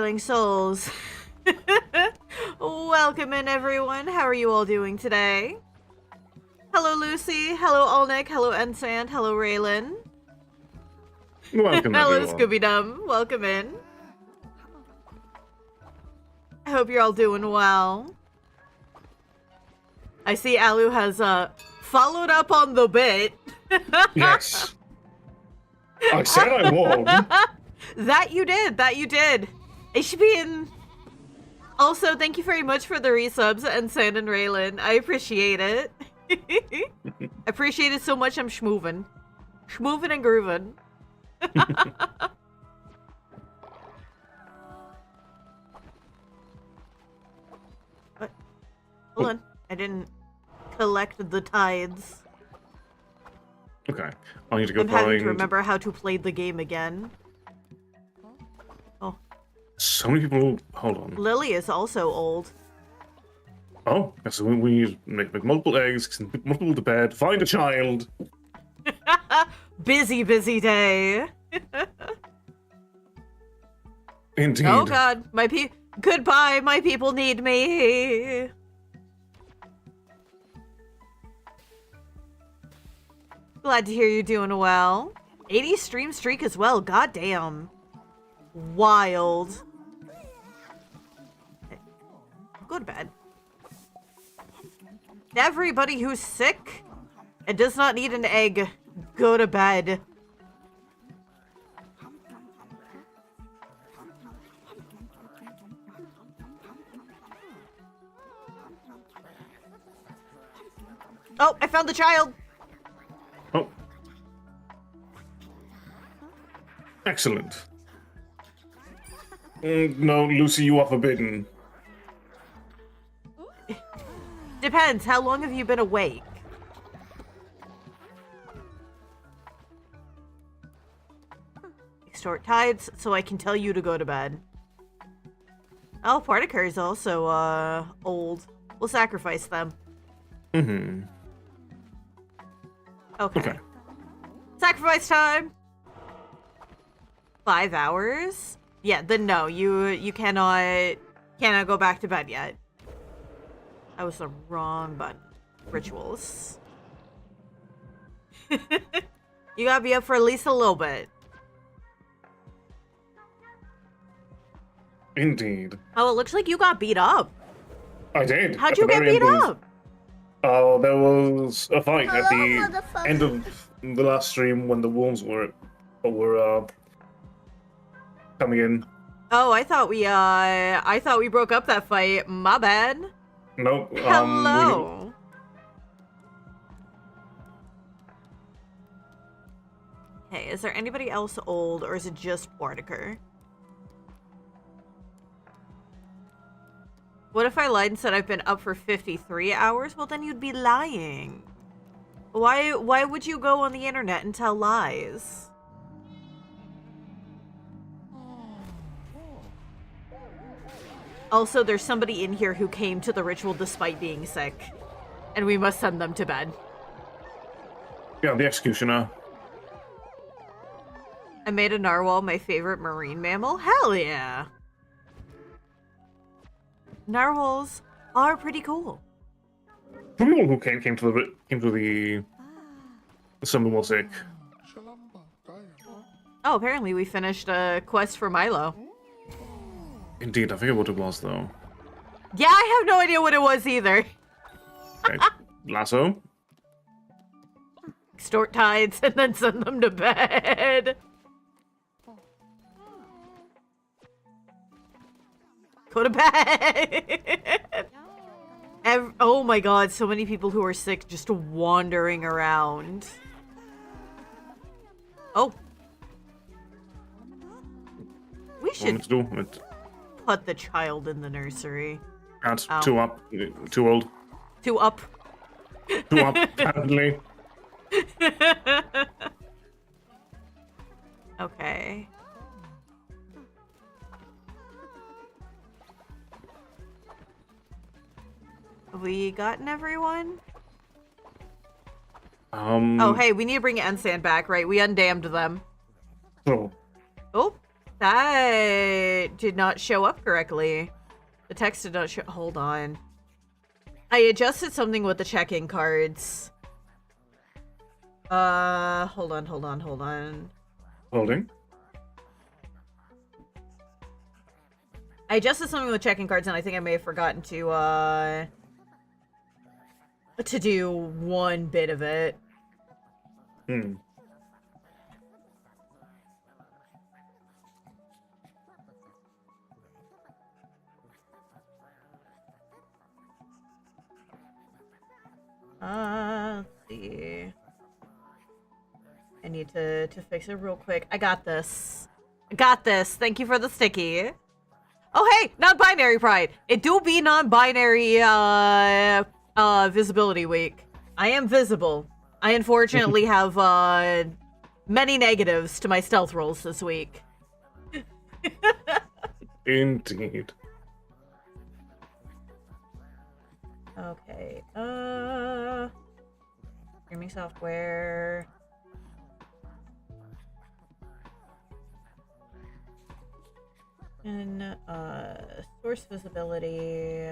darling souls. Welcome in, everyone. How are you all doing today? Hello, Lucy. Hello, Alnick. Hello, Ensand. Hello, Raylan. Welcome, Hello, everyone. Scooby-Dum. Welcome in. I hope you're all doing well. I see Alu has followed up on the bit. Yes. I said I would. That you did. That you did. HB. Also, thank you very much for the resubs, and Sand and Raylan. I appreciate it. I appreciate it so much. I'm schmoovin'. Schmoovin' and groovin'. What? Hold on. I didn't collect the tides. Okay. I need to go I'm having to find... remember how to play the game again. Oh. So many people... Hold on. Lily is also old. Oh, so we need to make multiple eggs, multiple to bed, find a child. Busy, busy day. Indeed. Oh god, goodbye, my people need me. Glad to hear you're doing well. 80 stream streak as well, goddamn. Wild. Go to bed. Everybody who's sick and does not need an egg, go to bed. Oh, I found the child. Oh. Excellent. No, Lucy, you are forbidden. Depends. How long have you been awake? Extort tides so I can tell you to go to bed. Oh, Partiker is also, old. We'll sacrifice them. Mm-hmm. Okay. Sacrifice time! 5 hours? Yeah, then no, you cannot go back to bed yet. That was the wrong button. Rituals. You gotta be up for at least a little bit. Indeed. Oh, it looks like you got beat up. I did. How'd you get beat up? Oh, there was a fight at the end of the last stream when the wolves were coming in. Oh, I thought we broke up that fight. My bad. Nope. Hello. Hey, is there anybody else old, or is it just Partiker? What if I lied and said I've been up for 53 hours? Well, then you'd be lying. Why would you go on the internet and tell lies? Also, there's somebody in here who came to the ritual despite being sick, and we must send them to bed. Yeah, the executioner. I made a narwhal my favorite marine mammal. Hell yeah! Narwhals are pretty cool. Some people who came to the someone was sick. Oh, apparently we finished a quest for Milo. Indeed, I forget what it was though. Yeah, I have no idea what it was either. Okay. Lasso. Extort tides and then send them to bed. Go to bed. Oh my god, so many people who are sick just wandering around. Oh. We should put the child in the nursery. That's too up. Too old. Too up. Too up, apparently. Okay. Have we gotten everyone? Oh, hey, we need to bring Ensand back, right? We undammed them. Oh. Oh, That did not show up correctly. The text did not show. Hold on. I adjusted something with the check-in cards. Hold on. Holding. I adjusted something with check-in cards, and I think I may have forgotten to do one bit of it. Let's see. I need to fix it real quick. I got this. Thank you for the sticky. Oh, hey, non-binary pride. It do be non-binary, visibility week. I am visible. I unfortunately have, many negatives to my stealth rolls this week. Indeed. Okay, streaming software. And, source visibility.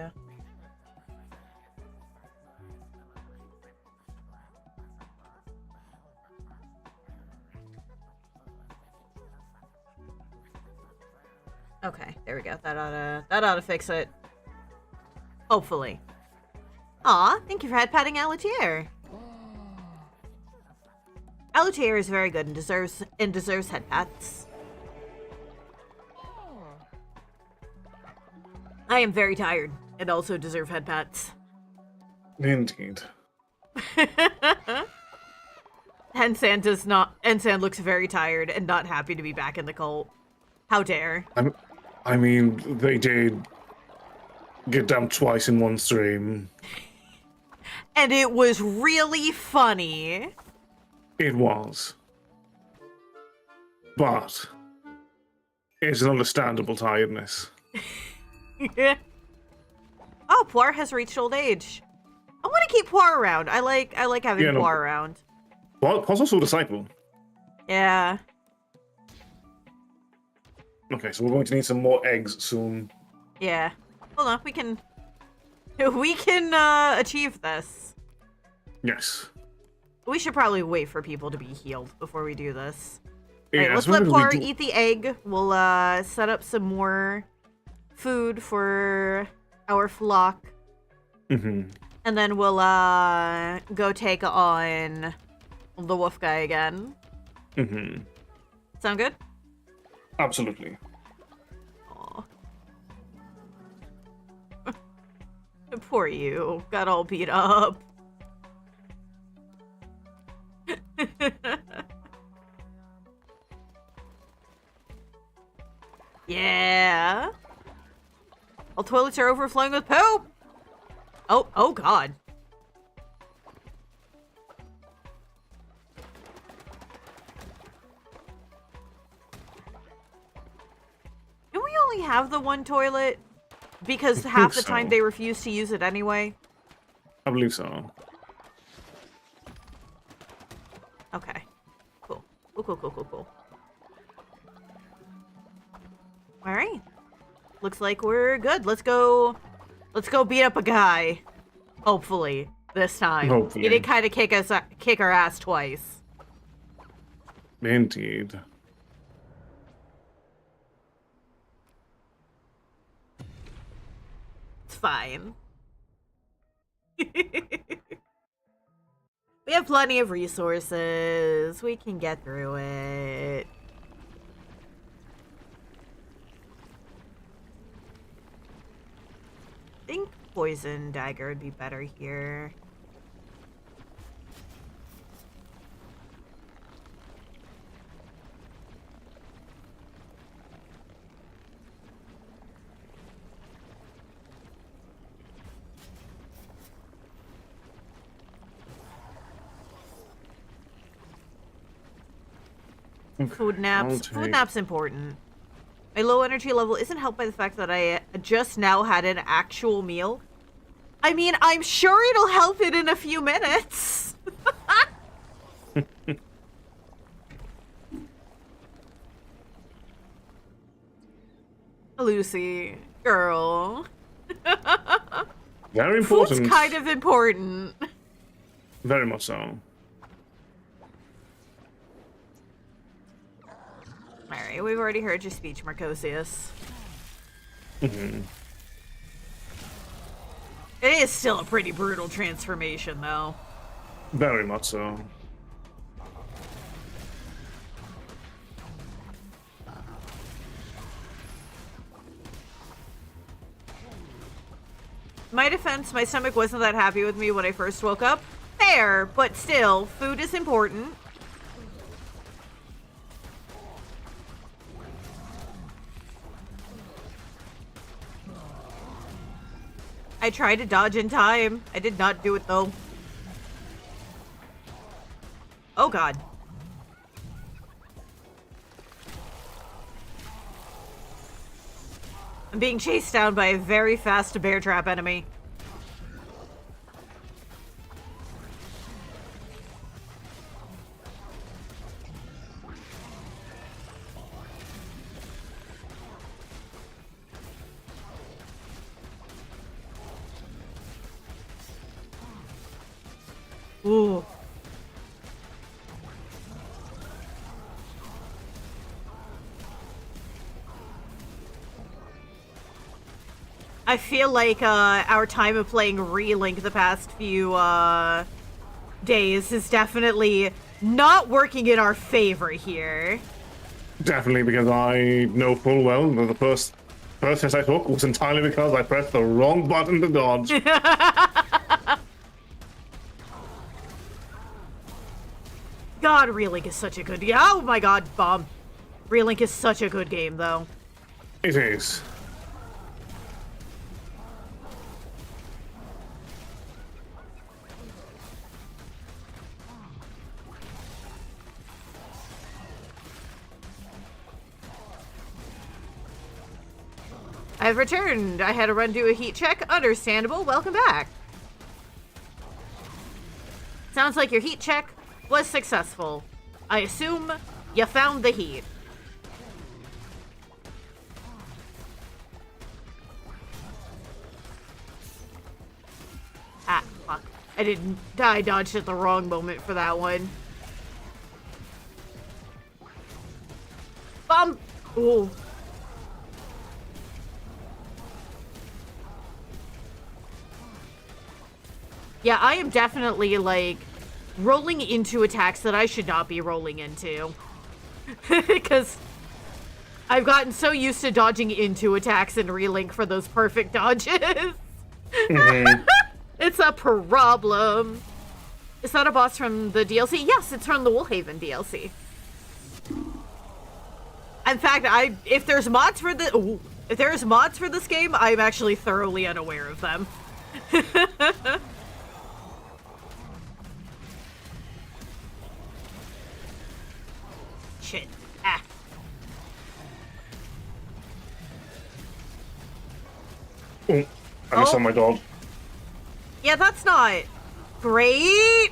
Okay, there we go. That oughta fix it. Hopefully. Aw, thank you for head patting Alutier. Alutier is very good and deserves head pats. I am very tired and also deserve head pats. Indeed. Ensan looks very tired and not happy to be back in the cult. How dare. I mean, they did get dumped twice in one stream. And it was really funny. It was. But it's an understandable tiredness. Oh, Poir has reached old age. I want to keep Poir around. I like having Poir around. Poir's also a disciple. Yeah. Okay, so we're going to need some more eggs soon. Yeah. Hold on, we can achieve this. Yes. We should probably wait for people to be healed before we do this. Yeah, Alright, let's let Poir eat the egg. We'll set up some more food for our flock. Mm-hmm. And then we'll go take on the wolf guy again. Mm-hmm. Sound good? Absolutely. Aw. Poor you. Got all beat up. Yeah. All toilets are overflowing with poop. Oh God. Do we only have the one toilet? Because half the time they refuse to use it anyway? I believe so. Okay. Cool. Cool. Alright. Looks like we're good. Let's go beat up a guy. Hopefully. This time. Hopefully. He did kind of kick our ass twice. Indeed. It's fine. We have plenty of resources. We can get through it. I think poison dagger would be better here. Food naps. Food naps important. My low energy level isn't helped by the fact that I just now had an actual meal. I mean, I'm sure it'll help it in a few minutes. Lucy, girl. Very Food's important. kind of important. Very much so. Alright, we've already heard your speech, Marcosius. Mm-hmm. It is still a pretty brutal transformation, though. Very much so. My defense, my stomach wasn't that happy with me when I first woke up. Fair, but still, food is important. I tried to dodge in time. I did not do it, though. Oh, God. I'm being chased down by a very fast bear trap enemy. Ooh. I feel like our time of playing Relink the past few days is definitely not working in our favor here. Definitely, because I know full well that the first test I took was entirely because I pressed the wrong button to dodge. God, Relink is such a good game. Oh my god, bomb. Relink is such a good game, though. It is. I've returned. I had to run do a heat check. Understandable. Welcome back. Sounds like your heat check was successful. I assume you found the heat. Ah, fuck. I dodged at the wrong moment for that one. Bump! Ooh. Yeah, I am definitely, like, rolling into attacks that I should not be rolling into. Because I've gotten so used to dodging into attacks in Relink for those perfect dodges. Mm-hmm. It's a problem. Is that a boss from the DLC? Yes, it's from the Woolhaven DLC. In fact, if there's mods for this game, I'm actually thoroughly unaware of them. Shit. Ah. Oh, I just saw my dog. Yeah, that's not great.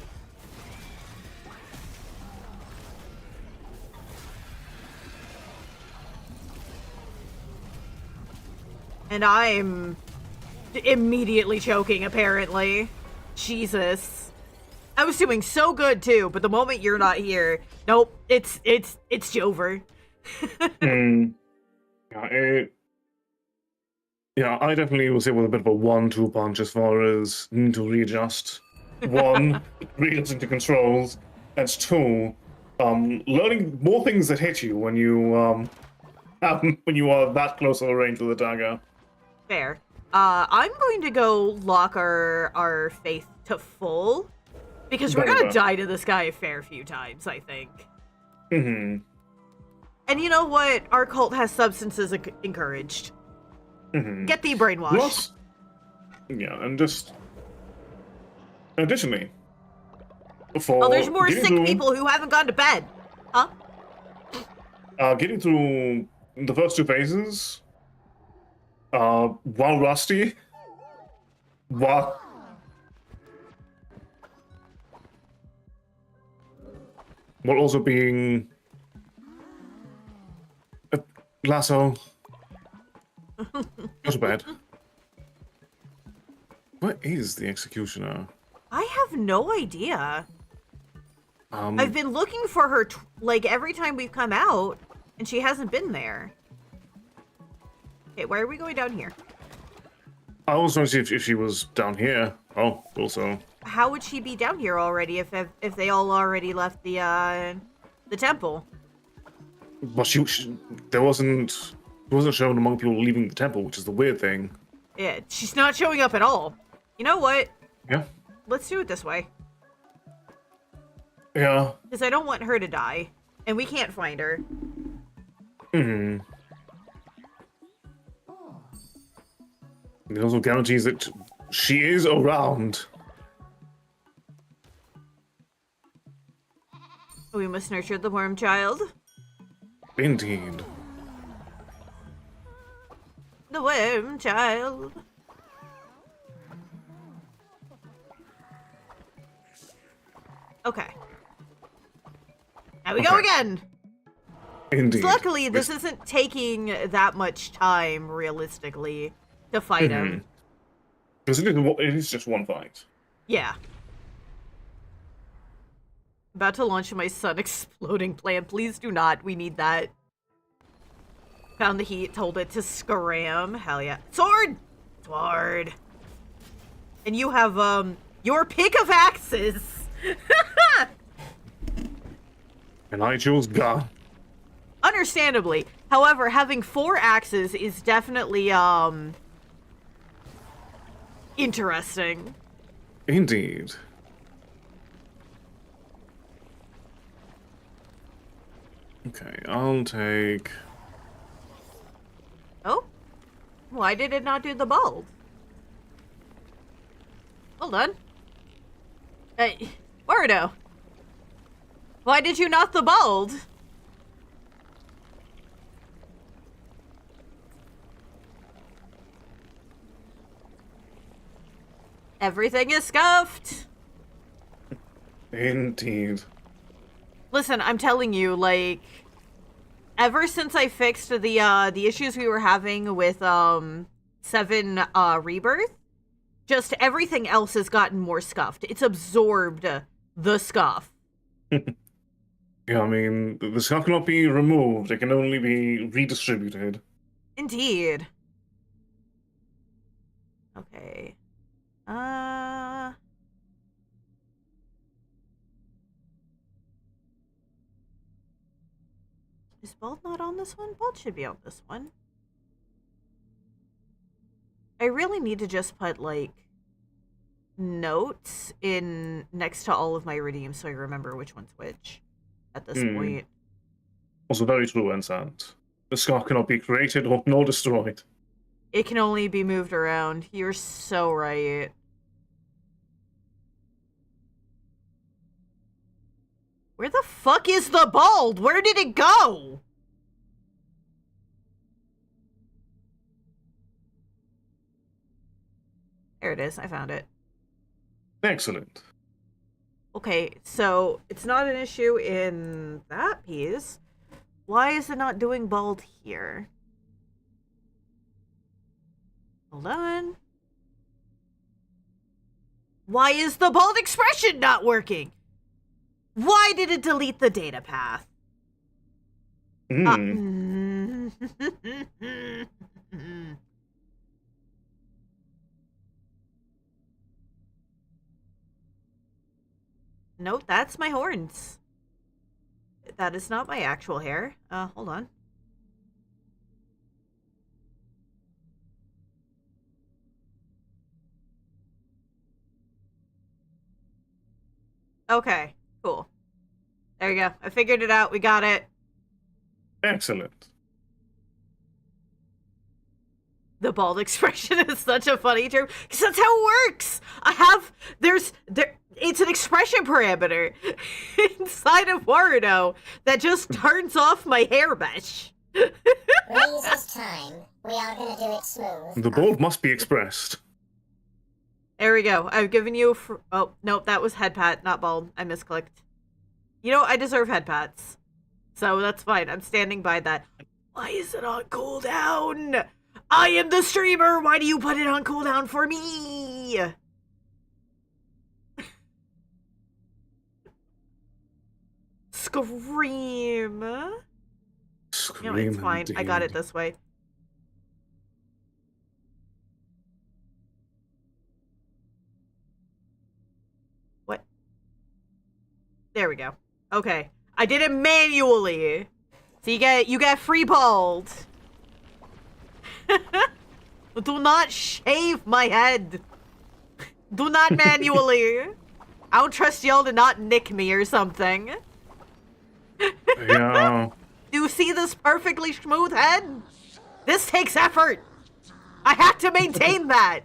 And I'm immediately choking, apparently. Jesus. I was doing so good, too, but the moment you're not here, nope, it's Jover. Yeah, I definitely was hit with a bit of a 1-2 punch as far as to readjust. One, readjusting to controls, and two, learning more things that hit you when you when you are that close of a range with a dagger. Fair. I'm going to go lock our faith to full, because we're gonna die to this guy a fair few times, I think. Mm-hmm. And you know what? Our cult has substances encouraged. Mm-hmm. Get thee brainwashed. Plus, yeah, and just additionally, for there's more sick people who haven't gone to bed. Huh? Getting through the first two phases, while rusty, while also being a lasso. Go to bed. Where is the executioner? I have no idea. I've been looking for her, like, every time we've come out, and she hasn't been there. Okay, why are we going down here? I was trying to see if she was down here. Oh, also. How would she be down here already if they all already left the temple? But she wasn't shown among people leaving the temple, which is the weird thing. Yeah, she's not showing up at all. You know what? Yeah. Let's do it this way. Yeah. Because I don't want her to die. And we can't find her. Hmm. It also guarantees that she is around. We must nurture the worm child. Indeed. The worm child. Okay. Now we go again! Indeed. So luckily, this isn't taking that much time, realistically, to fight him. Because it is just one fight. Yeah. About to launch my sun exploding plan. Please do not. We need that. Found the heat, told it to scram. Hell yeah. Sword! Sword. And you have, your pick of axes. And I chose gun. Understandably. However, having 4 axes is definitely, interesting. Indeed. Okay, I'll take... Oh? Why did it not do the bald? Hold on. Hey, Warudo. Why did you not the bald? Everything is scuffed. Indeed. Listen, I'm telling you, like, ever since I fixed the issues we were having with 7 Rebirth, just everything else has gotten more scuffed. It's absorbed the scuff. Yeah, I mean, the scuff cannot be removed. It can only be redistributed. Indeed. Okay. Is Bald not on this one? Bald should be on this one. I really need to just put, like, notes in next to all of my redeems so I remember which one's which at this point. Also very true, Ensant. The scarf cannot be created nor destroyed. It can only be moved around. You're so right. Where the fuck is the bald? Where did it go? There it is. I found it. Excellent. Okay, so it's not an issue in that piece. Why is it not doing bald here? Hold on. Why is the bald expression not working? Why did it delete the data path? Nope, that's my horns. That is not my actual hair. Hold on. Okay, cool. There you go. I figured it out. We got it. Excellent. The bald expression is such a funny term because that's how it works. It's an expression parameter inside of Warudo that just turns off my hair mesh. Raise this time. We are gonna do it smooth. The bald must be expressed. There we go. I've given you. Oh nope, that was head pat, not bald. I misclicked. You know, I deserve head pats, so that's fine. I'm standing by that. Why is it on cooldown? I am the streamer! Why do you put it on cooldown for me? Scream. Scream No, it's fine. I got it indeed. this way. What? There we go. Okay. I did it manually. So you get free balled. Do not shave my head. Do not manually. I don't trust y'all to not nick me or something. Yeah. Do you see this perfectly smooth head? This takes effort. I have to maintain that.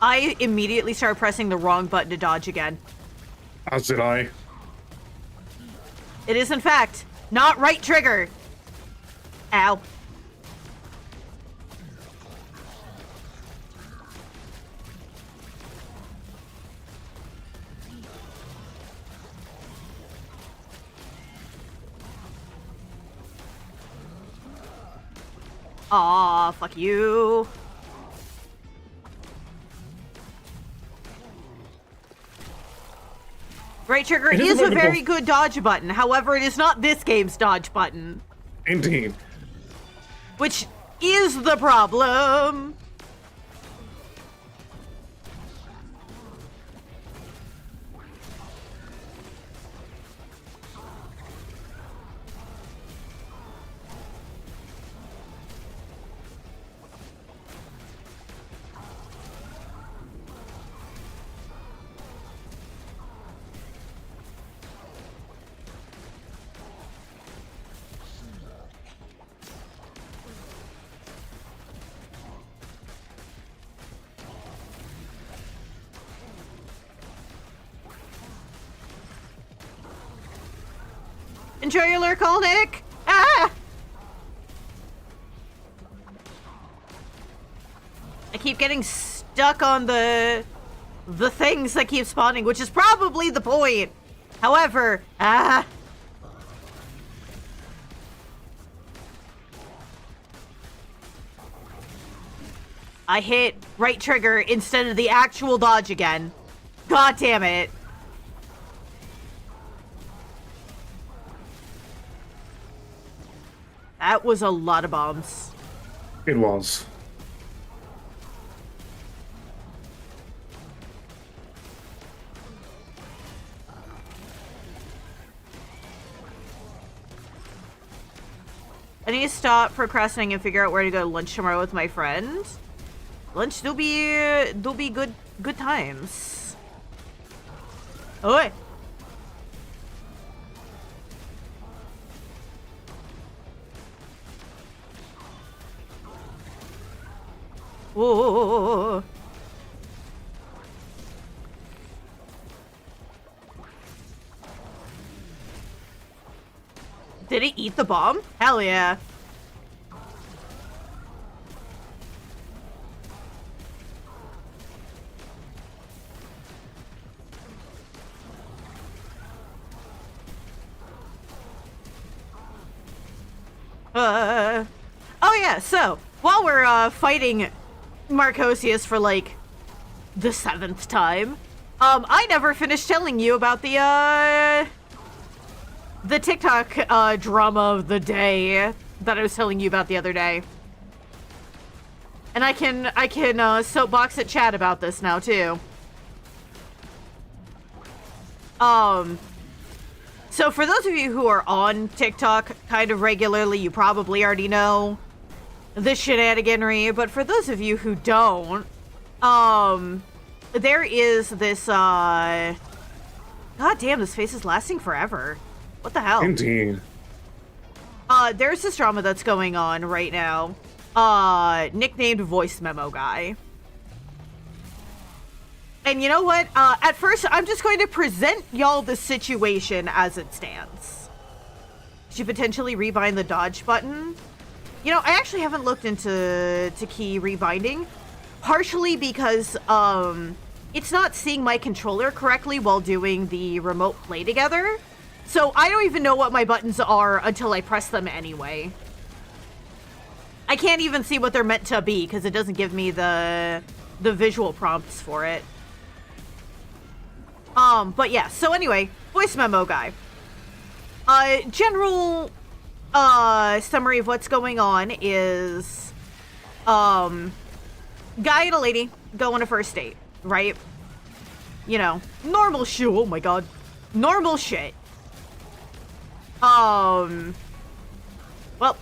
I immediately started pressing the wrong button to dodge again. As did I. It is, in fact, not right trigger. Ow. Aw, fuck you. Right trigger It is a available- very good dodge button. However, it is not this game's dodge button, Indeed. which is the problem. Enjoy your lurk, Nick. Ah! I keep getting stuck on the things that keep spawning, which is probably the point. However, I hit right trigger instead of the actual dodge again. God damn it. That was a lot of bombs. It was. I need to stop procrastinating and figure out where to go to lunch tomorrow with my friend. Lunch do be good times. Oi. Whoa. Did he eat the bomb? Hell yeah. Oh yeah, so, while we're, fighting Marcosius for, like, the 7th time, I never finished telling you about the TikTok, drama of the day that I was telling you about the other day. And I can soapbox at chat about this now, too. So for those of you who are on TikTok kind of regularly, you probably already know this shenaniganry, but for those of you who don't, there is this, God damn, this face is lasting forever. What the hell? Indeed. There's this drama that's going on right now, nicknamed Voice Memo Guy. And you know what? At first, I'm just going to present y'all the situation as it stands. Should you potentially rebind the dodge button? You know, I actually haven't looked into key rebinding, partially because it's not seeing my controller correctly while doing the remote play together. So I don't even know what my buttons are until I press them anyway. I can't even see what they're meant to be because it doesn't give me the visual prompts for it. But yeah, so anyway, voice memo guy. General summary of what's going on is guy and a lady go on a first date, right? You know, normal shit. Oh my god. Normal shit. Well,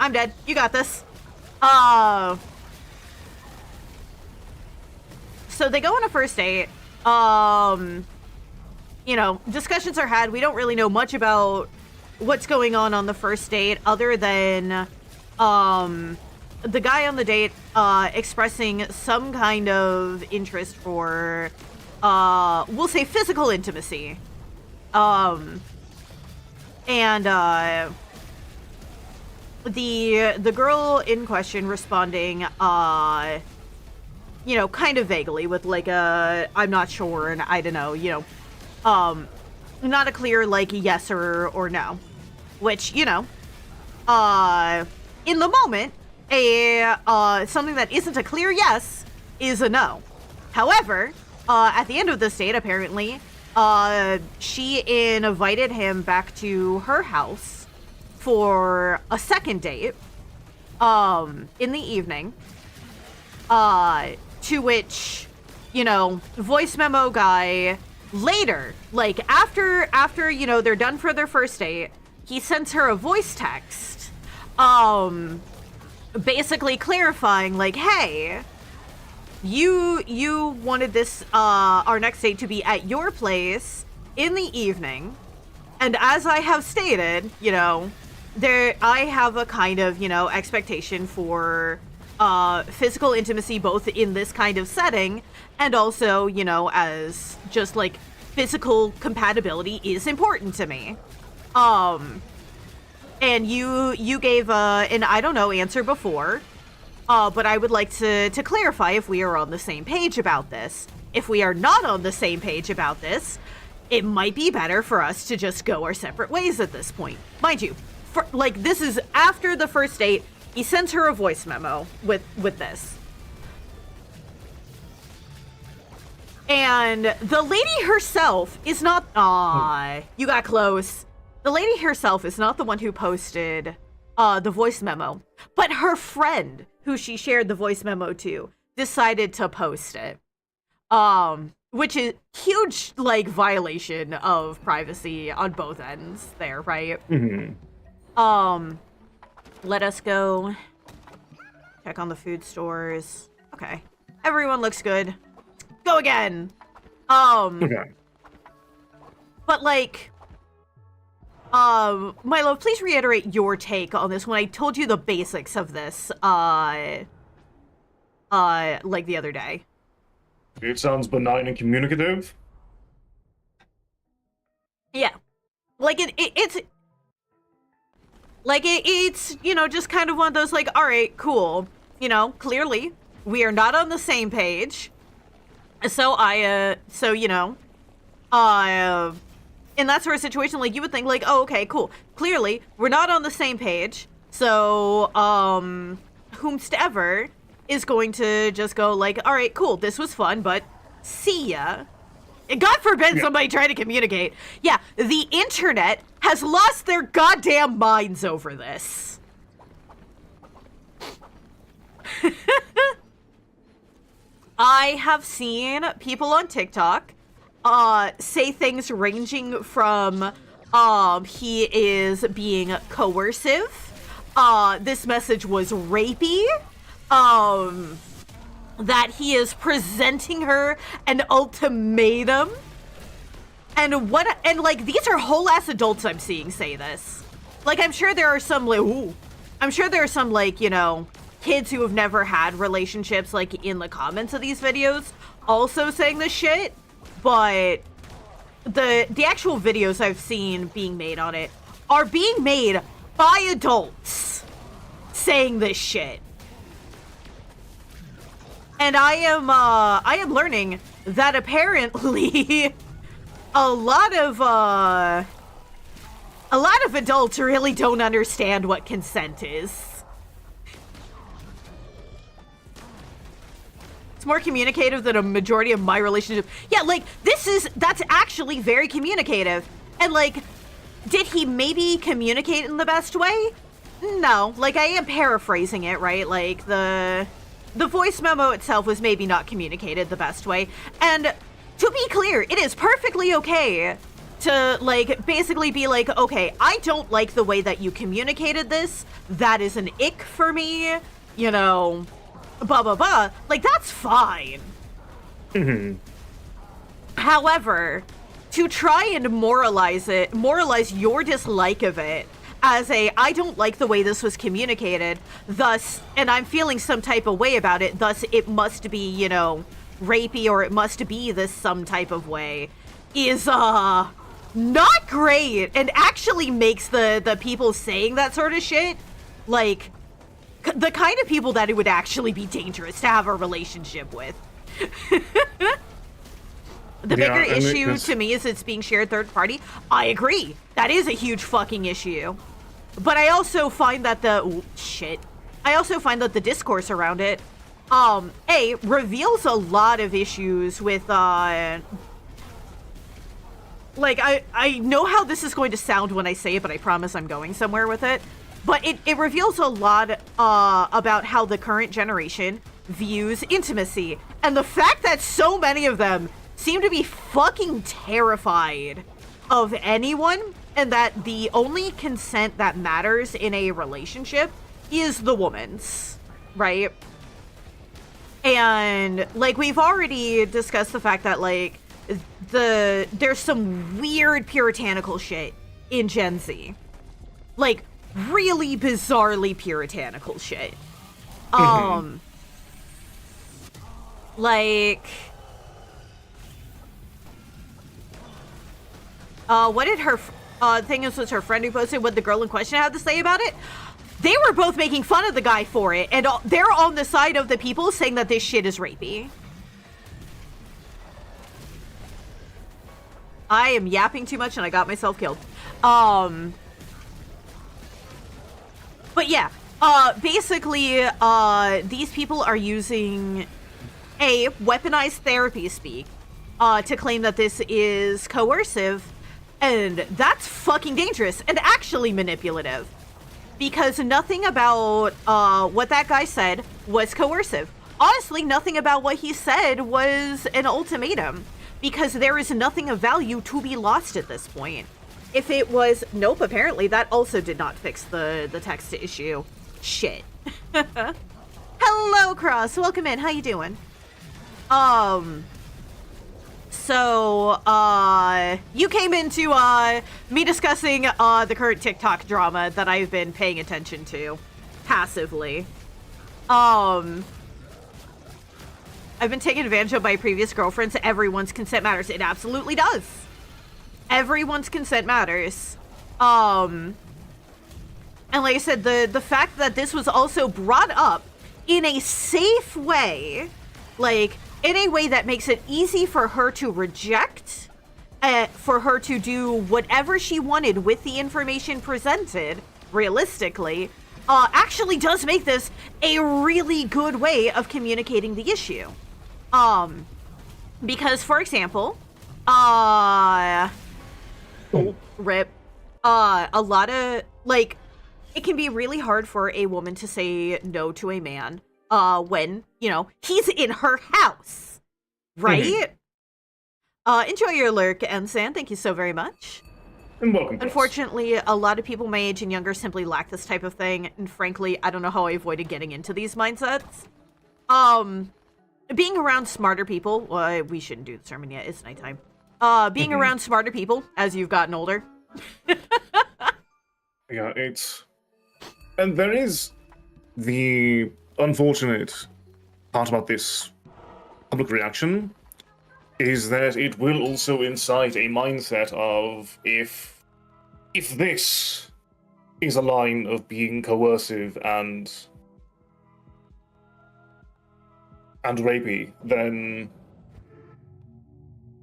I'm dead. You got this. So they go on a first date. You know, discussions are had. We don't really know much about what's going on the first date other than, the guy on the date, expressing some kind of interest for, we'll say physical intimacy. And the girl in question responding, you know, kind of vaguely with like a, I'm not sure, and I don't know, you know, not a clear like yes or no, which, you know, in the moment, something that isn't a clear yes is a no. However, at the end of this date, apparently, she invited him back to her house for a second date, in the evening, to which, you know, voice memo guy later, like after, you know, they're done for their first date, he sends her a voice text, basically clarifying like, hey, you wanted this, our next date to be at your place in the evening. And as I have stated, you know, I have a kind of, you know, expectation for, physical intimacy, both in this kind of setting and also, you know, as just like physical compatibility is important to me. And you gave, an I don't know answer before. But I would like to clarify if we are on the same page about this. If we are not on the same page about this, it might be better for us to just go our separate ways at this point. Mind you, like, this is after the first date. He sends her a voice memo with this. And the lady herself is not... you got close. The lady herself is not the one who posted the voice memo, but her friend, who she shared the voice memo to, decided to post it. Which is huge, like, violation of privacy on both ends there, right? Mm-hmm. Let us go check on the food stores. Okay. Everyone looks good. Go again. Okay. But, like, Milo, please reiterate your take on this when I told you the basics of this, like the other day. It sounds benign and communicative. Yeah. Like, it's... Like, it's, you know, just kind of one of those, like, alright, cool. You know, clearly, we are not on the same page. So you know, in that sort of situation, like, you would think, like, oh, okay, cool. Clearly, we're not on the same page. So, whomstever is going to just go, like, alright, cool, this was fun, but see ya. God forbid somebody try to communicate. Yeah, the internet has lost their goddamn minds over this. I have seen people on TikTok say things ranging from he is being coercive, this message was rapey, that he is presenting her an ultimatum. And like, these are whole ass adults I'm seeing say this. Like, I'm sure there are some, like, I'm sure there are some, like, you know, kids who have never had relationships, like, in the comments of these videos also saying this shit. But the actual videos I've seen being made on it are being made by adults saying this shit. And I am learning that apparently a lot of adults really don't understand what consent is. It's more communicative than a majority of my relationships. Yeah, like, that's actually very communicative. And, like, did he maybe communicate in the best way? No. Like, I am paraphrasing it, right? Like, the voice memo itself was maybe not communicated the best way. And to be clear, it is perfectly okay to, like, basically be like, okay, I don't like the way that you communicated this. That is an ick for me. You know, blah, blah, blah. Like, that's fine. However, to try and moralize your dislike of it as I don't like the way this was communicated, thus, and I'm feeling some type of way about it, thus it must be, you know, rapey, or it must be this some type of way, is, not great, and actually makes the people saying that sort of shit, like, the kind of people that it would actually be dangerous to have a relationship with. The bigger issue to me is it's being shared third party. I agree. That is a huge fucking issue. But I also find that the discourse around it, reveals a lot of issues with, like, I know how this is going to sound when I say it, but I promise I'm going somewhere with it. But it reveals a lot, about how the current generation views intimacy. And the fact that so many of them seem to be fucking terrified of anyone, and that the only consent that matters in a relationship is the woman's, right? And, like, we've already discussed the fact that, like, there's some weird puritanical shit in Gen Z. Like, really bizarrely puritanical shit. Like, what did her thing is, was her friend who posted what the girl in question had to say about it? They were both making fun of the guy for it, and they're on the side of the people saying that this shit is rapey. I am yapping too much and I got myself killed. But yeah, basically, these people are using weaponized therapy speak, to claim that this is coercive, and that's fucking dangerous and actually manipulative. Because nothing about, what that guy said was coercive. Honestly, nothing about what he said was an ultimatum, because there is nothing of value to be lost at this point. If it was, nope, apparently that also did not fix the text issue. Shit. Hello, Cross. Welcome in. How you doing? So, you came into, me discussing, the current TikTok drama that I've been paying attention to, passively. I've been taken advantage of by previous girlfriends. Everyone's consent matters. It absolutely does. Everyone's consent matters. And like I said, the fact that this was also brought up in a safe way, like, in a way that makes it easy for her to reject, for her to do whatever she wanted with the information presented, realistically, actually does make this a really good way of communicating the issue. Because, for example, rip, a lot of, like, it can be really hard for a woman to say no to a man, when, you know, he's in her house, right? Enjoy your lurk, Ensan. Thank you so very much. And welcome. Unfortunately, a lot of people my age and younger simply lack this type of thing, and frankly, I don't know how I avoided getting into these mindsets. Being around smarter people, well, we shouldn't do the sermon yet, it's nighttime. Being around smarter people as you've gotten older. Yeah, and there is the unfortunate part about this public reaction is that it will also incite a mindset of if this is a line of being coercive and rapey, then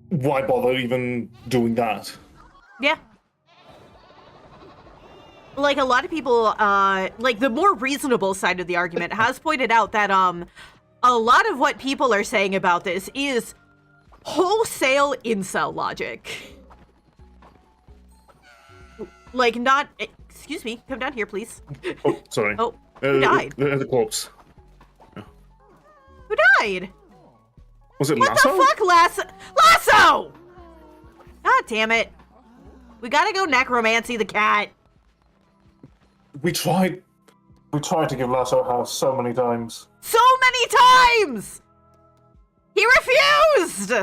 why bother even doing that? Yeah. Like, a lot of people, like, the more reasonable side of the argument has pointed out that, a lot of what people are saying about this is wholesale incel logic. Like, not... Excuse me, come down here, please. Oh, sorry. Oh, who died? The corpse. Who died? Was it What Lasso? the fuck, Lasso? God damn it. We gotta go necromancy the cat. We tried to give Lasso a house so many times. So many times! He refused!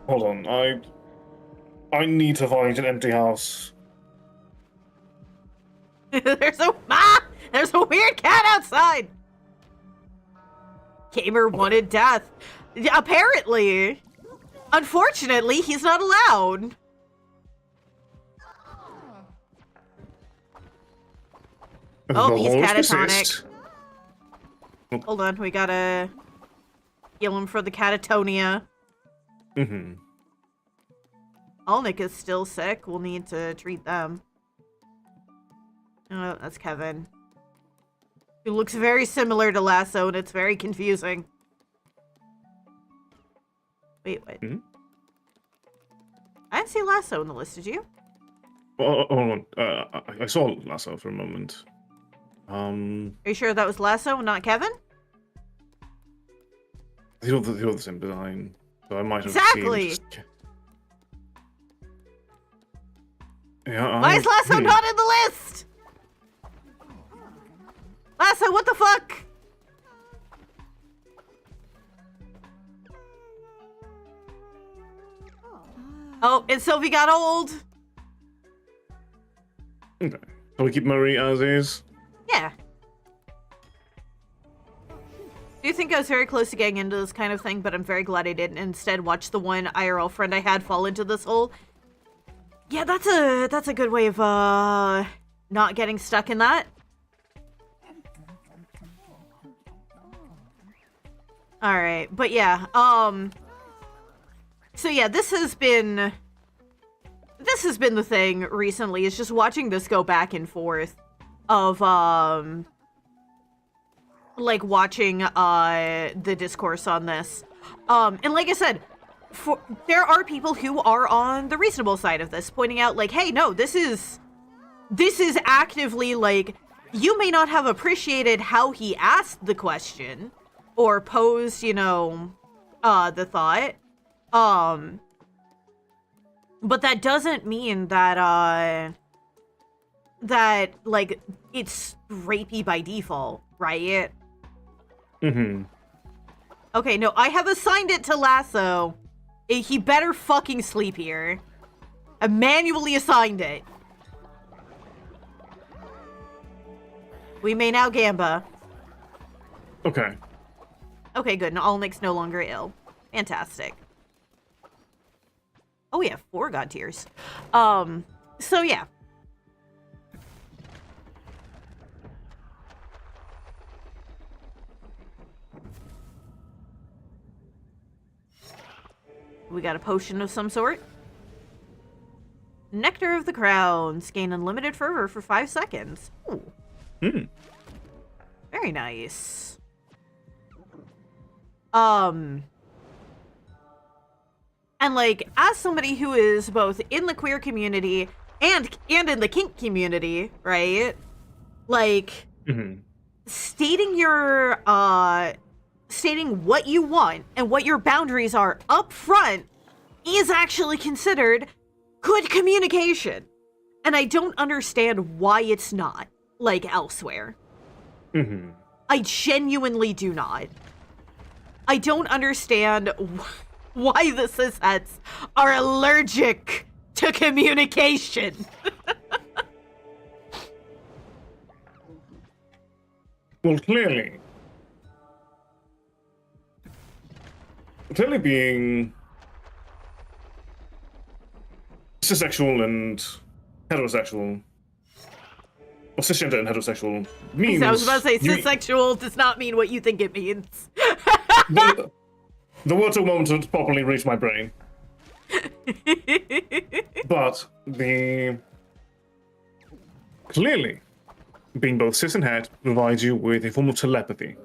Hold on, I need to find an empty house. There's a weird cat outside. Gamer wanted death. Apparently. Unfortunately, he's not allowed. Oh, The he's horrors catatonic. persist. Hold on, we gotta heal him for the catatonia. Mm-hmm. Alnick is still sick. We'll need to treat them. Oh, that's Kevin. He looks very similar to Lasso, and it's very confusing. Wait. Hmm? I didn't see Lasso in the list, did you? Hold on. I saw Lasso for a moment. Are you sure that was Lasso and not Kevin? They all the same design, so I might have Exactly. seen. Yeah. Why is Lasso not in the list? Lasso, what the fuck? Oh, and Sylvie got old. Okay. So we keep Murray as is. Yeah. Do you think I was very close to getting into this kind of thing, but I'm very glad I didn't. Instead, watch the one IRL friend I had fall into this hole. Yeah, that's a good way of not getting stuck in that. All right, but yeah, so yeah, this has been the thing recently, is just watching this go back and forth of like watching the discourse on this. And like I said, there are people who are on the reasonable side of this, pointing out like, hey, no, this is actively like, you may not have appreciated how he asked the question or posed, you know, the thought. But that doesn't mean that that like it's rapey by default, right? Mm-hmm. Okay, no, I have assigned it to Lasso. He better fucking sleep here. I manually assigned it. We may now Gamba. Okay. Okay, good. And Alnick's no longer ill. Fantastic. Oh, we have 4 god tiers. So yeah. We got a potion of some sort. Nectar of the Crowns. Gain unlimited fervor for 5 seconds. Ooh. Very nice. And like, as somebody who is both in the queer community and in the kink community, right? Like, stating your stating what you want and what your boundaries are up front is actually considered good communication. And I don't understand why it's not, like, elsewhere. I genuinely do not. I don't understand why the cisheads are allergic to communication. Well, clearly being cisexual and heterosexual or cisgender and heterosexual means. I was about to say, you- cissexual does not mean what you think it means. the word took a moment to properly reach my brain. But clearly, being both cis and het provides you with a form of telepathy.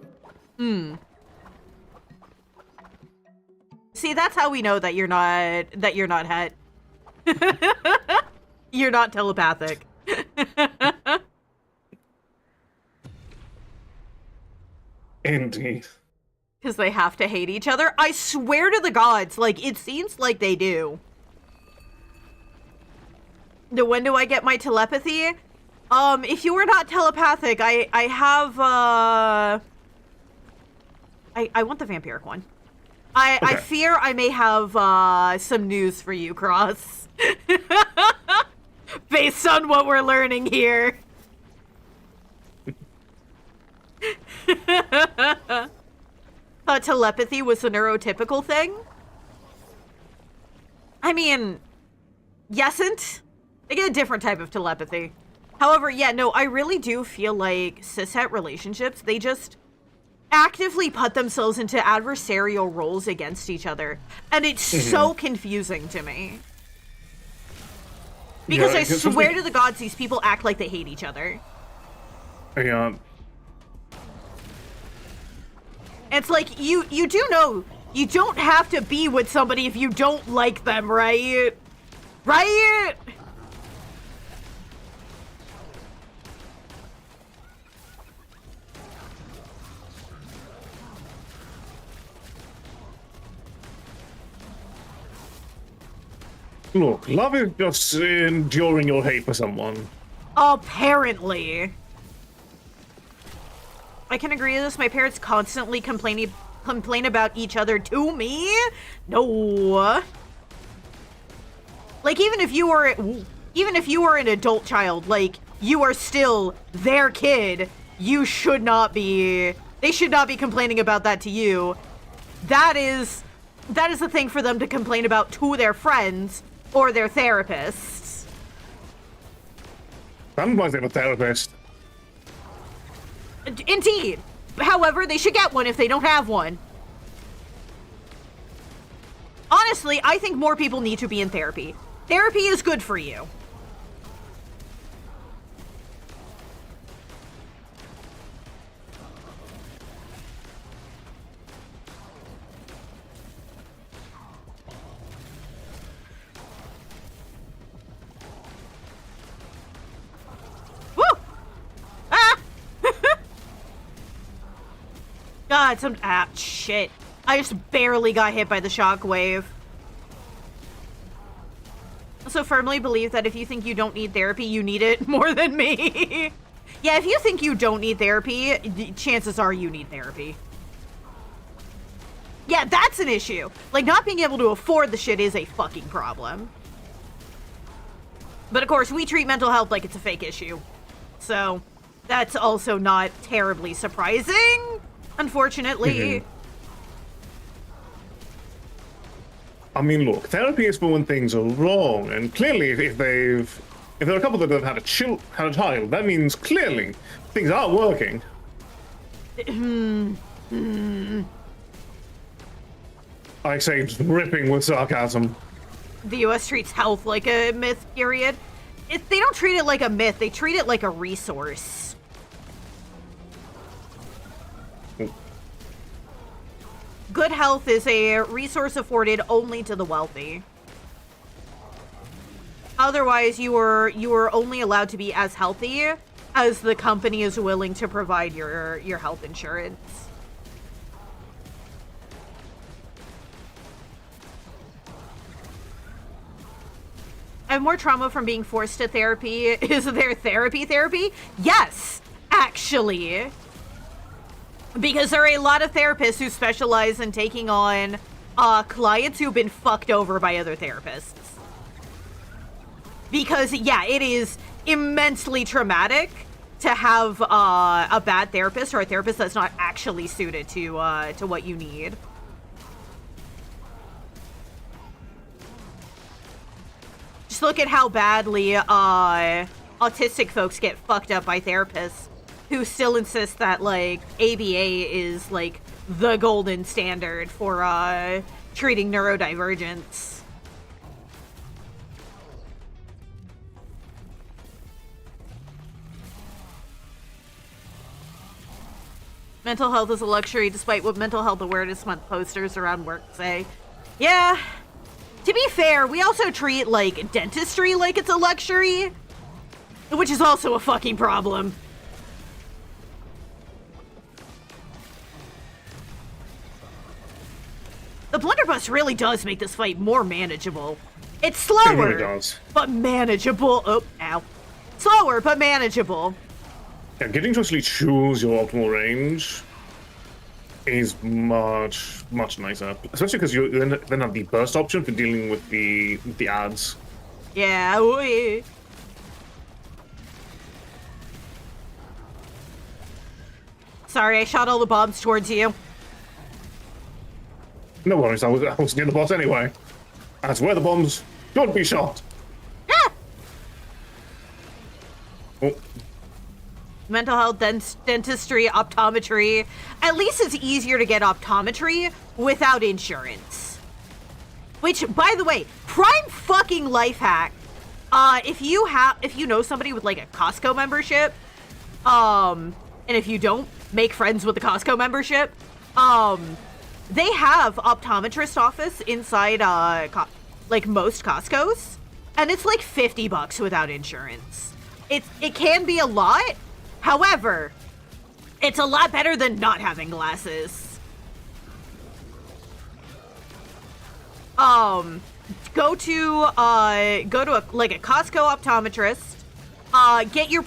See, that's how we know that you're not het. You're not telepathic. Indeed. Because they have to hate each other. I swear to the gods, like, it seems like they do. When do I get my telepathy? If you were not telepathic, I have, I want the vampiric one. I Okay. fear I may have, some news for you, Cross. Based on what we're learning here. Thought telepathy was a neurotypical thing? I mean, yesn't. They get a different type of telepathy. However, yeah, no, I really do feel like cishet relationships, they just actively put themselves into adversarial roles against each other. And it's so confusing to me. Because Yeah, I it's swear something- to the gods, these people act like they hate each other. Yeah. It's like, you do know, you don't have to be with somebody if you don't like them, right? Right? Look, love is just enduring your hate for someone. Apparently. I can agree with this. My parents constantly complain about each other to me. No. Like, even if you were an adult child, like, you are still their kid. You should not be. They should not be complaining about that to you. That is a thing for them to complain about to their friends or their therapists. I'm going to have a therapist. Indeed. However, they should get one if they don't have one. Honestly, I think more people need to be in therapy. Therapy is good for you. Woo! Ah! God, shit. I just barely got hit by the shockwave. Also firmly believe that if you think you don't need therapy, you need it more than me. Yeah, if you think you don't need therapy, chances are you need therapy. Yeah, that's an issue. Like, not being able to afford the shit is a fucking problem. But of course, we treat mental health like it's a fake issue. So, that's also not terribly surprising, unfortunately. I mean, look, therapy is for when things are wrong, and clearly, if there are a couple that have had a child, that means clearly things are working. I say, dripping with sarcasm. The US treats health like a myth, period. They don't treat it like a myth, they treat it like a resource. Good health is a resource afforded only to the wealthy. Otherwise, you are only allowed to be as healthy as the company is willing to provide your health insurance. I have more trauma from being forced to therapy. Is there therapy? Yes, actually. Because there are a lot of therapists who specialize in taking on clients who've been fucked over by other therapists. Because, yeah, it is immensely traumatic to have a bad therapist or a therapist that's not actually suited to what you need. Just look at how badly autistic folks get fucked up by therapists who still insist that, like, ABA is, like, the golden standard for, treating neurodivergence. Mental health is a luxury, despite what Mental Health Awareness Month posters around work say. Yeah. To be fair, we also treat, like, dentistry like it's a luxury, which is also a fucking problem. The blunderbuss really does make this fight more manageable. It's slower, It really does. but manageable. Oh, ow. Slower, but manageable. Yeah, getting to actually choose your optimal range is much nicer, especially because you then have the burst option for dealing with the ads. Yeah. Ooh. Sorry, I shot all the bombs towards you. No worries, I was near the boss anyway. That's where the bombs should be shot. Ah! Oh, Mental health, dentistry, optometry. At least it's easier to get optometry without insurance. Which, by the way, prime fucking life hack. If you know somebody with like a Costco membership, and if you don't, make friends with the Costco membership. They have optometrist office inside like most Costco's, and it's like $50 without insurance. It can be a lot. However, it's a lot better than not having glasses. Go to a Costco optometrist. Get your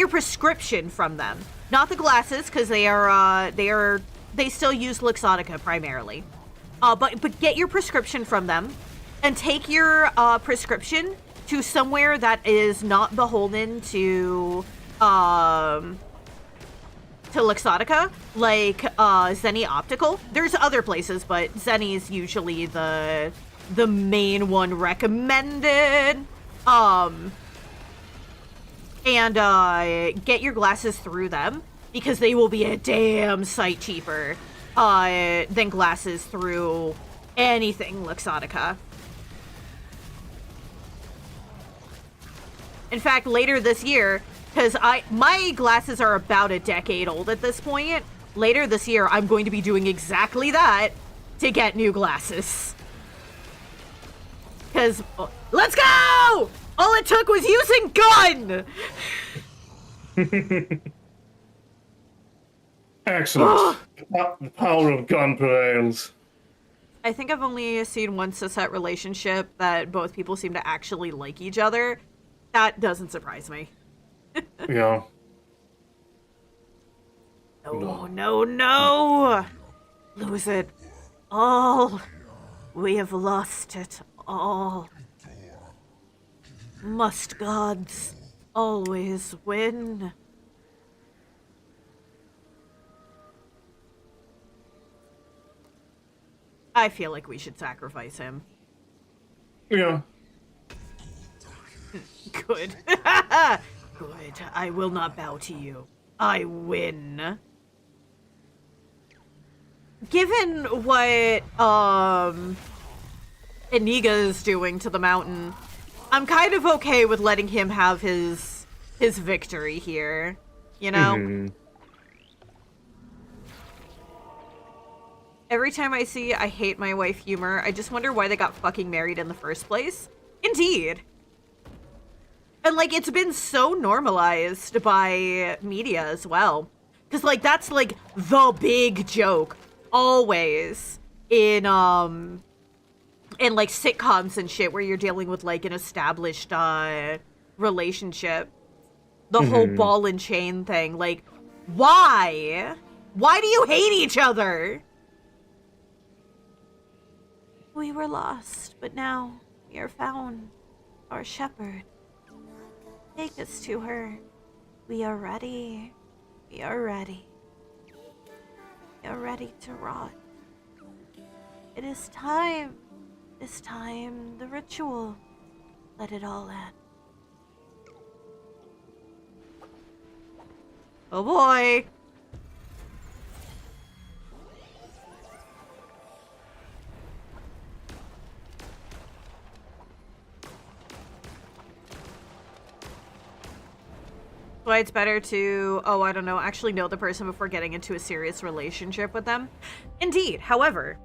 prescription from them. Not the glasses, because they still use Luxottica primarily. But get your prescription from them, and take your prescription to somewhere that is not beholden to Luxottica, like Zenni Optical. There's other places, but Zenni is usually the main one recommended. And get your glasses through them, because they will be a damn sight cheaper than glasses through anything Luxottica. In fact, later this year, because my glasses are about a decade old at this point, later this year I'm going to be doing exactly that to get new glasses. Because, let's go! All it took was using gun! excellent. The power of gun prevails. I think I've only seen one cishet relationship that both people seem to actually like each other. That doesn't surprise me. Yeah. No. Lose it all. We have lost it all. Must gods always win? I feel like we should sacrifice him. Yeah. Good. Good. I will not bow to you. I win. Given what, Iniga is doing to the mountain, I'm kind of okay with letting him have his victory here. You know? Mhm. Every time I see I hate my wife humor, I just wonder why they got fucking married in the first place. Indeed. And, like, it's been so normalized by media as well. Because, like, that's, like, the big joke. Always. In like, sitcoms and shit where you're dealing with, like, an established, relationship. The whole ball and chain thing. Like, why? Why do you hate each other? We were lost, but now we are found. Our shepherd. Take us to her. We are ready. We are ready. We are ready to rot. It is time. This time, the ritual. Let it all end. Oh boy. Why it's better to, I don't know, actually know the person before getting into a serious relationship with them. Indeed. However,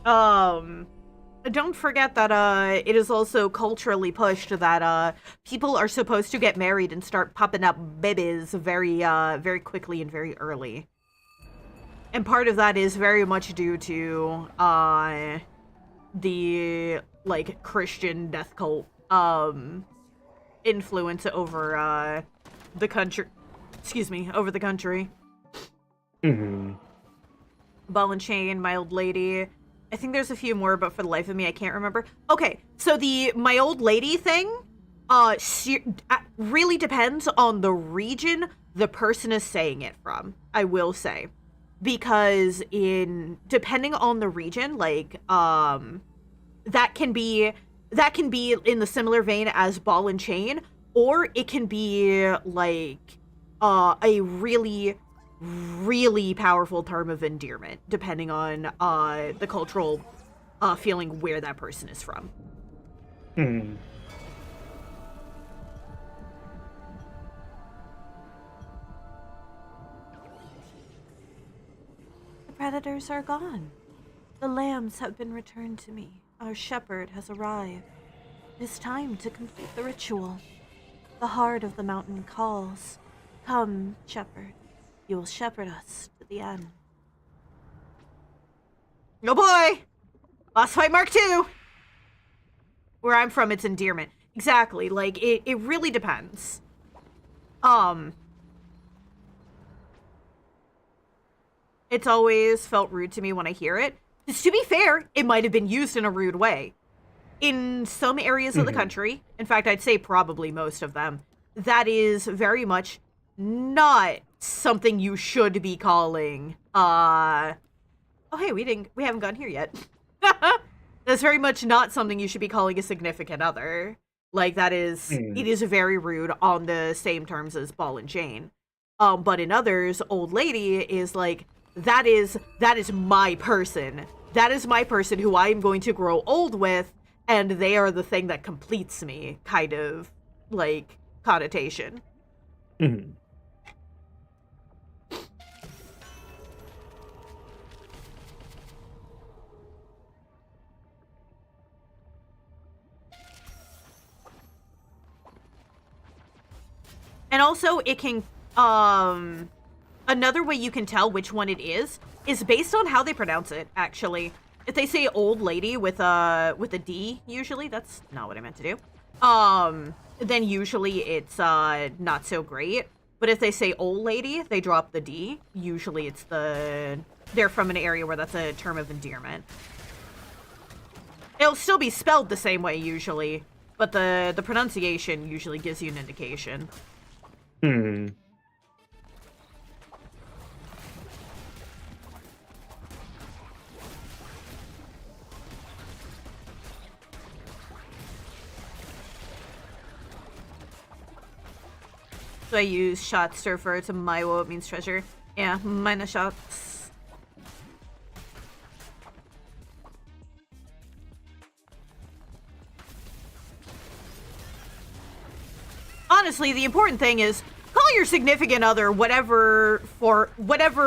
don't forget that it is also culturally pushed that people are supposed to get married and start popping up babies very quickly and very early. And part of that is very much due to the like Christian death cult influence over the country. Excuse me, over the country. Mm-hmm. Ball and Chain, My Old Lady. I think there's a few more, but for the life of me, I can't remember. Okay, so the My Old Lady thing, really depends on the region the person is saying it from, I will say. Because depending on the region, like, that can be in the similar vein as Ball and Chain, or it can be like a really, really powerful term of endearment, depending on the cultural feeling where that person is from. Hmm. The predators are gone. The lambs have been returned to me. Our shepherd has arrived. It is time to complete the ritual. The heart of the mountain calls. Come, shepherd. You will shepherd us to the end. Oh boy! Boss fight Mark II! Where I'm from, it's endearment. Exactly, like, it really depends. It's always felt rude to me when I hear it. Because to be fair, it might have been used in a rude way. In some areas of the country, in fact, I'd say probably most of them, that is very much not something you should be calling, oh hey, we haven't gotten here yet. That's very much not something you should be calling a significant other. Like, that is, it is very rude on the same terms as Ball and Chain. But in others, Old Lady is like, that is my person. That is my person who I am going to grow old with, and they are the thing that completes me, kind of, like, connotation. Mm-hmm. And also, it can, another way you can tell which one it is based on how they pronounce it, actually. If they say old lady with a D, usually, that's not what I meant to do, then usually it's, not so great. But if they say old lady, they drop the D, usually it's they're from an area where that's a term of endearment. It'll still be spelled the same way, usually, but the pronunciation usually gives you an indication. Hmm. So I use shots to refer to my what means treasure. Yeah, minus shots. Honestly, the important thing is call your significant other whatever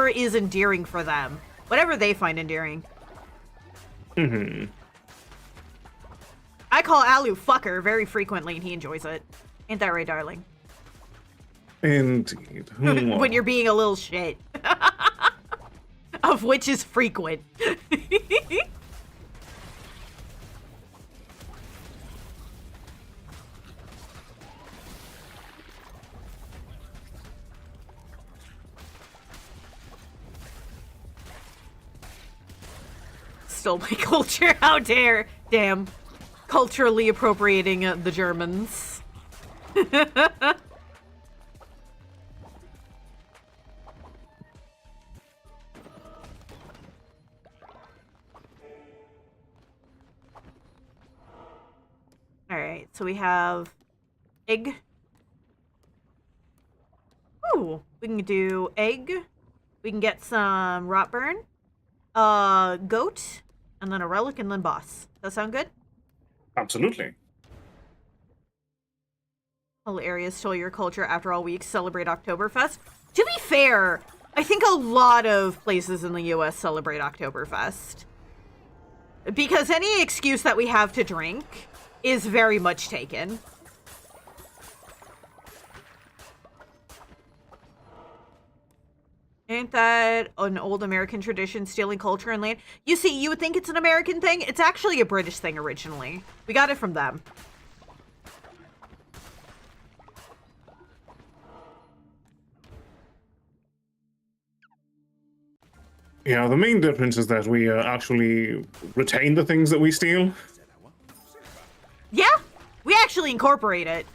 is endearing for them. Whatever they find endearing. Mm-hmm. I call Alu fucker very frequently and he enjoys it. Ain't that right, darling? Indeed. When you're being a little shit. Of which is frequent. Stole my culture, how dare. Damn. Culturally appropriating the Germans. Alright, so we have egg. Ooh, We can do egg. We can get some rotburn, goat, and then a relic, and then boss. That sound good? Absolutely. Whole areas stole your culture after all weeks celebrate Oktoberfest. To be fair, I think a lot of places in the US celebrate Oktoberfest. Because any excuse that we have to drink is very much taken. Ain't that an old American tradition, stealing culture and land? You see, you would think it's an American thing. It's actually a British thing originally. We got it from them. Yeah, the main difference is that we actually retain the things that we steal. Yeah, we actually incorporate it.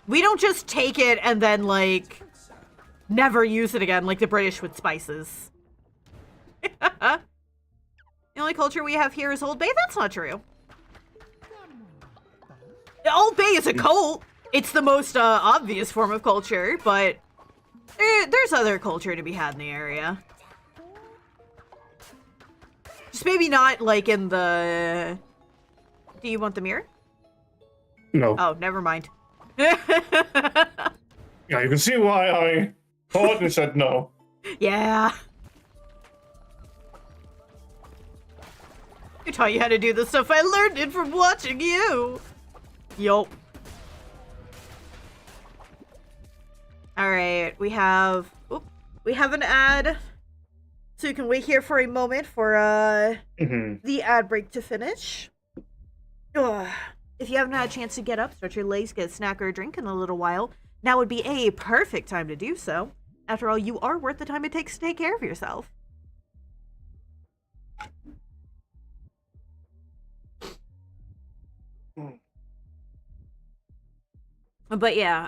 We don't just take it and then, like, never use it again like the British with spices. The only culture we have here is Old Bay? That's not true. Old Bay is a cult. It's the most obvious form of culture, but there's other culture to be had in the area. Just maybe not, like, in the... Do you want the mirror? No. Oh, never mind. Yeah, you can see why I thought and said no. Yeah. I taught you how to do the stuff. I learned it from watching you. Yup. Alright, we have... Oop, we have an ad. So you can wait here for a moment for the ad break to finish. Ugh. If you haven't had a chance to get up, stretch your legs, get a snack or a drink in a little while, now would be a perfect time to do so. After all, you are worth the time it takes to take care of yourself. But yeah,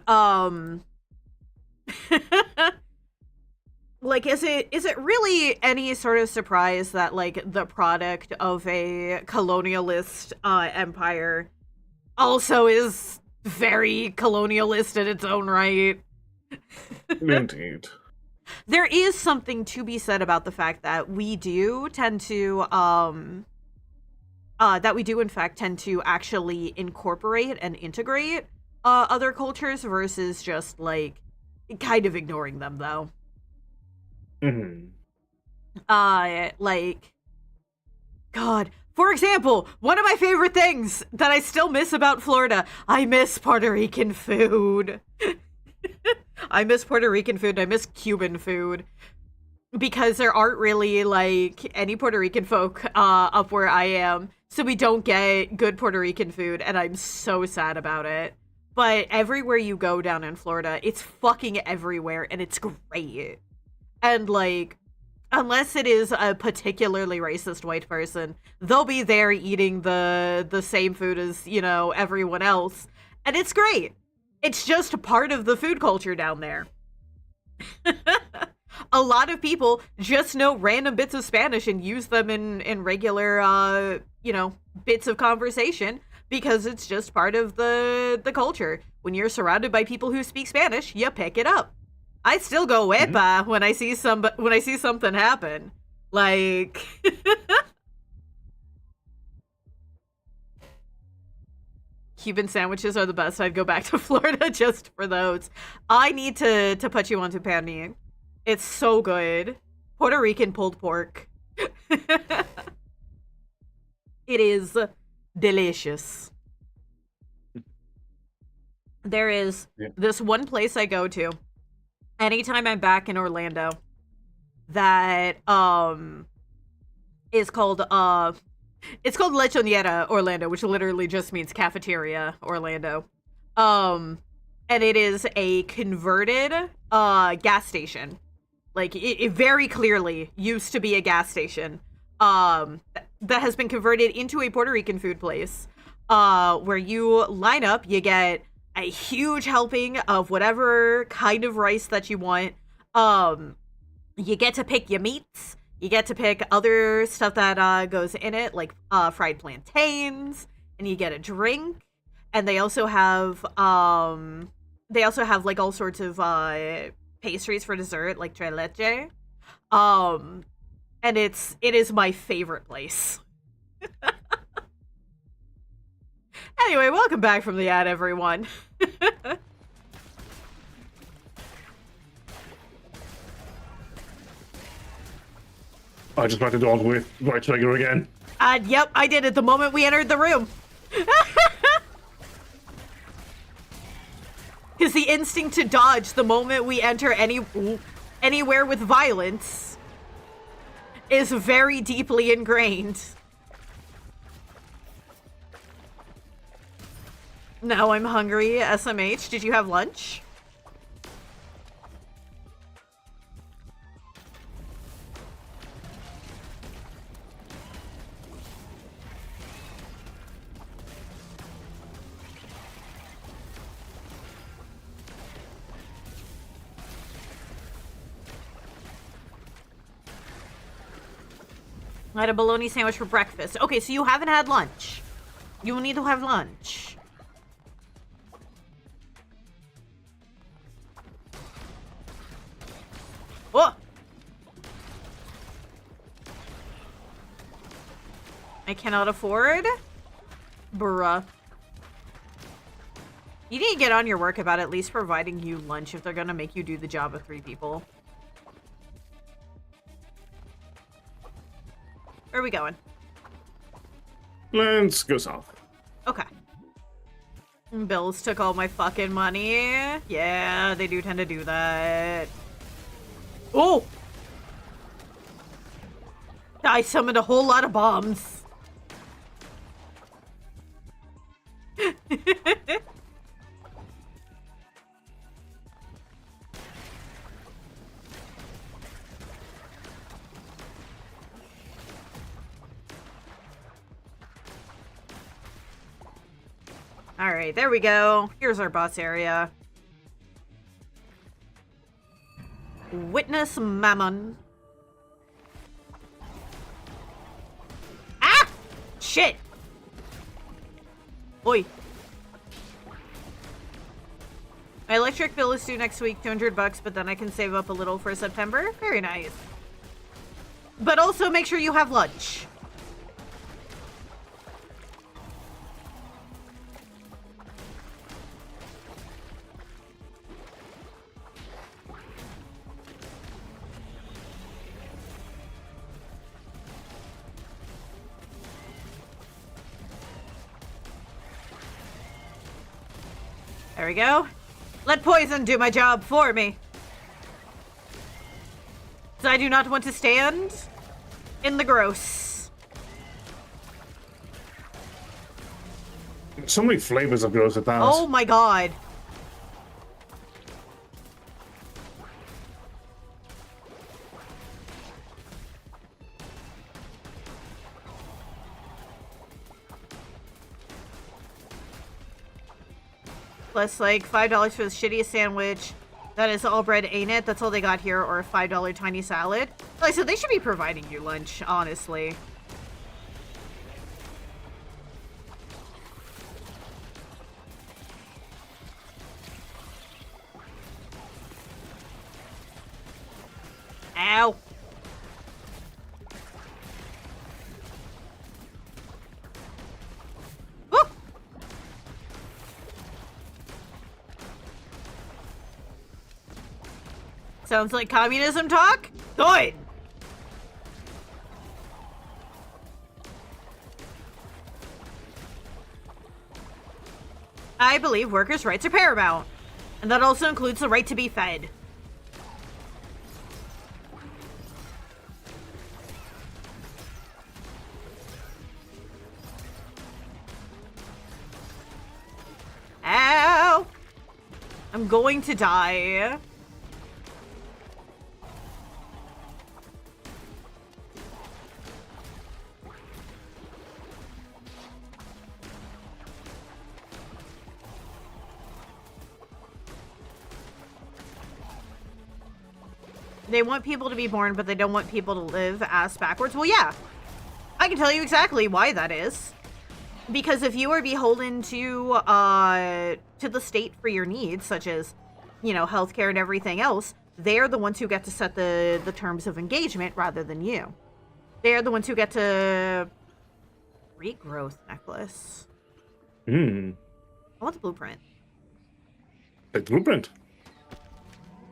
like, is it really any sort of surprise that, like, the product of a colonialist empire also is very colonialist in its own right? Indeed. There is something to be said about the fact that we do tend to, in fact tend to actually incorporate and integrate other cultures versus just, like, kind of ignoring them, though. Like, God, for example, one of my favorite things that I still miss about Florida, I miss Puerto Rican food. I miss Puerto Rican food, I miss Cuban food. Because there aren't really, like, any Puerto Rican folk up where I am, so we don't get good Puerto Rican food, and I'm so sad about it. But everywhere you go down in Florida, it's fucking everywhere, and it's great. And, like, unless it is a particularly racist white person, they'll be there eating the same food as, you know, everyone else. And it's great. It's just part of the food culture down there. A lot of people just know random bits of Spanish and use them in regular, you know, bits of conversation because it's just part of the culture. When you're surrounded by people who speak Spanish, you pick it up. I still go "wepa" when I see something happen. Like, Cuban sandwiches are the best. I'd go back to Florida just for those. I need to put you onto Pandy. It's so good. Puerto Rican pulled pork. It is delicious. There is this one place I go to anytime I'm back in Orlando that is called it's called Lechonera Orlando, which literally just means cafeteria Orlando. And it is a converted gas station. Like, it very clearly used to be a gas station that has been converted into a Puerto Rican food place where you line up, you get a huge helping of whatever kind of rice that you want. You get to pick your meats. You get to pick other stuff that goes in it, like fried plantains, and you get a drink. And they also have like all sorts of pastries for dessert, like tre leche. And it is my favorite place. Anyway, welcome back from the ad, everyone. I just tried to dodge with right trigger again. Yep, I did it the moment we entered the room. Because the instinct to dodge the moment we enter anywhere with violence is very deeply ingrained. Now I'm hungry, SMH. Did you have lunch? I had a bologna sandwich for breakfast. Okay, so you haven't had lunch. You will need to have lunch. Oh! I cannot afford? Bruh. You need to get on your work about at least providing you lunch if they're gonna make you do the job of 3 people. Where are we going? Let's go south. Okay. Bills took all my fucking money. Yeah, they do tend to do that. Oh! I summoned a whole lot of bombs. Alright, there we go. Here's our boss area. Witness Mammon. Ah! Shit! Oi. My electric bill is due next week, $200, but then I can save up a little for September. Very nice. But also make sure you have lunch. There we go. Let poison do my job for me. So I do not want to stand in the gross. So many flavors of gross at that. Oh my god. Plus, like, $5 for the shittiest sandwich. That is all bread, ain't it? That's all they got here, or a $5 tiny salad. Like, so they should be providing you lunch, honestly. Ow. Sounds like communism talk? Good! I believe workers' rights are paramount. And that also includes the right to be fed. Ow! I'm going to die. They want people to be born, but they don't want people to live ass backwards. Well, yeah. I can tell you exactly why that is. Because if you are beholden to the state for your needs, such as, you know, healthcare and everything else, they're the ones who get to set the terms of engagement rather than you. They're the ones who get to regrowth necklace. Hmm. I want the blueprint. The blueprint.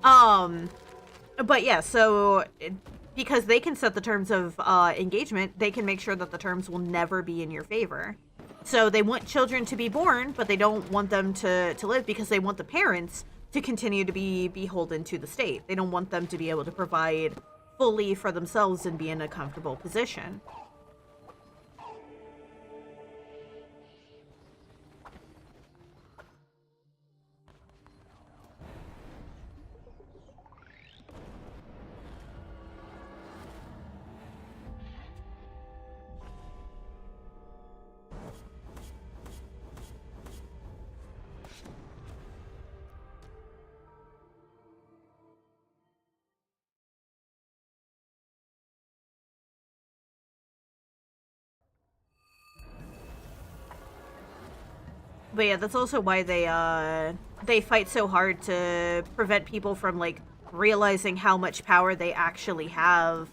But yeah, so because they can set the terms of engagement, they can make sure that the terms will never be in your favor. So they want children to be born, but they don't want them to live because they want the parents to continue to be beholden to the state. They don't want them to be able to provide fully for themselves and be in a comfortable position. But yeah, that's also why they fight so hard to prevent people from like realizing how much power they actually have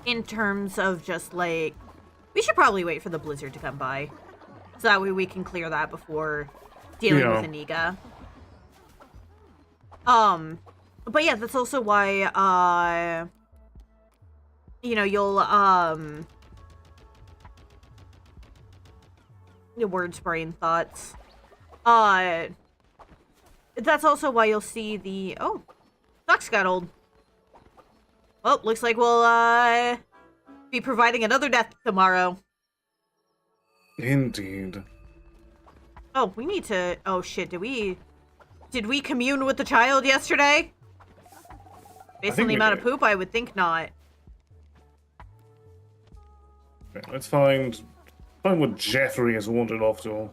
in terms of just like we should probably wait for the blizzard to come by. So that way we can clear that before dealing with Aniga. But yeah, that's also why you know, you'll words, brain, thoughts. That's also why you'll see the... Oh, ducks got old. Well, looks like we'll, be providing another death tomorrow. Indeed. Oh, we need to... Oh, shit, did we commune with the child yesterday? Based on the amount of poop, I would think not. Okay, let's find what Jeffrey has wandered off to.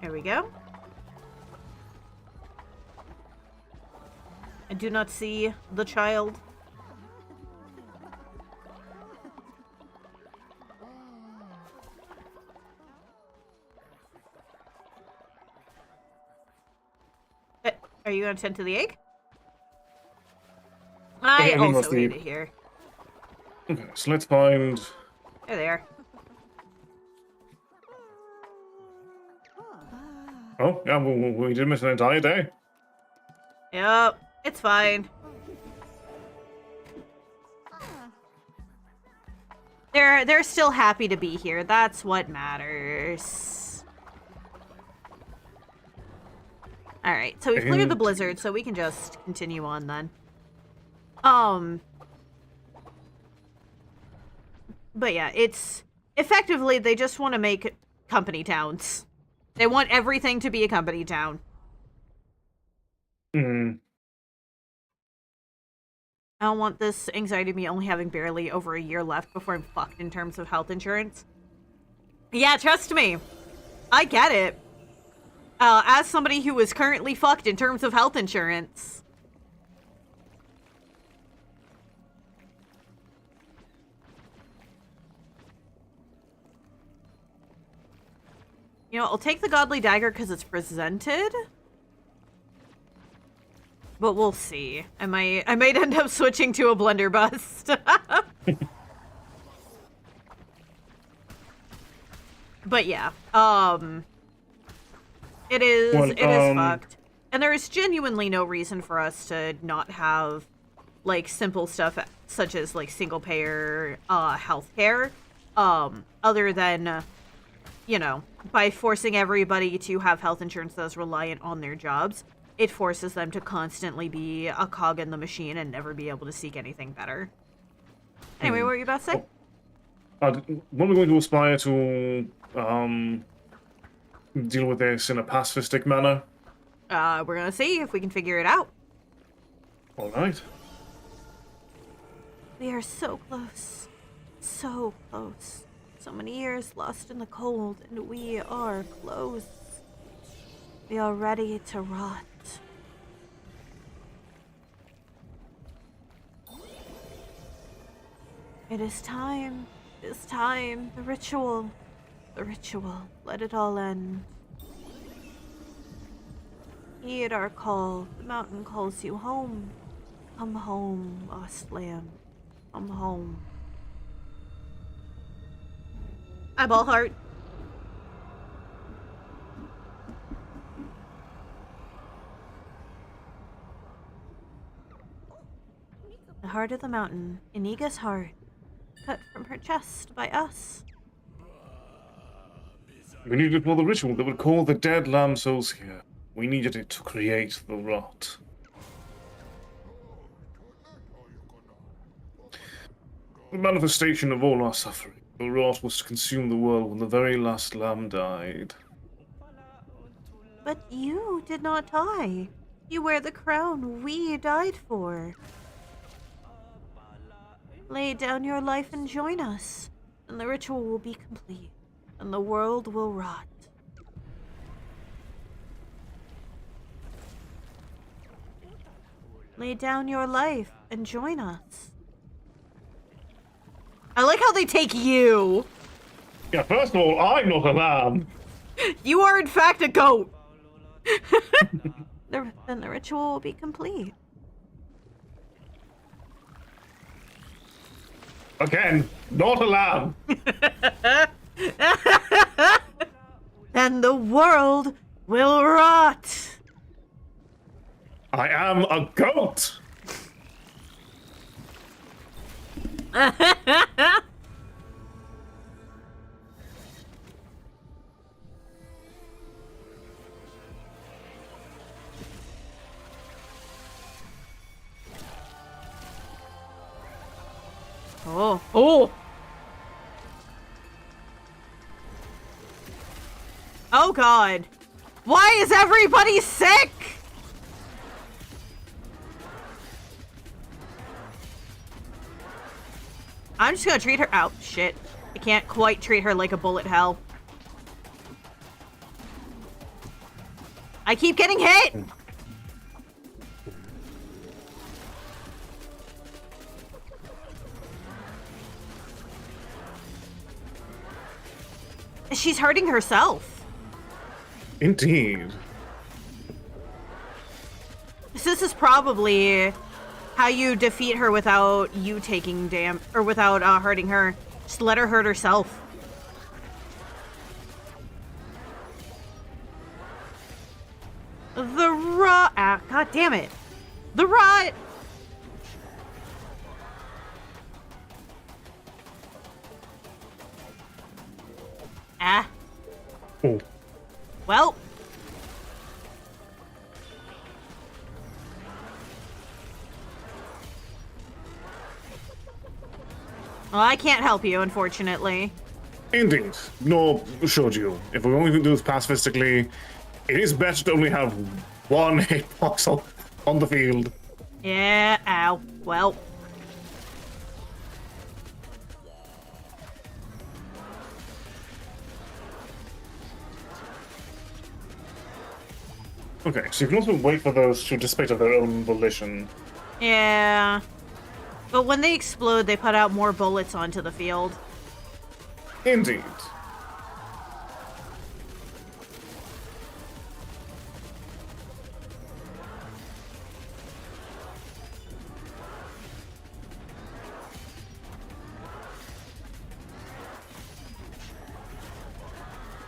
There we go. I do not see the child. Are you gonna tend to the egg? I also hate it here. Okay, so let's find... There they are. Oh, yeah, we did miss an entire day. Yep, it's fine. They're still happy to be here. That's what matters. Alright, so we've cleared the blizzard, so we can just continue on then. But yeah, it's... Effectively, they just want to make company towns. They want everything to be a company town. Hmm. I don't want this anxiety of me only having barely over a year left before I'm fucked in terms of health insurance. Yeah, trust me. I get it. As somebody who is currently fucked in terms of health insurance. You know, I'll take the Godly Dagger because it's presented. But we'll see. I might end up switching to a Blunderbuss. But yeah, it is fucked. And there is genuinely no reason for us to not have like simple stuff such as like single payer healthcare, other than you know, by forcing everybody to have health insurance that's reliant on their jobs, it forces them to constantly be a cog in the machine and never be able to seek anything better. Anyway, what were you about to say? When we're going to aspire to deal with this in a pacifistic manner? We're gonna see if we can figure it out. All right. We are so close. So close. So many years lost in the cold, and we are close. We are ready to rot. It is time. It is time. The ritual. The ritual. Let it all end. Heed our call. The mountain calls you home. Come home, lost lamb. Come home. Eyeball heart. The heart of the mountain, Iniga's heart, cut from her chest by us. We needed for the ritual that would call the dead lamb souls here. We needed it to create the rot. The manifestation of all our suffering. The rot was to consume the world when the very last lamb died. But you did not die. You wear the crown we died for. Lay down your life and join us, and the ritual will be complete, and the world will rot. Lay down your life and join us. I like how they take you. Yeah, first of all, I'm not a lamb. You are in fact a goat. Then the ritual will be complete. Again, not a lamb. Then the world will rot. I am a goat. Oh. Oh. Oh God. Why is everybody sick? I'm just gonna treat her. Oh, shit. I can't quite treat her like a bullet hell. I keep getting hit! She's hurting herself. Indeed. This is probably how you defeat her without you taking or without hurting her. Just let her hurt herself. The rot. Ah, God damn it. The rot. Ah. Oh. Well. Well, I can't help you, unfortunately. Indeed. Nor should you. If we're going to do this pacifistically, it is better to only have one hitbox on the field. Yeah, ow. Well. Okay, so you can also wait for those to dissipate of their own volition. Yeah. But when they explode, they put out more bullets onto the field. Indeed.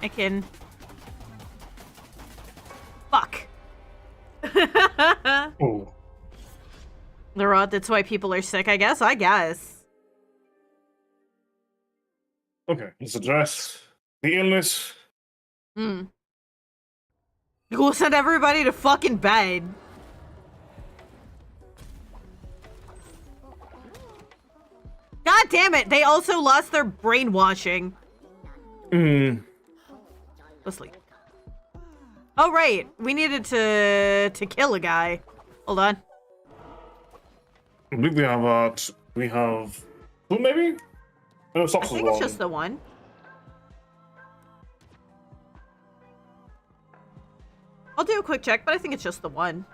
I can... Fuck. Oh. The rot, that's why people are sick, I guess? I guess. Okay, let's address the illness. We'll send everybody to fucking bed. God damn it, they also lost their brainwashing. Go sleep. Oh, right. We needed to kill a guy. Hold on. I believe we have two maybe? No, I Socks think was it's one. just the one. I'll do a quick check, but I think it's just the one.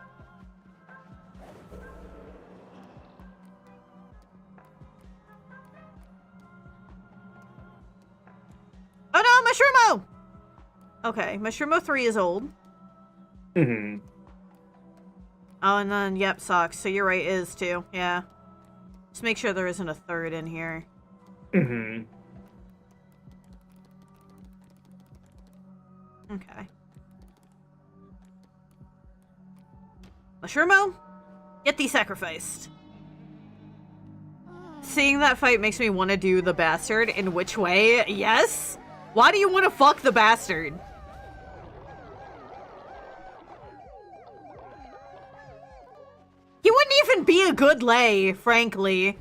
Mushroom-o! Okay, Mushroom-o 3 is old. Mm-hmm. Oh, and then, yep, Socks. So you're right, it is 2. Yeah. Just make sure there isn't a 3rd in here. Mm-hmm. Okay. Mushroom-o, get thee sacrificed. Seeing that fight makes me want to do the bastard. In which way? Yes? Why do you want to fuck the bastard? He wouldn't even be a good lay, frankly.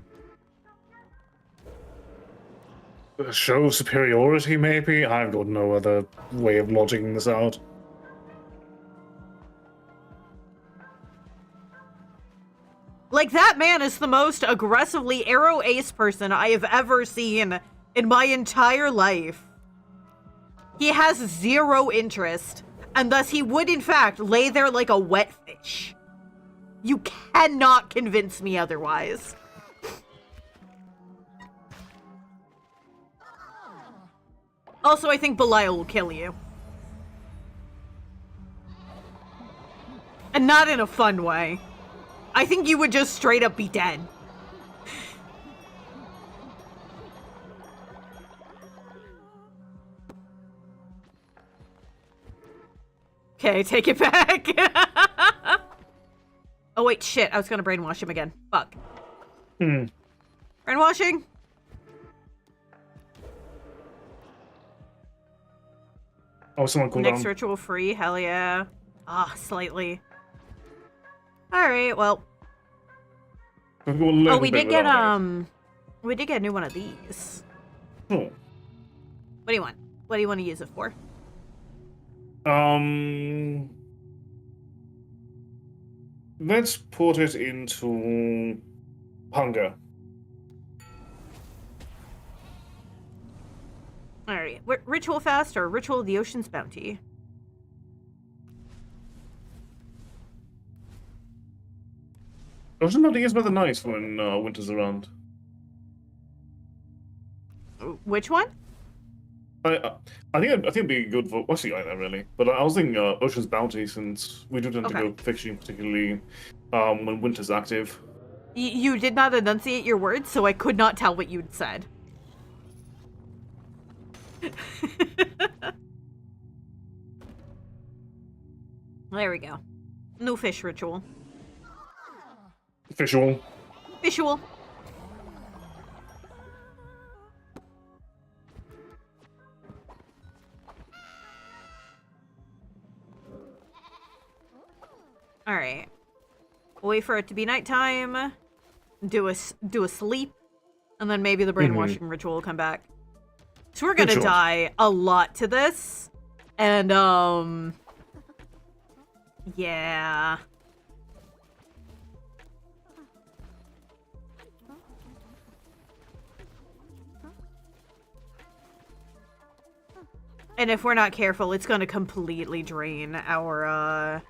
A show of superiority, maybe? I've got no other way of logicking this out. Like, that man is the most aggressively arrow ace person I have ever seen in my entire life. He has 0 interest, and thus he would, in fact, lay there like a wet fish. You cannot convince me otherwise. Also, I think Belial will kill you. And not in a fun way. I think you would just straight up be dead. Okay, take it back. Oh wait, shit, I was gonna brainwash him again. Fuck. Brainwashing? Oh, someone called Next down. ritual free, hell yeah. Ah, slightly. Alright, well. Oh, we did get, we did get a new one of these. Oh. What do you want? What do you want to use it for? Let's put it into hunger. Alright, ritual fast or ritual of the ocean's bounty? Ocean Bounty is rather nice when winter's around. Which one? I think it'd be good for actually either really, but I was thinking Ocean's Bounty since we do tend to go fishing, particularly when winter's active. You did not enunciate your words, so I could not tell what you'd said. There we go. No fish ritual. Visual. Visual. Alright. Wait for it to be nighttime. Do a sleep. And then maybe the brainwashing ritual will come back. So we're gonna die a lot to this. And, yeah. And if we're not careful, it's gonna completely drain our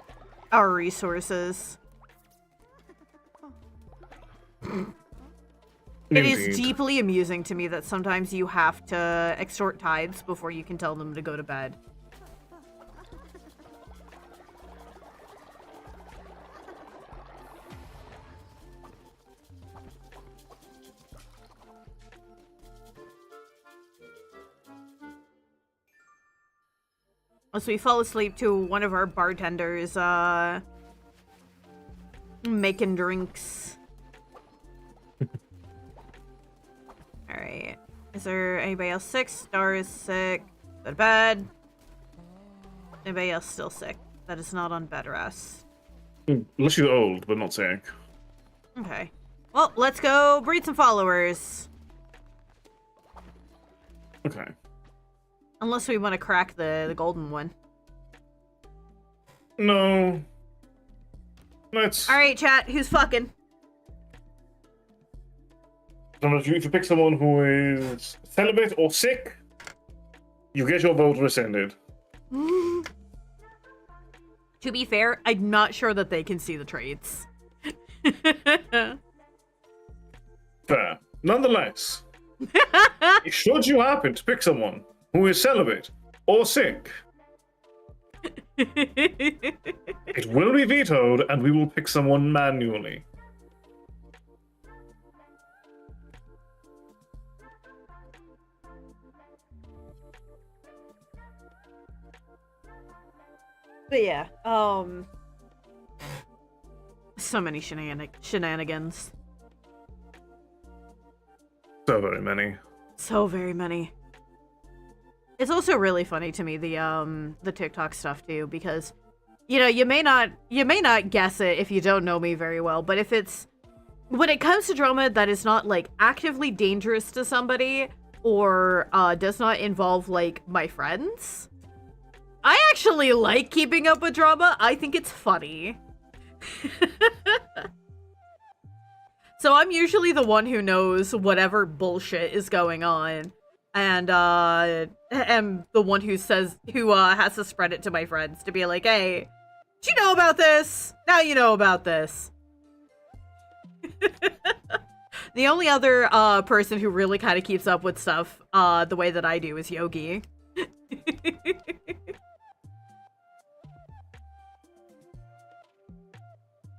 resources. It is deeply amusing to me that sometimes you have to extort tithes before you can tell them to go to bed. So we fall asleep to one of our bartenders, making drinks. Alright. Is there anybody else sick? Star is sick. Go to bed. Anybody else still sick? That is not on bed rest. Unless you're old, but not sick. Okay. Well, let's go breed some followers. Okay. Unless we want to crack the golden one. No. Let's... Alright, chat. Who's fucking? If you pick someone who is celibate or sick, you get your vote rescinded. To be fair, I'm not sure that they can see the traits. Fair. Nonetheless, should you happen to pick someone who is celibate or sick. It will be vetoed, and we will pick someone manually. But yeah, so many shenanigans. So very many. So very many. It's also really funny to me, the TikTok stuff too, because, you know, you may not guess it if you don't know me very well, but if it's, when it comes to drama that is not, like, actively dangerous to somebody, or, does not involve, like, my friends, I actually like keeping up with drama. I think it's funny. So I'm usually the one who knows whatever bullshit is going on, and am the one who has to spread it to my friends to be like, hey, did you know about this? Now you know about this. The only other person who really kind of keeps up with stuff the way that I do is Yogi.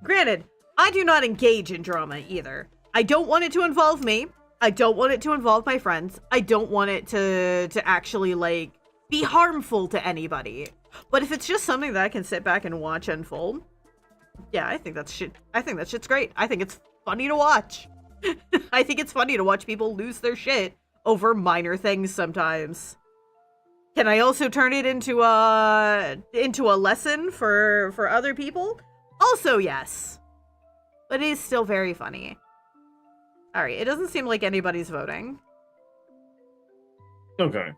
Granted, I do not engage in drama either. I don't want it to involve me. I don't want it to involve my friends. I don't want it to actually, like, be harmful to anybody. But if it's just something that I can sit back and watch unfold, yeah, I think that shit's great. I think it's funny to watch. I think it's funny to watch people lose their shit over minor things sometimes. Can I also turn it into a lesson for other people? Also, yes. But it is still very funny. Alright, it doesn't seem like anybody's voting. Okay.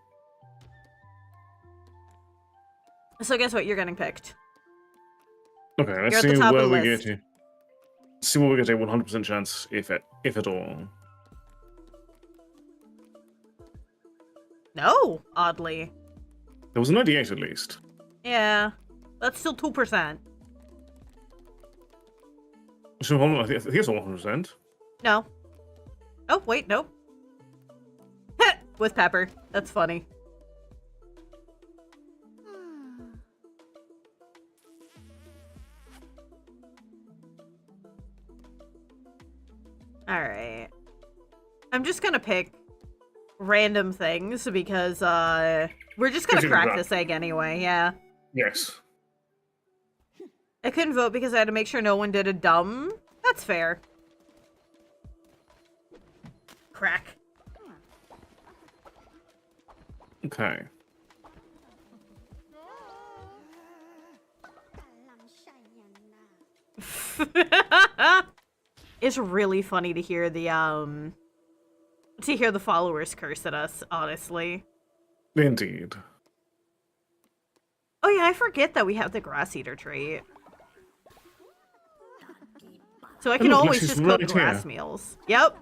So guess what? You're getting picked. Okay, let's You're at the see top of where the we list. get to. See what we get a 100% chance, if at all. No, oddly. There was a 98 at least. Yeah, that's still 2%. So hold on, I think it's 100%. No. Oh, wait, nope. With Pepper. That's funny. Alright. I'm just gonna pick random things because, we're just gonna crack this egg anyway, yeah. Yes. I couldn't vote because I had to make sure no one did a dumb. That's fair. Crack. Okay. It's really funny to hear the followers curse at us, honestly. Indeed. Oh yeah, I forget that we have the grass eater trait. So I can look, always she's just cook right grass here. meals. Yep.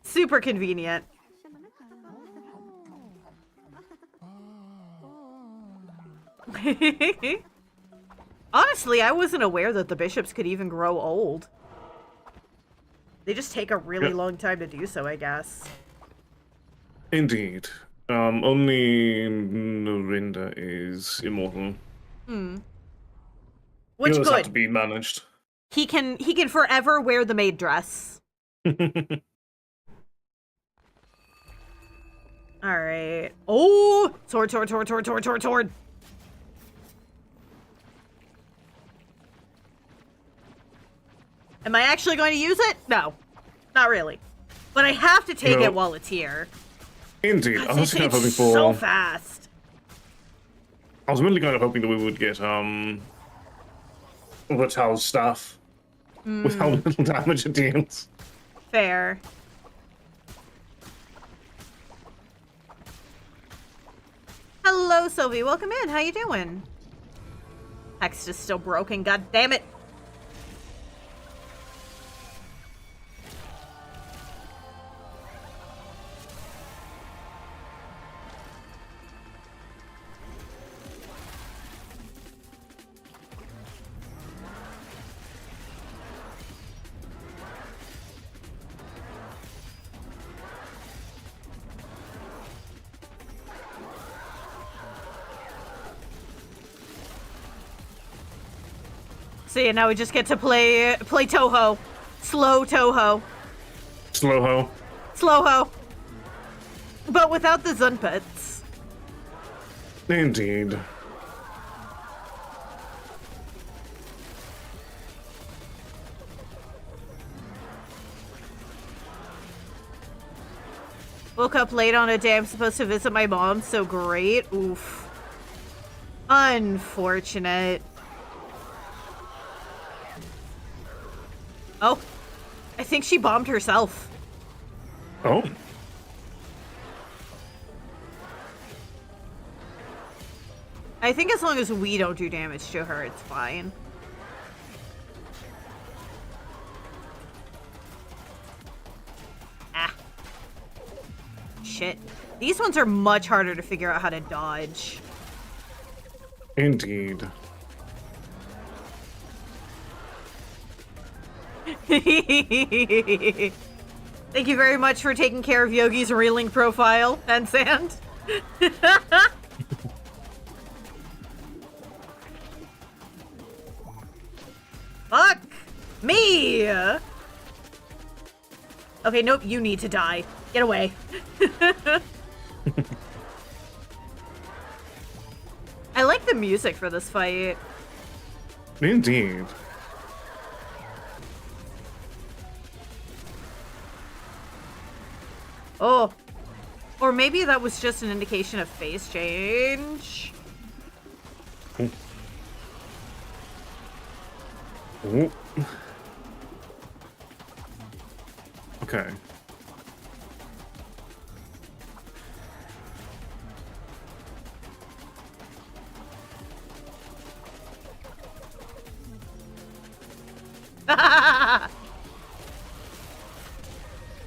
Super convenient. Honestly, I wasn't aware that the bishops could even grow old. They just take a really long time to do so, I guess. Indeed. Only Norinda is immortal. Which Yours have to good. be managed. He can forever wear the maid dress. Alright. Oh! Sword, sword, sword, sword, sword, sword, sword! Am I actually going to use it? No. Not really. But I have to take No. it while it's here. Indeed. I was It's kind of hoping for. so fast. I was really kind of hoping that we would get Ratel's staff with how little damage it deals. Fair. Hello, Sylvie. Welcome in. How you doing? Text is still broken. God damn it. See, now we just get to play Toho. Slow Toho. Slow-ho. Slow-ho. But without the Zunpets. Indeed. Woke up late on a day I'm supposed to visit my mom, so great. Oof. Unfortunate. Oh. I think she bombed herself. Oh. I think as long as we don't do damage to her, it's fine. Ah. Shit. These ones are much harder to figure out how to dodge. Indeed. Thank you very much for taking care of Yogi's reeling profile and sand. Fuck me! Okay, nope, you need to die. Get away. I like the music for this fight. Indeed. Oh. Or maybe that was just an indication of phase change. Ooh. Okay.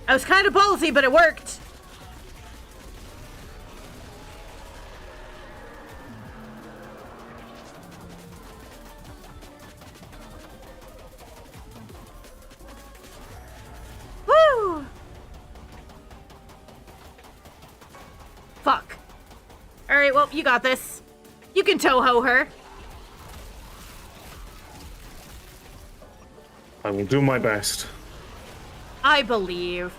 I was kind of ballsy, but it worked. Woo! Fuck. Alright, well, you got this. You can Toho her. I will do my best. I believe.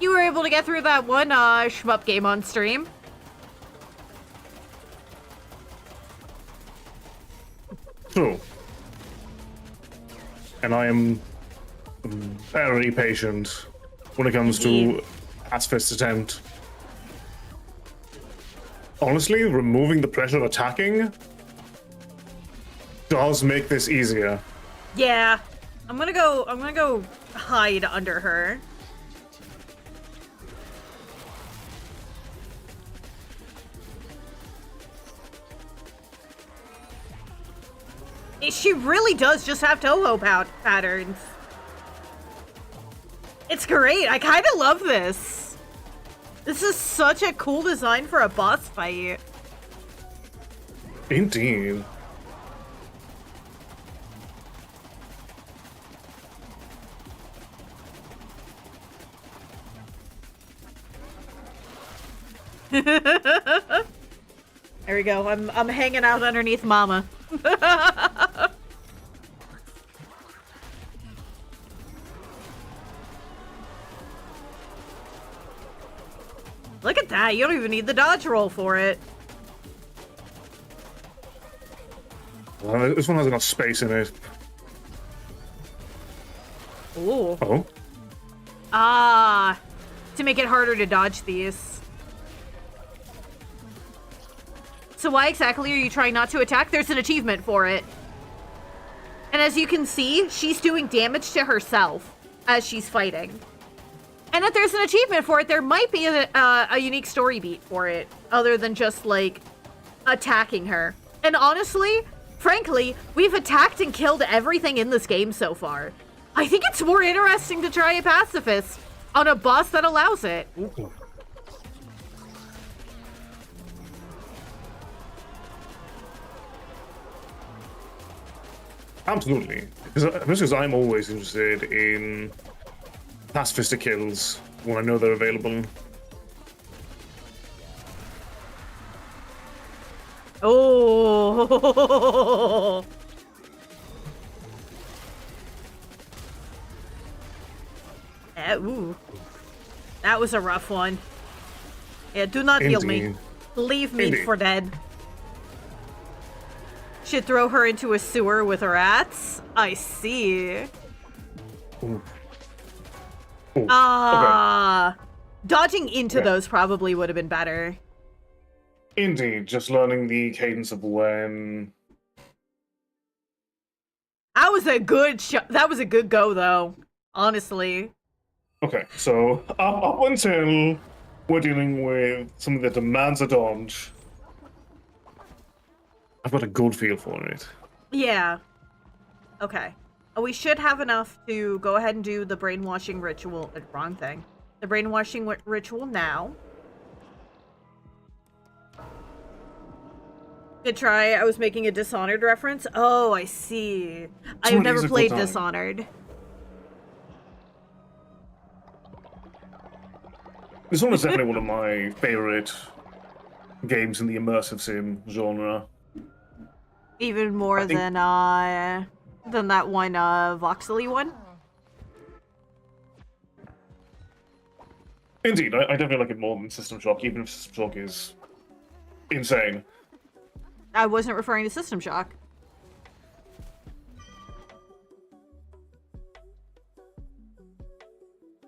You were able to get through that one shmup game on stream. True. And I am very patient when it comes to Pacifist attempt. Honestly, removing the pressure of attacking does make this easier. Yeah. I'm gonna go hide under her. She really does just have Toho patterns. It's great. I kind of love this. This is such a cool design for a boss fight. Indeed. There we go. I'm hanging out underneath Mama. Look at that. You don't even need the dodge roll for it. Well, this one has enough space in it. Ooh. Oh. Ah. To make it harder to dodge these. So why exactly are you trying not to attack? There's an achievement for it. And as you can see, she's doing damage to herself as she's fighting. And if there's an achievement for it, there might be a unique story beat for it, other than just, like, attacking her. And honestly, frankly, we've attacked and killed everything in this game so far. I think it's more interesting to try a pacifist on a boss that allows it. Ooh. Absolutely. Because I'm always interested in pacifistic kills when I know they're available. Oh. Ooh. That was a rough one. Yeah, do not heal me. Indeed. Leave me Indeed. for dead. Should throw her into a sewer with rats? I see. Ooh. Ooh. Ah. Dodging into Yeah. those probably would have been better. Indeed, just learning the cadence of when. That was a good that was a good go though. Honestly. Okay, so up until we're dealing with something that demands a dodge, I've got a good feel for it. Yeah. Okay. We should have enough to go ahead and do the brainwashing ritual. Wrong thing. The brainwashing ritual now. Good try. I was making a Dishonored reference. Oh, I see. I've Somebody never is a good played time. Dishonored. This one is definitely one of my favorite games in the immersive sim genre. Even more I think- than that one Voxely one. Indeed, I definitely like it more than System Shock, even if System Shock is insane. I wasn't referring to System Shock.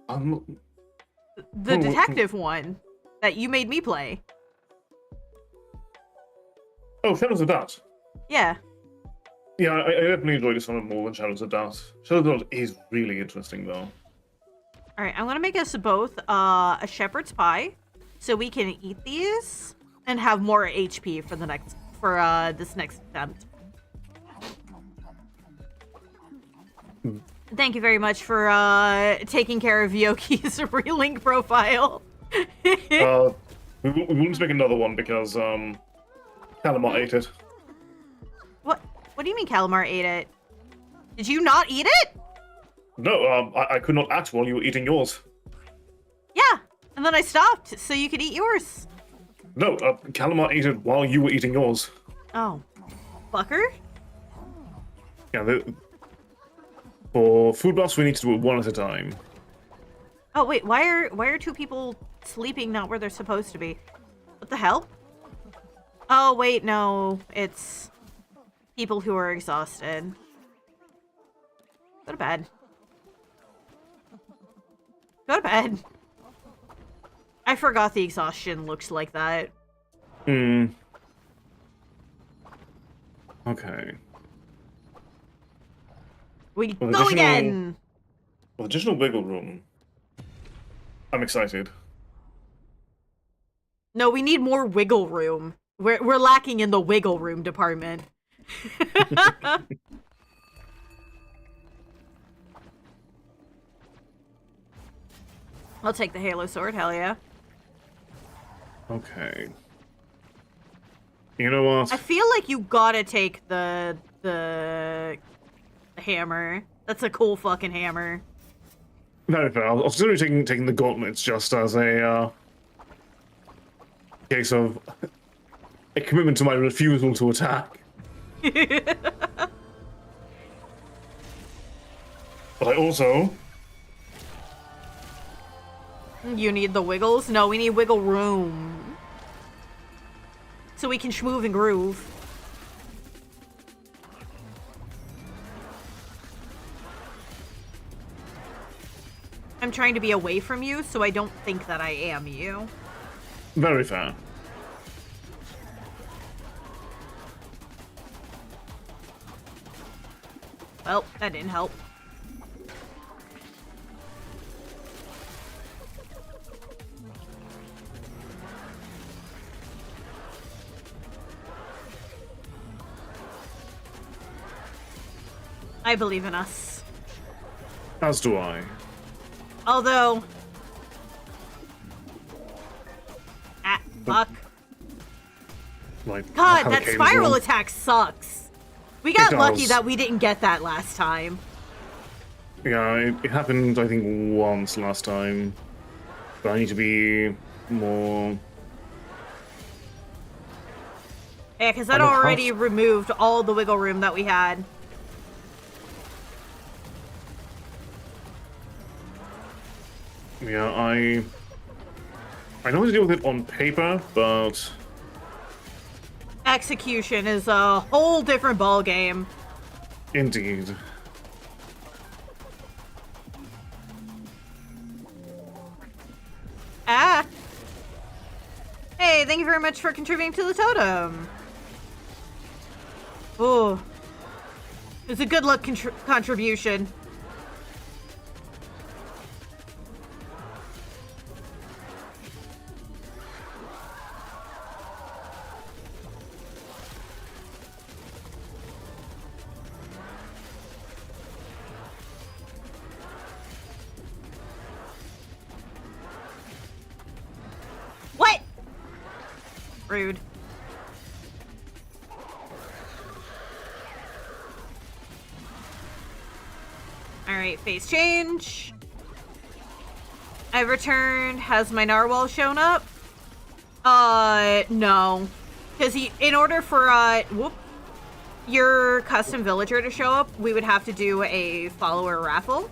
The Oh, detective one that you made me play. Oh, Shadows of Doubt. Yeah. Yeah, I definitely enjoy this one more than Shadows of Doubt. Shadows of Doubt is really interesting, though. All right, I'm gonna make us both a shepherd's pie, so we can eat these and have more HP for this next attempt. Thank you very much for taking care of Yoki's relink profile. We wouldn't make another one because Calamar ate it. What do you mean Calamar ate it? Did you not eat it? No, I could not act while you were eating yours. Yeah, and then I stopped so you could eat yours. No, Calamar ate it while you were eating yours. Oh, fucker. Yeah, for food buffs, we need to do it one at a time. Oh wait, why are two people sleeping not where they're supposed to be? What the hell? Oh wait, no, it's people who are exhausted. Go to bed. Go to bed. I forgot the exhaustion looks like that. Hmm. Okay. We Well, go additional- again! With additional wiggle room, I'm excited. No, we need more wiggle room. We're lacking in the wiggle room department. I'll take the Halo sword, hell yeah. Okay. You know what? I feel like you gotta take the hammer. That's a cool fucking hammer. Very fair. I was considering taking the gauntlets just as a case of a commitment to my refusal to attack. But I also You need the wiggles? No, we need wiggle room. So we can schmoove and groove. I'm trying to be away from you, so I don't think that I am you. very fair. Well, that didn't help. I believe in us. As do I. Although... Ah, fuck. Like God, how that it came spiral from. attack sucks. We got It lucky does. that we didn't get that last time. Yeah, it happened, I think, once last time. But I need to be more... Yeah, because I that don't have already to- removed all the wiggle room that we had. Yeah, I know how to deal with it on paper, but Execution is a whole different ballgame. indeed. Ah! Hey, thank you very much for contributing to the totem. Oh. It's a good luck contribution. What? Rude. Alright, phase change. I've returned. Has my narwhal shown up? No. Because in order for, your custom villager to show up, we would have to do a follower raffle.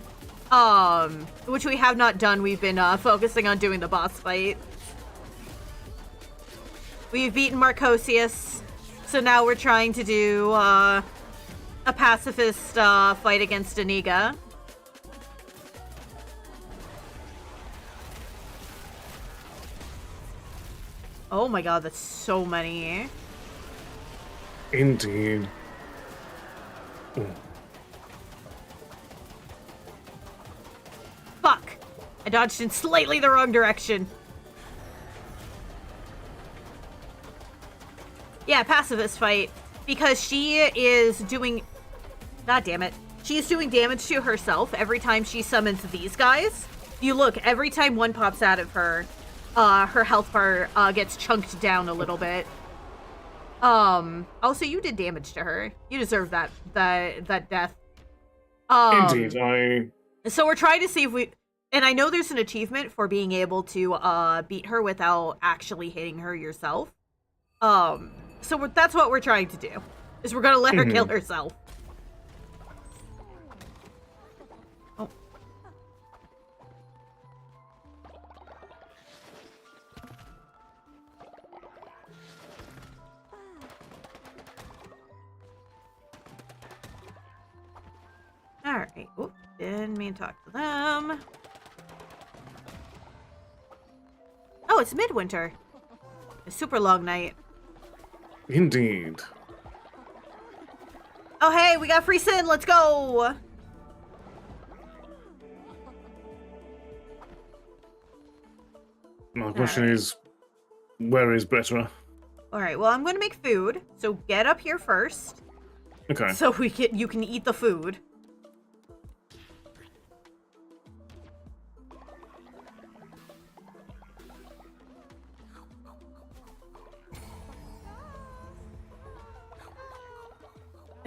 Which we have not done. We've been, focusing on doing the boss fight. We've beaten Marcosius, so now we're trying to do, a pacifist, fight against Aniga. Oh my god, that's so many. Indeed. Fuck! I dodged in slightly the wrong direction. Yeah, pacifist fight. Because she is doing... God damn it. She's doing damage to herself every time she summons these guys. You look, every time one pops out of her, her health bar gets chunked down a little bit. Also, you did damage to her. You deserve that death. Indeed, So we're trying to see if we... And I know there's an achievement for being able to beat her without actually hitting her yourself. So that's what we're trying to do. Is we're gonna let her kill herself. Oh. Alright. Oop. Didn't mean to talk to them. Oh, it's midwinter. A super long night. indeed. Oh, hey, we got free sin. Let's go. My question is, where is Bretra? All right. Well, I'm going to make food. So get up here first. Okay. So you can eat the food.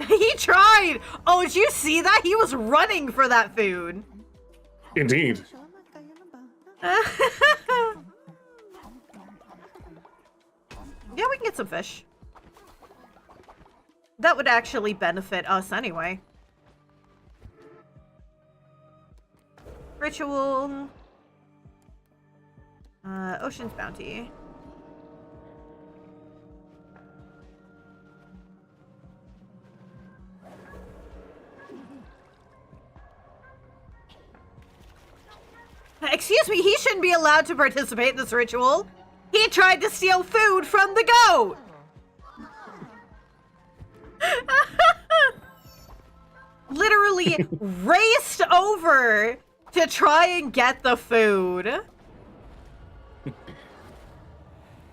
He tried! Oh, did you see that? He was running for that food. Indeed. Yeah, we can get some fish. That would actually benefit us anyway. Ritual. Ocean's Bounty. Excuse me, he shouldn't be allowed to participate in this ritual. He tried to steal food from the goat! Literally raced over to try and get the food.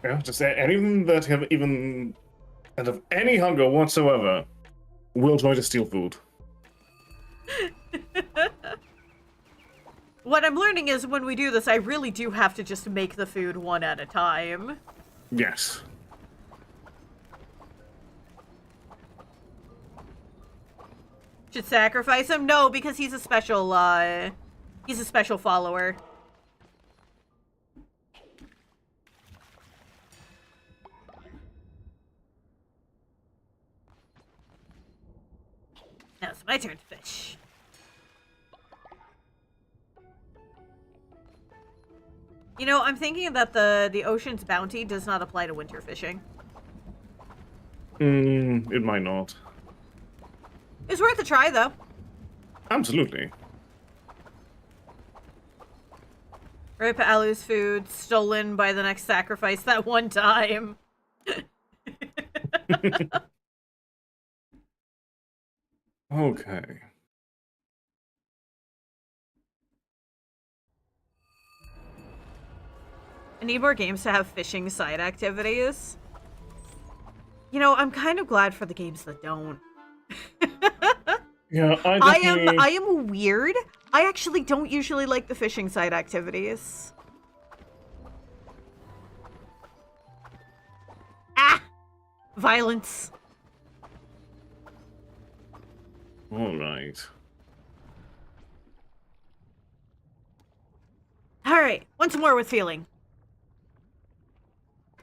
Yeah, just anyone that have even and of any hunger whatsoever will try to steal food. What I'm learning is when we do this, I really do have to just make the food one at a time. Yes. Should sacrifice him? No, because he's a special follower. Now it's my turn to fish. You know, I'm thinking that the ocean's bounty does not apply to winter fishing. It might not. It's worth a try, though. Absolutely. Rip Alu's food stolen by the next sacrifice that one time. Okay. I need more games to have fishing side activities. You know, I'm kind of glad for the games that don't. Yeah, I am weird. I actually don't usually like the fishing side activities. Ah! Violence. All right. Alright, once more with feeling.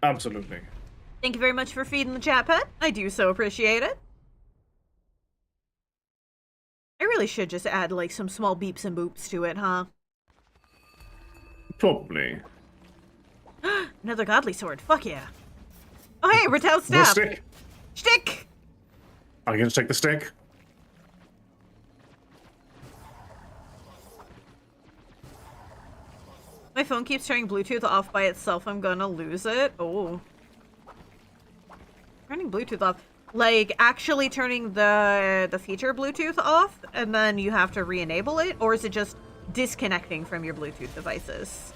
Absolutely. Thank you very much for feeding the chat pet. I do so appreciate it. I really should just add, like, some small beeps and boops to it, huh? Probably. Another godly sword. Fuck yeah. Oh, hey, Rattel's The staff. stick. Shtick! Are you gonna take the stick? My phone keeps turning Bluetooth off by itself. I'm gonna lose it. Oh. Turning Bluetooth off. Like, actually turning the feature Bluetooth off, and then you have to re-enable it? Or is it just disconnecting from your Bluetooth devices?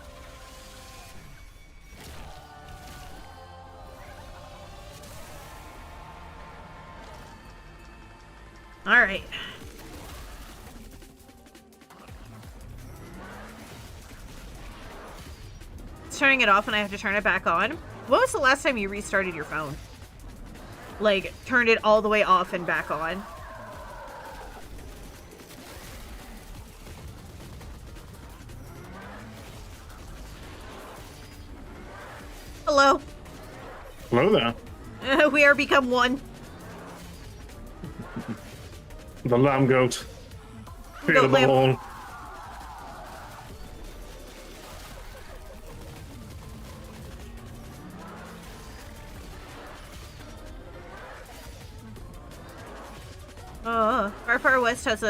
Alright. It's turning it off and I have to turn it back on. When was the last time you restarted your phone? Like, turned it all the way off and back on? Hello. Hello there. We are become one. The lamb goat. Fear Goat them lamb. all. Far Far West has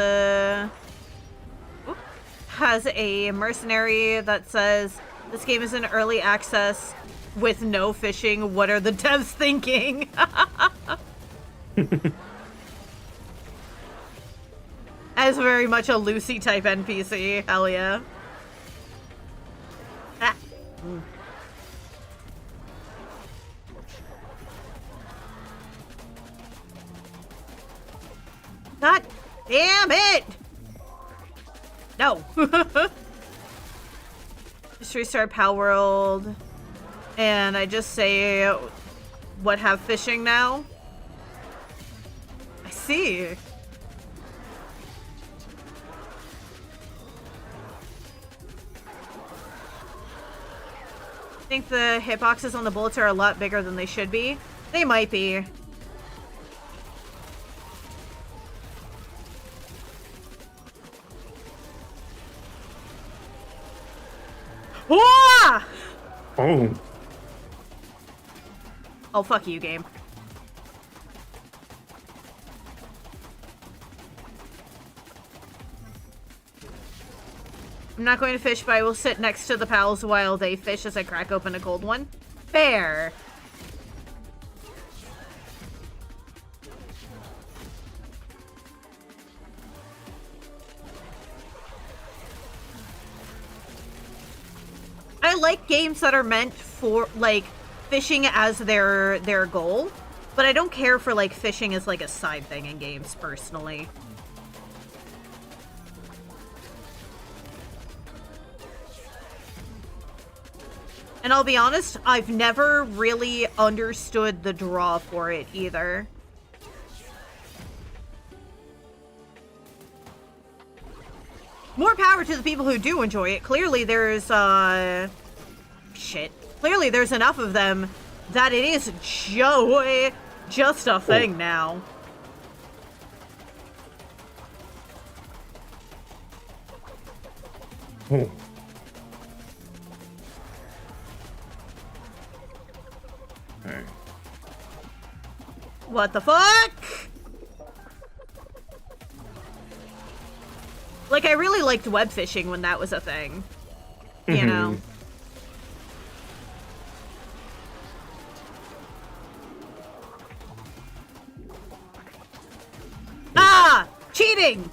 a mercenary that says this game is in early access with no fishing. What are the devs thinking? As very much a Lucy type NPC. Hell yeah. Ah. God damn it! No. Just restart Pal World. And I just say, what, have fishing now? I see. I think the hitboxes on the bullets are a lot bigger than they should be. They might be. Whoa! Oh. Oh, fuck you, game. I'm not going to fish, but I will sit next to the pals while they fish as I crack open a cold one. Fair. I like games that are meant for, like, fishing as their goal, but I don't care for, like, fishing as, like, a side thing in games, personally. And I'll be honest, I've never really understood the draw for it, either. More power to the people who do enjoy it. Clearly there's, shit. Clearly there's enough of them that it is just a thing now. Oh. Okay. What the fuck? Like, I really liked web fishing when that was a thing. You know? Ah! Cheating!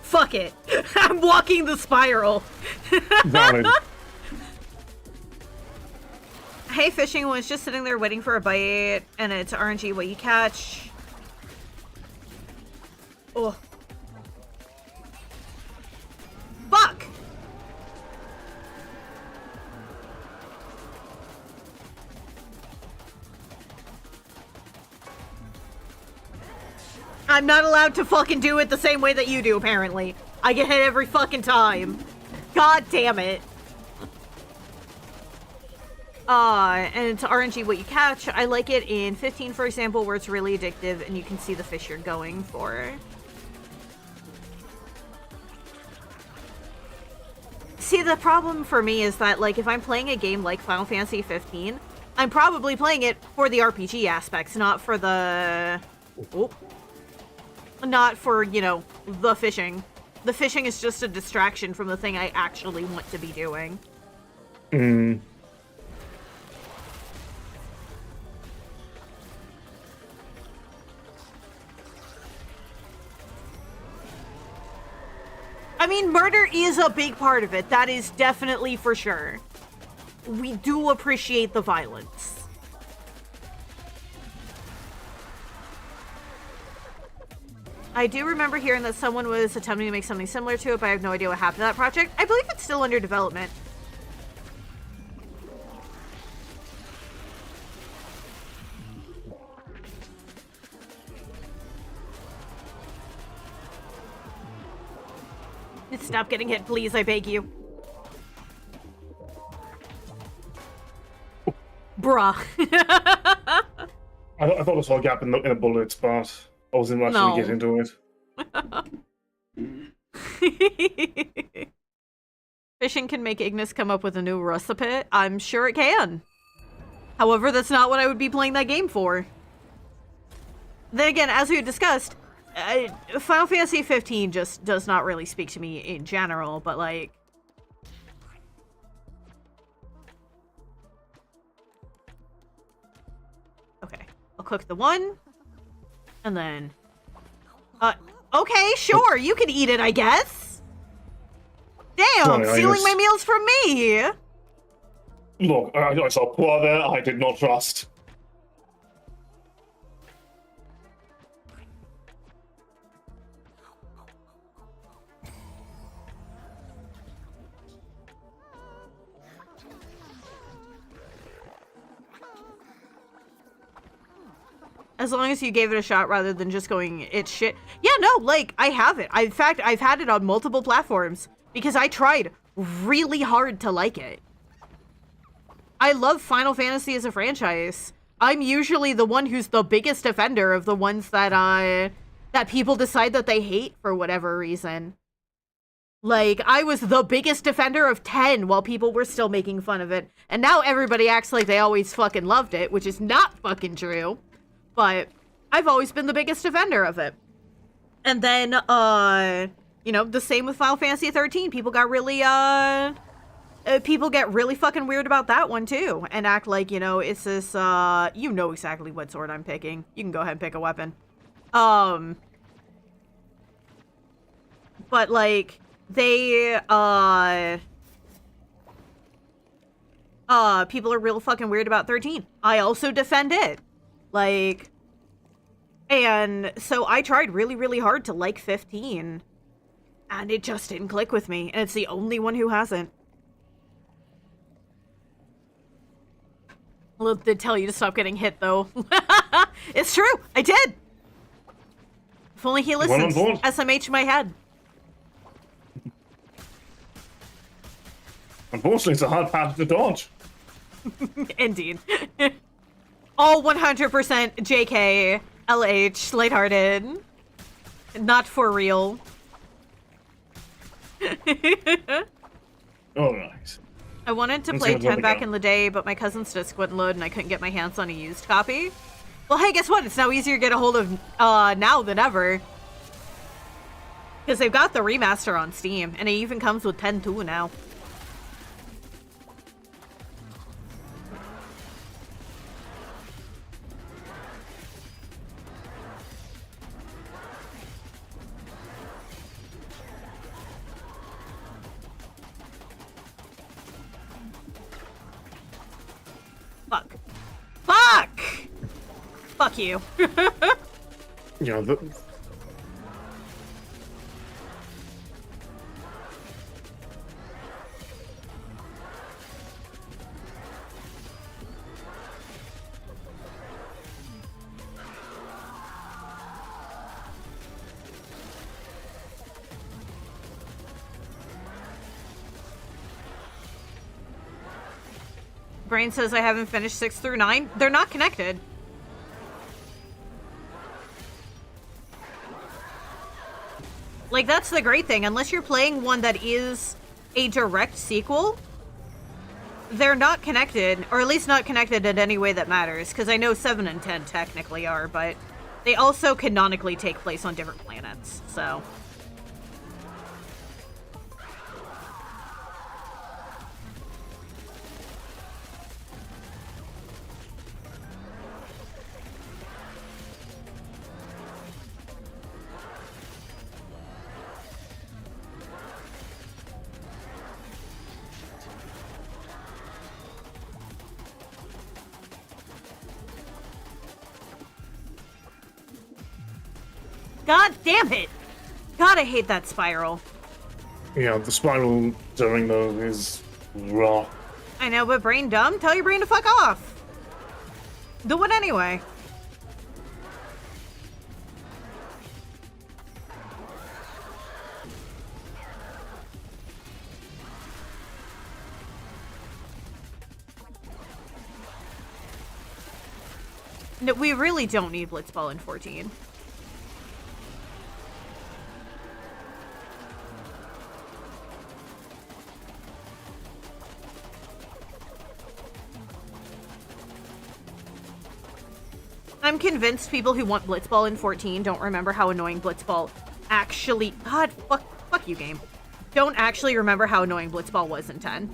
Fuck it. I'm walking the spiral. Valid. Hey, fishing was just sitting there waiting for a bite, and it's RNG what you catch. Oh. Fuck! I'm not allowed to fucking do it the same way that you do, apparently. I get hit every fucking time. God damn it. And it's RNG what you catch. I like it in 15, for example, where it's really addictive and you can see the fish you're going for. See, the problem for me is that, like, if I'm playing a game like Final Fantasy 15, I'm probably playing it for the RPG aspects, not for the... Oh. Not for, you know, the fishing. The fishing is just a distraction from the thing I actually want to be doing. Mm. I mean, murder is a big part of it. That is definitely for sure. We do appreciate the violence. I do remember hearing that someone was attempting to make something similar to it, but I have no idea what happened to that project. I believe it's still under development. Stop getting hit, please, I beg you. Bruh. I thought I saw a gap in a bullet, but I wasn't rushing No. to get into it. Fishing can make Ignis come up with a new recipe. I'm sure it can. However, that's not what I would be playing that game for. Then again, as we discussed, Final Fantasy 15 just does not really speak to me in general, but like... Okay, I'll cook the one, and then... okay, sure, you can eat it, I guess! Damn, Sorry, I stealing just- my meals from me! Look, I saw poor there. I did not trust. As long as you gave it a shot rather than just going, it's shit. Yeah, no, like, I have it. In fact, I've had it on multiple platforms because I tried really hard to like it. I love Final Fantasy as a franchise. I'm usually the one who's the biggest offender of the ones that, that people decide that they hate for whatever reason. Like, I was the biggest defender of 10 while people were still making fun of it. And now everybody acts like they always fucking loved it, which is not fucking true. But I've always been the biggest defender of it. And then, you know, the same with Final Fantasy 13. People got really, people get really fucking weird about that one, too. And act like, you know, it's this, you know exactly what sword I'm picking. You can go ahead and pick a weapon. But, like, they, people are real fucking weird about 13. I also defend it. Like, and so I tried really, really hard to like 15, and it just didn't click with me, and it's the only one who hasn't. Well, it did tell you to stop getting hit, though. It's true, I did! If only he listens. SMH my head. Unfortunately, it's a hard path to dodge. Indeed. All 100% JK, LH, lighthearted. Not for real. Alright. I wanted to Let's play have another 10 back go. in the day, but my cousin's disc wouldn't load and I couldn't get my hands on a used copy. Well, hey, guess what? It's now easier to get a hold of now than ever. Because they've got the remaster on Steam, and it even comes with 10.2 now. Fuck. Fuck! Fuck you. Yeah, Brain says I haven't finished 6 through 9. They're not connected. Like, that's the great thing. Unless you're playing one that is a direct sequel, they're not connected, or at least not connected in any way that matters, because I know 7 and 10 technically are, but they also canonically take place on different planets, so... God damn it! God, I hate that spiral. yeah, the spiral during those is raw. I know, but brain dumb? Tell your brain to fuck off! Do it anyway. No, we really don't need Blitzball in 14. I'm convinced people who want Blitzball in 14 don't remember how annoying Blitzball actually... God, fuck you, game. Don't actually remember how annoying Blitzball was in 10.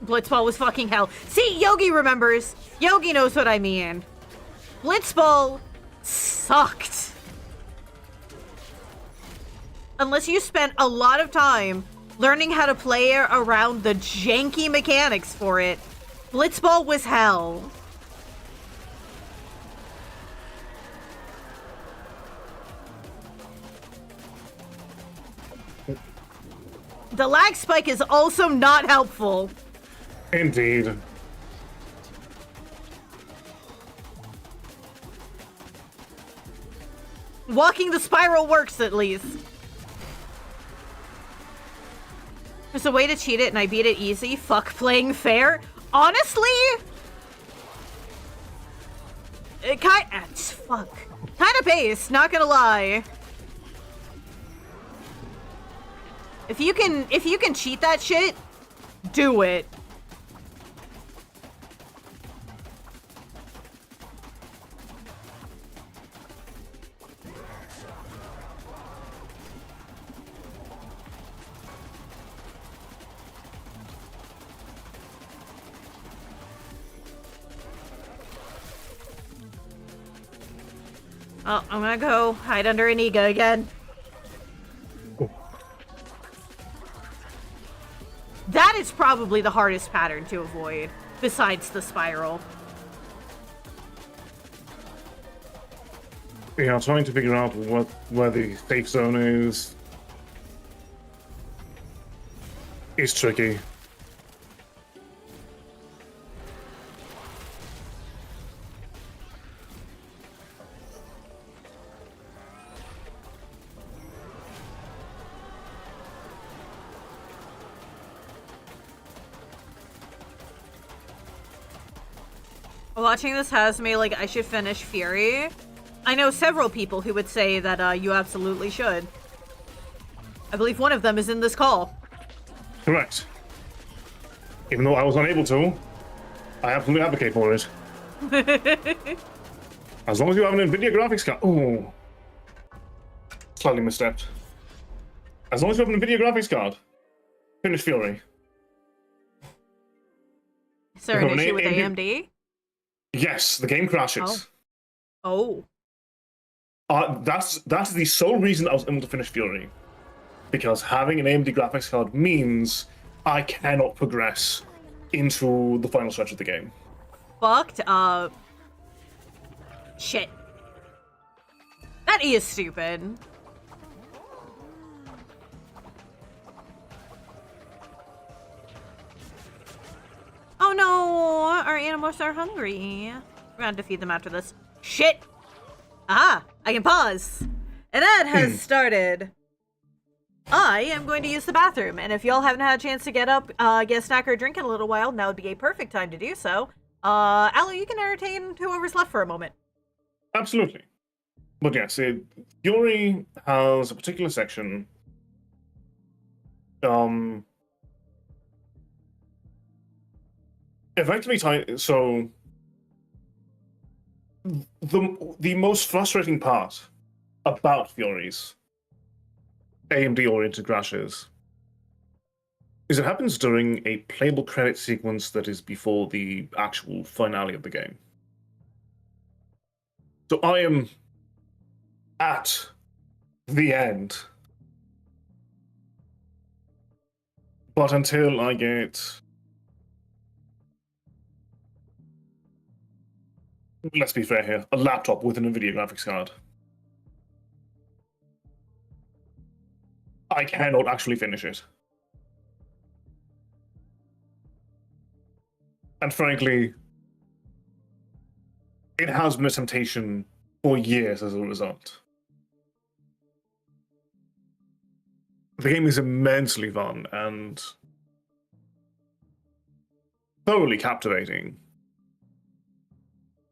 Blitzball was fucking hell. See, Yogi remembers. Yogi knows what I mean. Blitzball sucked. Unless you spent a lot of time learning how to play around the janky mechanics for it, Blitzball was hell. The lag spike is also not helpful. Indeed. Walking the spiral works, at least. There's a way to cheat it and I beat it easy. Fuck playing fair. Honestly? It fuck. Kind of base, not gonna lie. If you can cheat that shit, do it. Oh, I'm gonna go hide under an Ega again. That is probably the hardest pattern to avoid, besides the spiral. Yeah, trying to figure out where the safe zone is tricky. Watching this has me like I should finish Fury. I know several people who would say that you absolutely should. I believe one of them is in this call. Correct. Even though I was unable to, I absolutely advocate for it. As long as you have an NVIDIA graphics card. Oh. Slightly misstepped. As long as you have an NVIDIA graphics card, finish Fury. Is there an An issue with AMD? AMD? Yes, the game crashes. Oh. That's the sole reason I was able to finish Fury. Because having an AMD graphics card means I cannot progress into the final stretch of the game. Fucked up. Shit. That E is stupid. Oh no, our animals are hungry. We're gonna defeat them after this. Shit! Aha! I can pause! And that has started. I am going to use the bathroom, and if y'all haven't had a chance to get up, get a snack or a drink in a little while, now would be a perfect time to do so. Aloe, you can entertain whoever's left for a moment. Absolutely. But yes, Fury has a particular section. Effectively, so the most frustrating part about Fury's AMD-oriented crashes is it happens during a playable credit sequence that is before the actual finale of the game. So I am at the end, but until I get, let's be fair here, a laptop with an NVIDIA graphics card, I cannot actually finish it. And frankly, it has been a temptation for years as a result. The game is immensely fun and thoroughly captivating.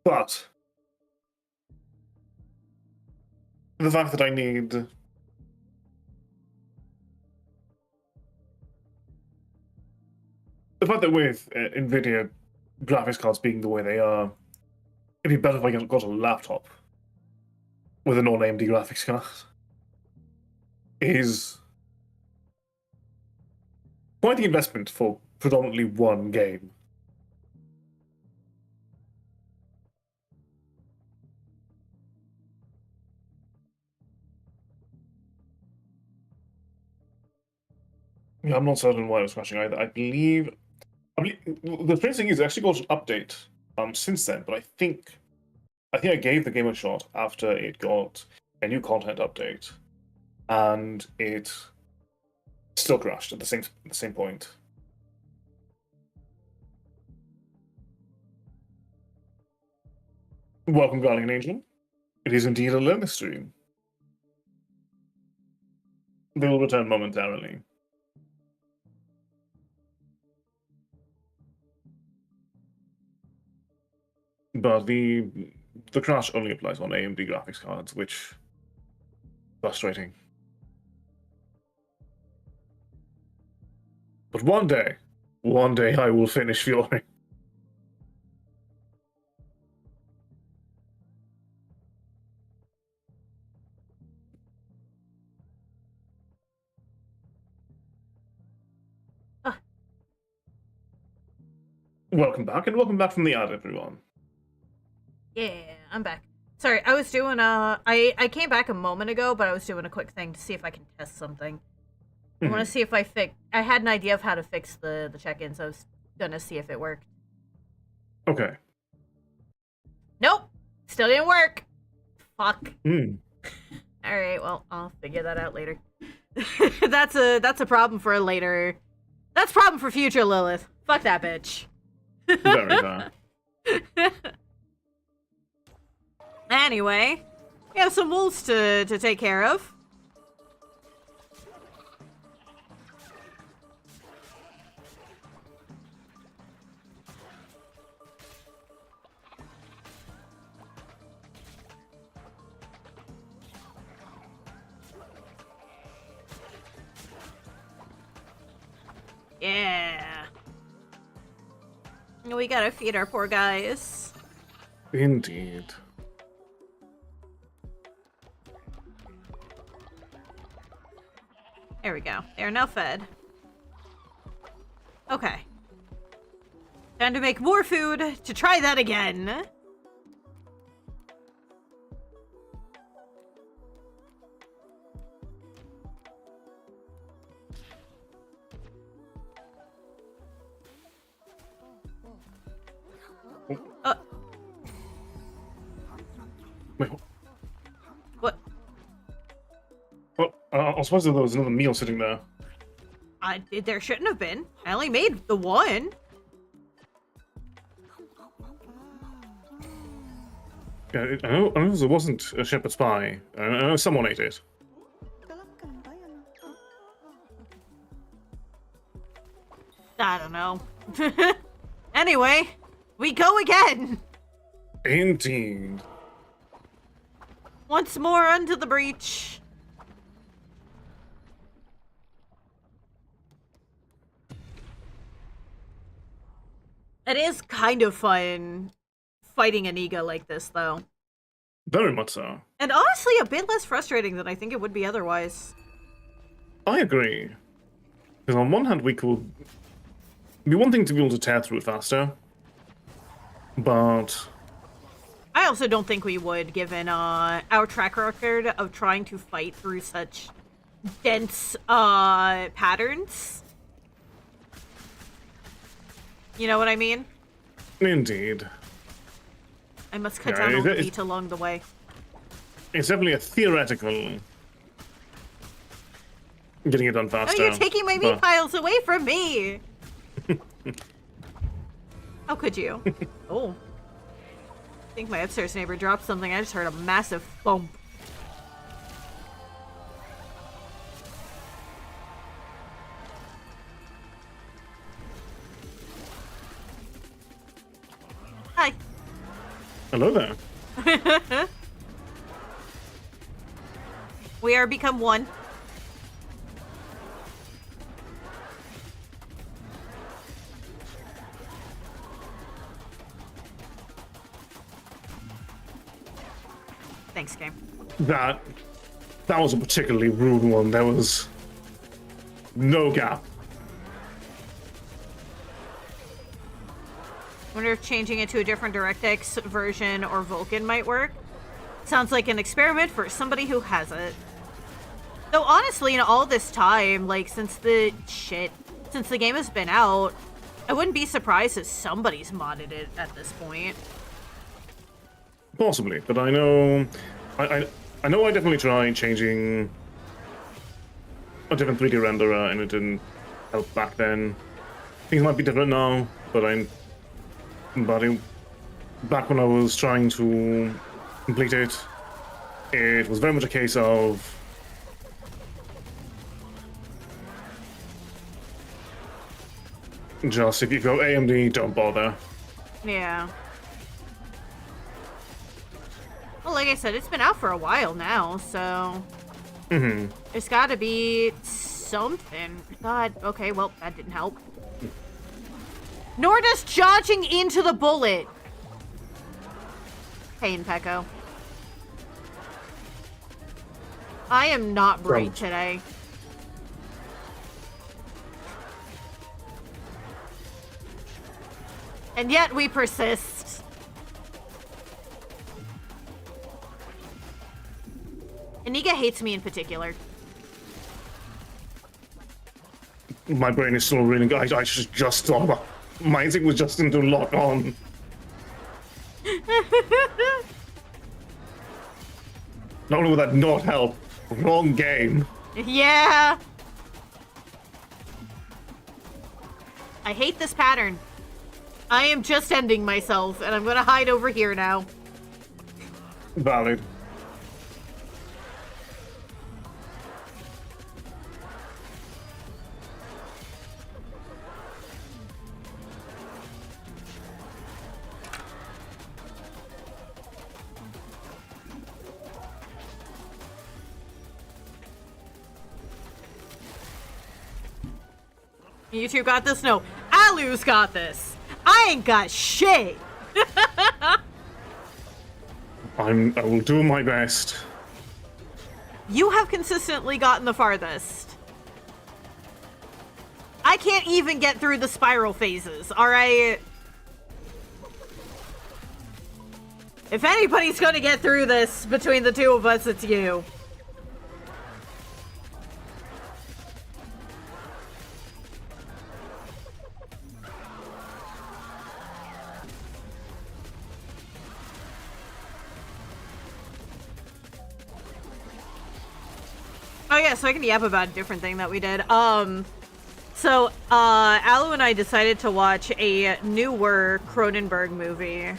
But the fact that I need the fact that with NVIDIA graphics cards being the way they are, it'd be better if I got a laptop with a non-AMD graphics card is quite the investment for predominantly one game. Yeah, I'm not certain why it was crashing either. I believe the strange thing is I actually got an update since then, but I think I gave the game a shot after it got a new content update, and it still crashed at the same point. Welcome, Guardian Angel. It is indeed a learner stream. They will return momentarily. But the crash only applies on AMD graphics cards, which is frustrating. But one day I will finish Fury. Welcome back, and welcome back from the ad, everyone. Yeah, I'm back. Sorry, I was doing I came back a moment ago, but I was doing a quick thing to see if I can test something. I want to see if I had an idea of how to fix the check-in, so I was gonna see if it worked. Okay. Nope! Still didn't work! Fuck. Alright, well, I'll figure that out later. That's a problem for a later... That's a problem for future Lilith. Fuck that bitch. Very fair. Anyway, we have some wolves to take care of. We gotta feed our poor guys. Indeed. There we go. They are now fed. Okay. Time to make more food to try that again. Wait, What? well, I suppose there was another meal sitting there. There shouldn't have been. I only made the one. Yeah, I know there wasn't a shepherd's pie. I know someone ate it. I don't know. Anyway, we go again. Indeed. Once more unto the breach. It is kind of fun fighting Aniga like this, though. Very much so. And honestly, a bit less frustrating than I think it would be otherwise. I agree. Because on one hand, we could... It'd be one thing to be able to tear through it faster. But... I also don't think we would, given our track record of trying to fight through such dense patterns. You know what I mean? Indeed. I must cut Yeah, down on the it's- meat along the way. It's definitely a theoretical... Getting it done Oh, faster. you're taking my meat but- piles away from me! How could you? Oh. I think my upstairs neighbor dropped something. I just heard a massive thump. Hi. Hello there. We are become one. Thanks, game. That was a particularly rude one. There was no gap. Wonder if changing it to a different DirectX version or Vulkan might work. Sounds like an experiment for somebody who has it. Though honestly, in all this time, like since the game has been out, I wouldn't be surprised if somebody's modded it at this point. Possibly, but I know... I know I definitely tried changing a different 3D renderer and it didn't help back then. Things might be different now, but back when I was trying to complete it, it was very much a case of just if you go AMD, don't bother. Yeah. Well, like I said, it's been out for a while now, so... There's gotta be something. God, okay, well, that didn't help. Nor does dodging into the bullet. Pain, Pecco. I am not bright Don't. today. And yet we persist. Aniga hates me in particular. My brain is still reeling. I should just stop. My instinct was just into lock on. Not only would that not help, wrong game. Yeah. I hate this pattern. I am just ending myself, and I'm gonna hide over here now. Valid. You two got this? No. Alu's got this. I ain't got shit. I will do my best. You have consistently gotten the farthest. I can't even get through the spiral phases, alright? If anybody's gonna get through this between the two of us, it's you. Oh yeah, so I can yap about a different thing that we did. So, Alu and I decided to watch a newer Cronenberg movie.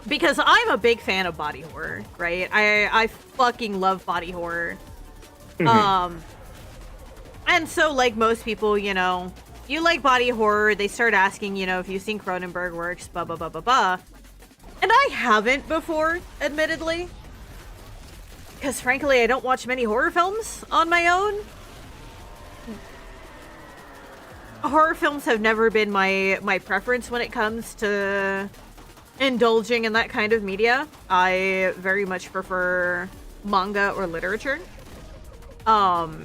Because I'm a big fan of body horror, right? I fucking love body horror. And so, like most people, you know, you like body horror, they start asking, you know, if you've seen Cronenberg works, blah, blah, blah, blah, blah. And I haven't before, admittedly. Because frankly, I don't watch many horror films on my own. Horror films have never been my preference when it comes to indulging in that kind of media. I very much prefer manga or literature. So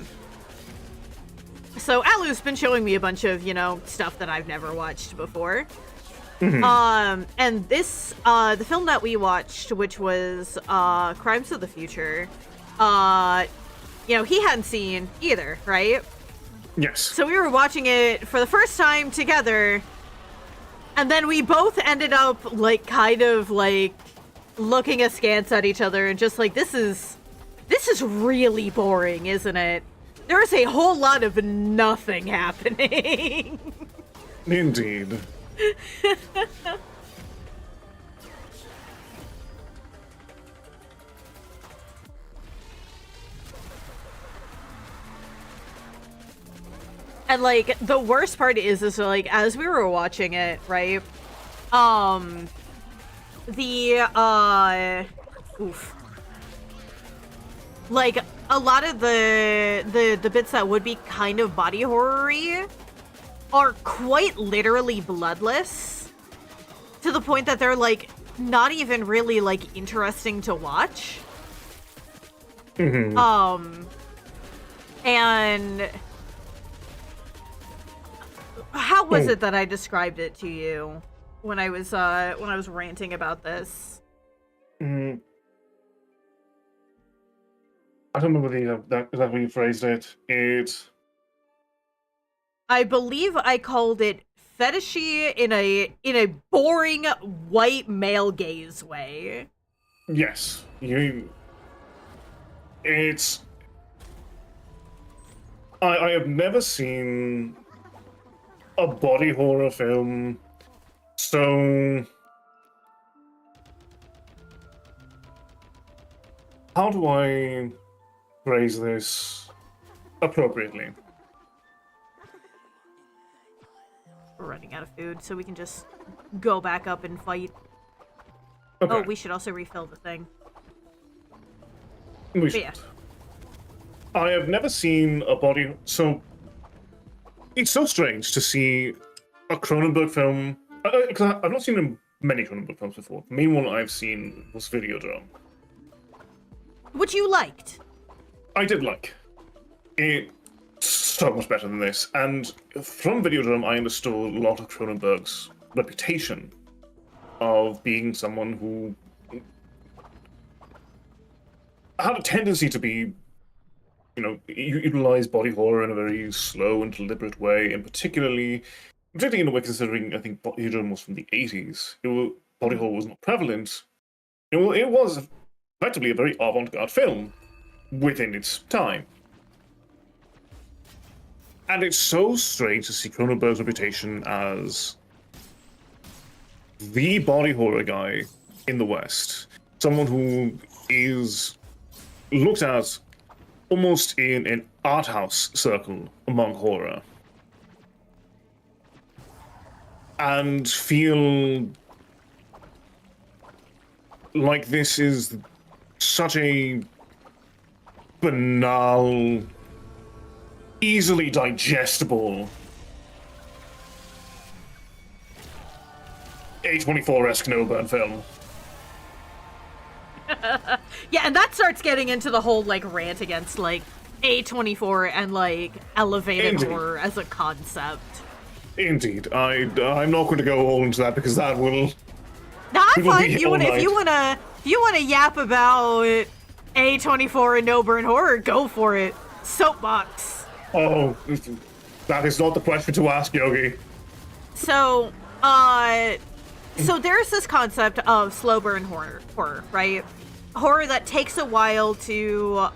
Alu's been showing me a bunch of, you know, stuff that I've never watched before. And this, the film that we watched, which was, Crimes of the Future, you know, he hadn't seen either, right? Yes. So we were watching it for the first time together, and then we both ended up, like, kind of, like, looking askance at each other and just like, this is really boring, isn't it? There's a whole lot of nothing happening. Indeed. And like the worst part is like as we were watching it, right? Like a lot of the bits that would be kind of body horror-y are quite literally bloodless to the point that they're like not even really like interesting to watch. And how was it that I described it to you when I was ranting about this? I don't remember that way you phrased it. I believe I called it fetishy in a boring white male gaze way. Yes, it's. I have never seen a body horror film so. How do I phrase this appropriately? We're running out of food, so we can just go back up and fight. Okay. Oh, we should also refill the thing. We should. Yeah. I have never seen a body. So it's so strange to see a Cronenberg film. Because I've not seen many Cronenberg films before. The main one I've seen was Videodrome. Which you liked. I did like it. So much better than this. And from Videodrome, I understood a lot of Cronenberg's reputation of being someone who had a tendency to be, you know, utilize body horror in a very slow and deliberate way, and particularly in a way considering I think Videodrome was from the 80s. Body horror was not prevalent. It was effectively a very avant-garde film within its time. And it's so strange to see Cronenberg's reputation as the body horror guy in the West. Someone who is looked at almost in an art house circle among horror. And feel like this is such a banal, easily digestible A24-esque no-burn film. Yeah, and that starts getting into the whole, like, rant against, like, A24 and, like, elevated Indeed. horror as a concept. Indeed. I'm not going to go all into that because that will... Nah, I'm We will fine. be You all wanna, if you night. wanna yap about A24 and no burn horror, go for it. Soapbox. Oh, that is not the question to ask, Yogi. So, so there's this concept of slow burn horror, right? Horror that takes a while to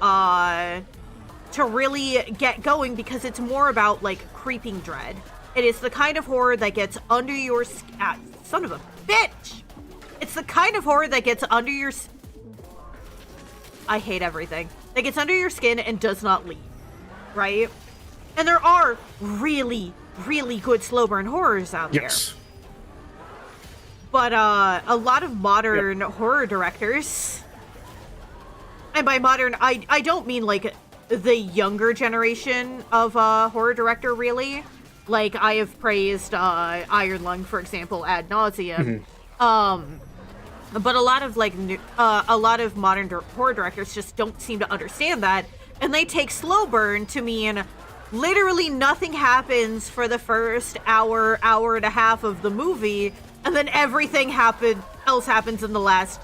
really get going because it's more about, like, creeping dread. It is the kind of horror that gets under your son of a bitch! It's the kind of horror that gets under your I hate everything. That gets under your skin and does not leave, right? And there are really, really good slow burn horrors out there. Yes. But a lot of modern horror directors, and by modern, I don't mean like the younger generation of horror director, really. Like, I have praised Iron Lung, for example, ad nauseum. But a lot of modern horror directors just don't seem to understand that, and they take slow burn to mean literally nothing happens for the first hour and a half of the movie, and then everything else happens in the last,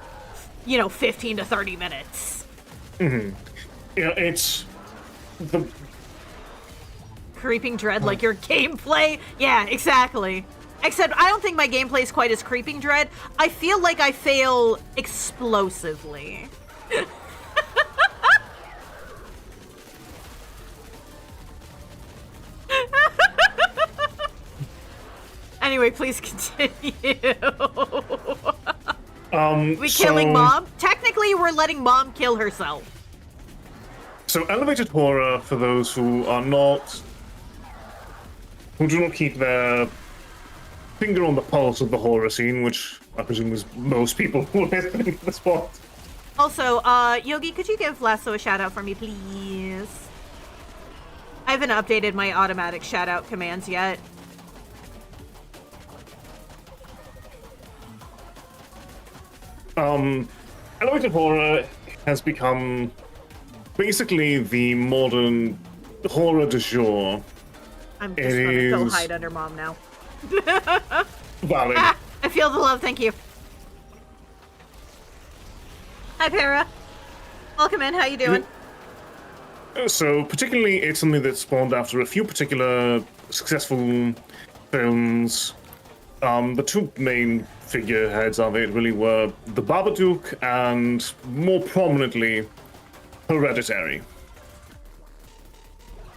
15 to 30 minutes. Yeah, it's the Creeping dread like your gameplay? Yeah, exactly. Except I don't think my gameplay is quite as creeping dread. I feel like I fail explosively. Anyway, please continue. We killing Mom? Technically, we're letting Mom kill herself. So elevated horror, for those who do not keep their finger on the pulse of the horror scene, which I presume is most people who are listening to this pod. Also, Yogi, could you give Lasso a shout out for me, please? I haven't updated my automatic shout out commands yet. Elevated horror has become basically the modern horror du jour. I'm just It gonna go is- hide under Mom now. Valid. Ah, I feel the love, thank you. Hi, Para. Welcome in, how you doing? So, particularly, it's something that spawned after a few particular successful films. The two main figureheads of it really were The Babadook and, more prominently, Hereditary.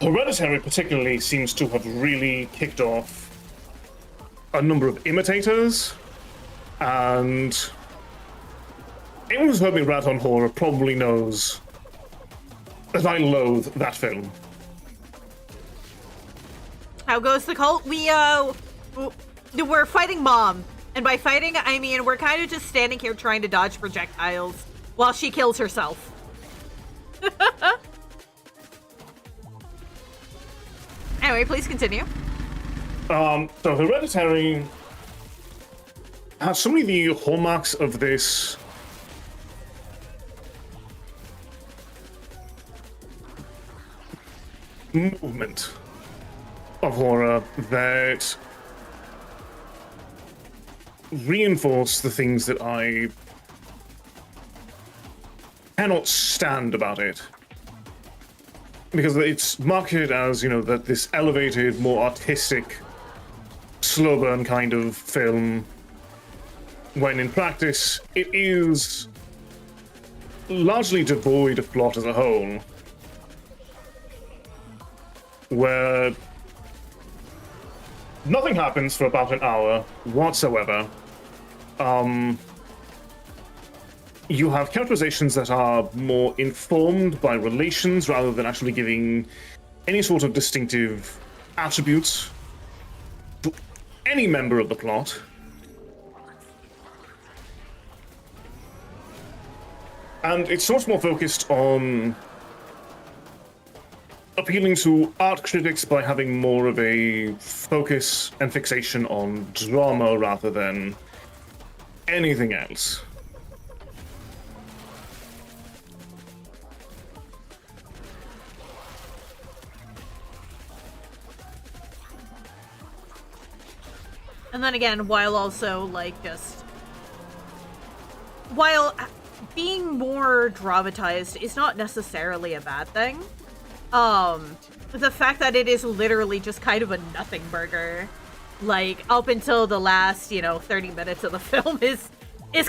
Hereditary, particularly, seems to have really kicked off a number of imitators, and anyone who's heard me rant on horror probably knows that I loathe that film. How goes the cult? We're fighting Mom. And by fighting, I mean we're kind of just standing here trying to dodge projectiles while she kills herself. Anyway, please continue. So Hereditary has so many of the hallmarks of this movement of horror that reinforce the things that I cannot stand about it. Because it's marketed as, that this elevated, more artistic, slow burn kind of film, when in practice it is largely devoid of plot as a whole, where nothing happens for about an hour whatsoever. You have characterizations that are more informed by relations rather than actually giving any sort of distinctive attributes to any member of the plot. And it's so much more focused on appealing to art critics by having more of a focus and fixation on drama rather than anything else. And then again, while also, like, just... While being more dramatized is not necessarily a bad thing, the fact that it is literally just kind of a nothing burger, like, up until the last, 30 minutes of the film is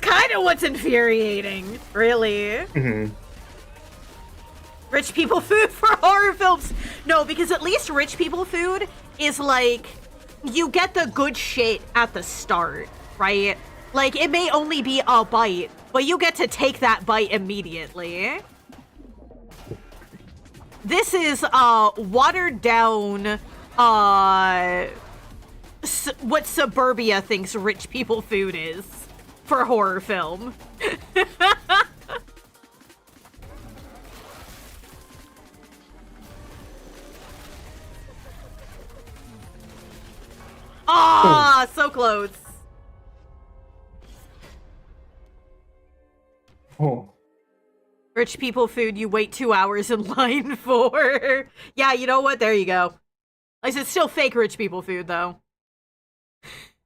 kind of what's infuriating, really. Mm-hmm. Rich people food for horror films! No, because at least rich people food is, like... You get the good shit at the start, right? Like, it may only be a bite, but you get to take that bite immediately. This is, watered down, what Suburbia thinks rich people food is for horror film. Ah, so close. Oh. Rich people food you wait 2 hours in line for. Yeah, you know what? There you go. At least it's still fake rich people food, though.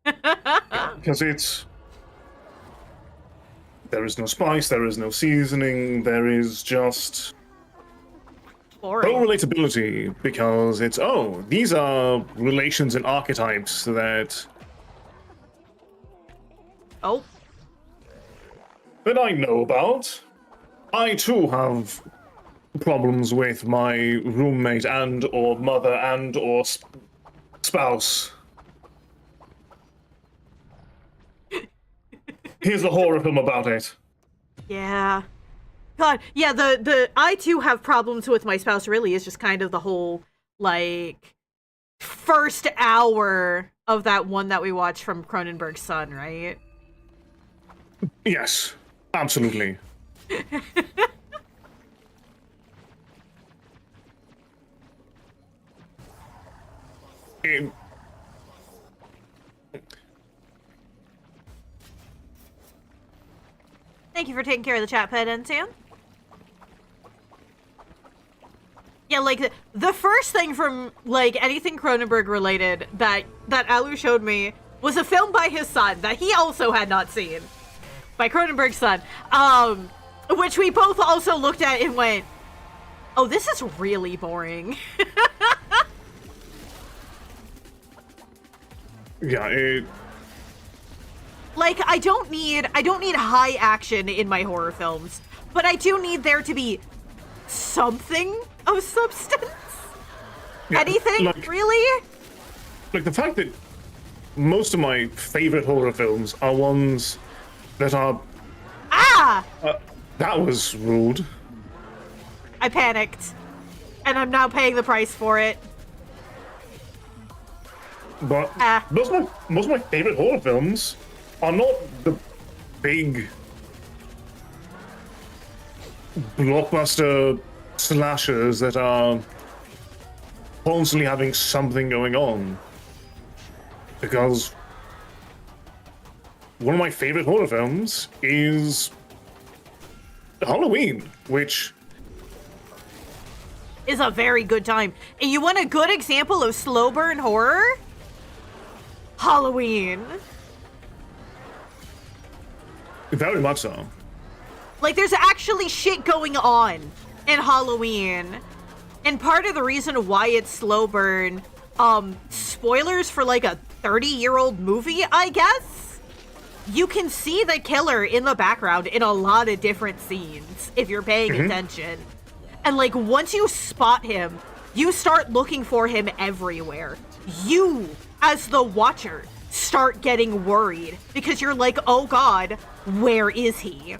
Because there is no spice, there is no seasoning, there is just no Boring. relatability, because it's, these are relations and archetypes that Oh. I know about. I too have problems with my roommate and or mother and or spouse. Here's a horror film about it. Yeah. God, yeah, the I too have problems with my spouse really is just kind of the whole, like, first hour of that one that we watched from Cronenberg's Son, right? Yes, absolutely. It- Thank you for taking care of the chat, Pet Ensan. Yeah, like, the first thing from, like, anything Cronenberg related that Alu showed me was a film by his son that he also had not seen. By Cronenberg's son. Which we both also looked at and went, oh, this is really boring. yeah, Like, I don't need high action in my horror films, but I do need there to be something of substance. yeah, Anything, like, really? like the fact that most of my favorite horror films are ones that are Ah! that was rude. I panicked. And I'm now paying the price for it. But Ah. most of my favorite horror films are not the big blockbuster slashers that are constantly having something going on. Because one of my favorite horror films is Halloween, which Is a very good time. And you want a good example of slow burn horror? Halloween. very much so. Like, there's actually shit going on in Halloween. And part of the reason why it's slow burn, spoilers for like a 30-year-old movie, I guess? You can see the killer in the background in a lot of different scenes if you're paying attention. And like, once you spot him, you start looking for him everywhere. You, as the watcher, start getting worried because you're like, oh god, where is he?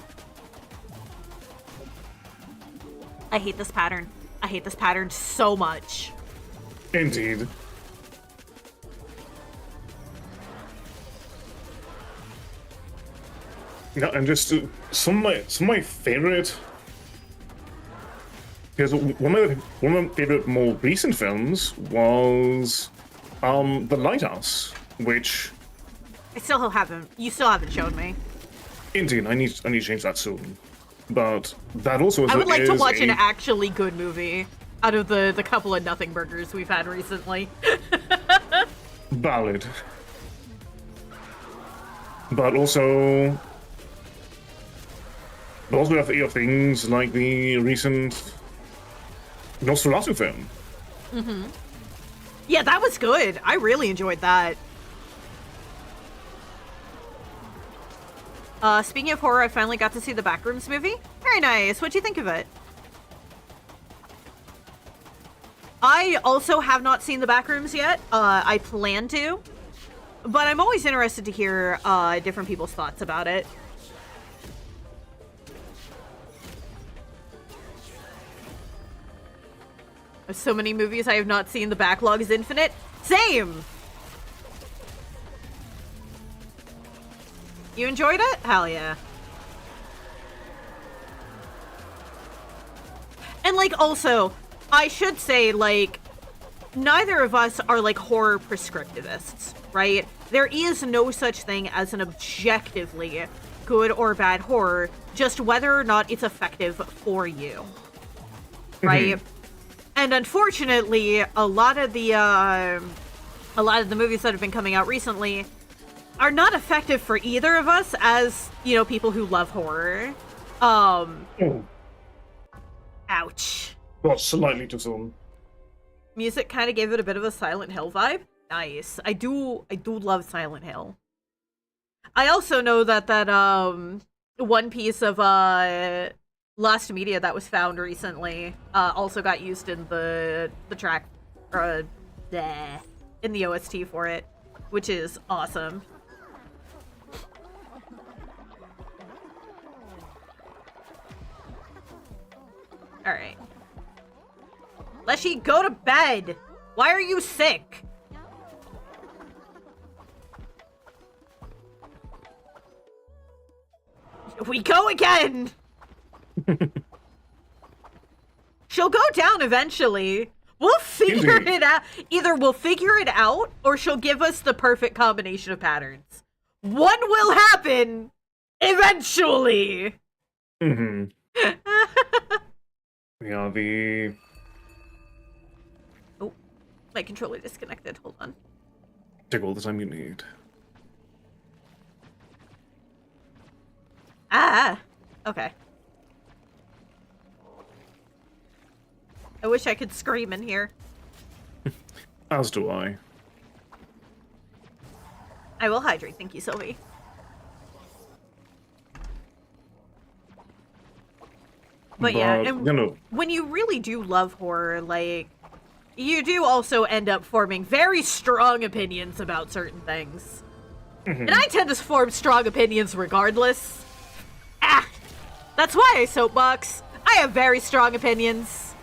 I hate this pattern. I hate this pattern so much. Indeed. Yeah, and just some of my favorite. Because one of my favorite more recent films was The Lighthouse, which You still haven't shown me. Indeed, I need to change that soon. But that also is I would like to is watch an a- actually good movie out of the couple of nothing burgers we've had recently. Valid. But also we have things like the recent Nosferatu film. Yeah, that was good. I really enjoyed that. Speaking of horror, I finally got to see the Backrooms movie. Very nice. What'd you think of it? I also have not seen the Backrooms yet. I plan to. But I'm always interested to hear different people's thoughts about it. There's so many movies I have not seen. The backlog is infinite. Same! You enjoyed it? Hell yeah. And, like, also, I should say, like, neither of us are, like, horror prescriptivists, right? There is no such thing as an objectively good or bad horror, just whether or not it's effective for you, right? And unfortunately, a lot of the movies that have been coming out recently are not effective for either of us as, you know, people who love horror. Oh, Ouch. well, slightly too soon. Music kind of gave it a bit of a Silent Hill vibe. Nice. I do love Silent Hill. I also know that one piece of lost media that was found recently also got used in the track in the OST for it, which is awesome. All right. Leshy, go to bed. Why are you sick? We go again. She'll go down eventually. We'll figure Indeed. it out. Either we'll figure it out or she'll give us the perfect combination of patterns. One will happen eventually. Mm-hmm. Yeah, Oh, my controller disconnected. Hold on. take all the time you need. Ah, okay. I wish I could scream in here. As do I. I will hydrate. Thank you, Sylvie. But yeah, and you know, when you really do love horror, like, you do also end up forming very strong opinions about certain things. And I tend to form strong opinions regardless. Ah! That's why I soapbox. I have very strong opinions.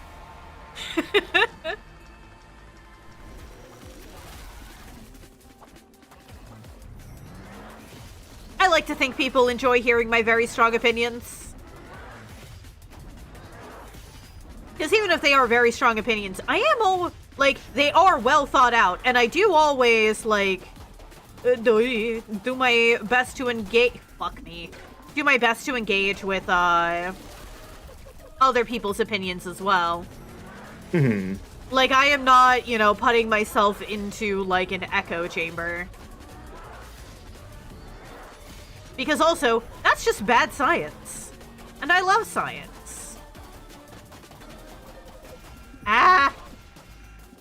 I like to think people enjoy hearing my very strong opinions. Because even if they are very strong opinions, I am they are well thought out, and I do always, like, do my best to engage. Fuck me. Do my best to engage with other people's opinions as well. Like, I am not, you know, putting myself into, like, an echo chamber. Because also, that's just bad science. And I love science. Ah!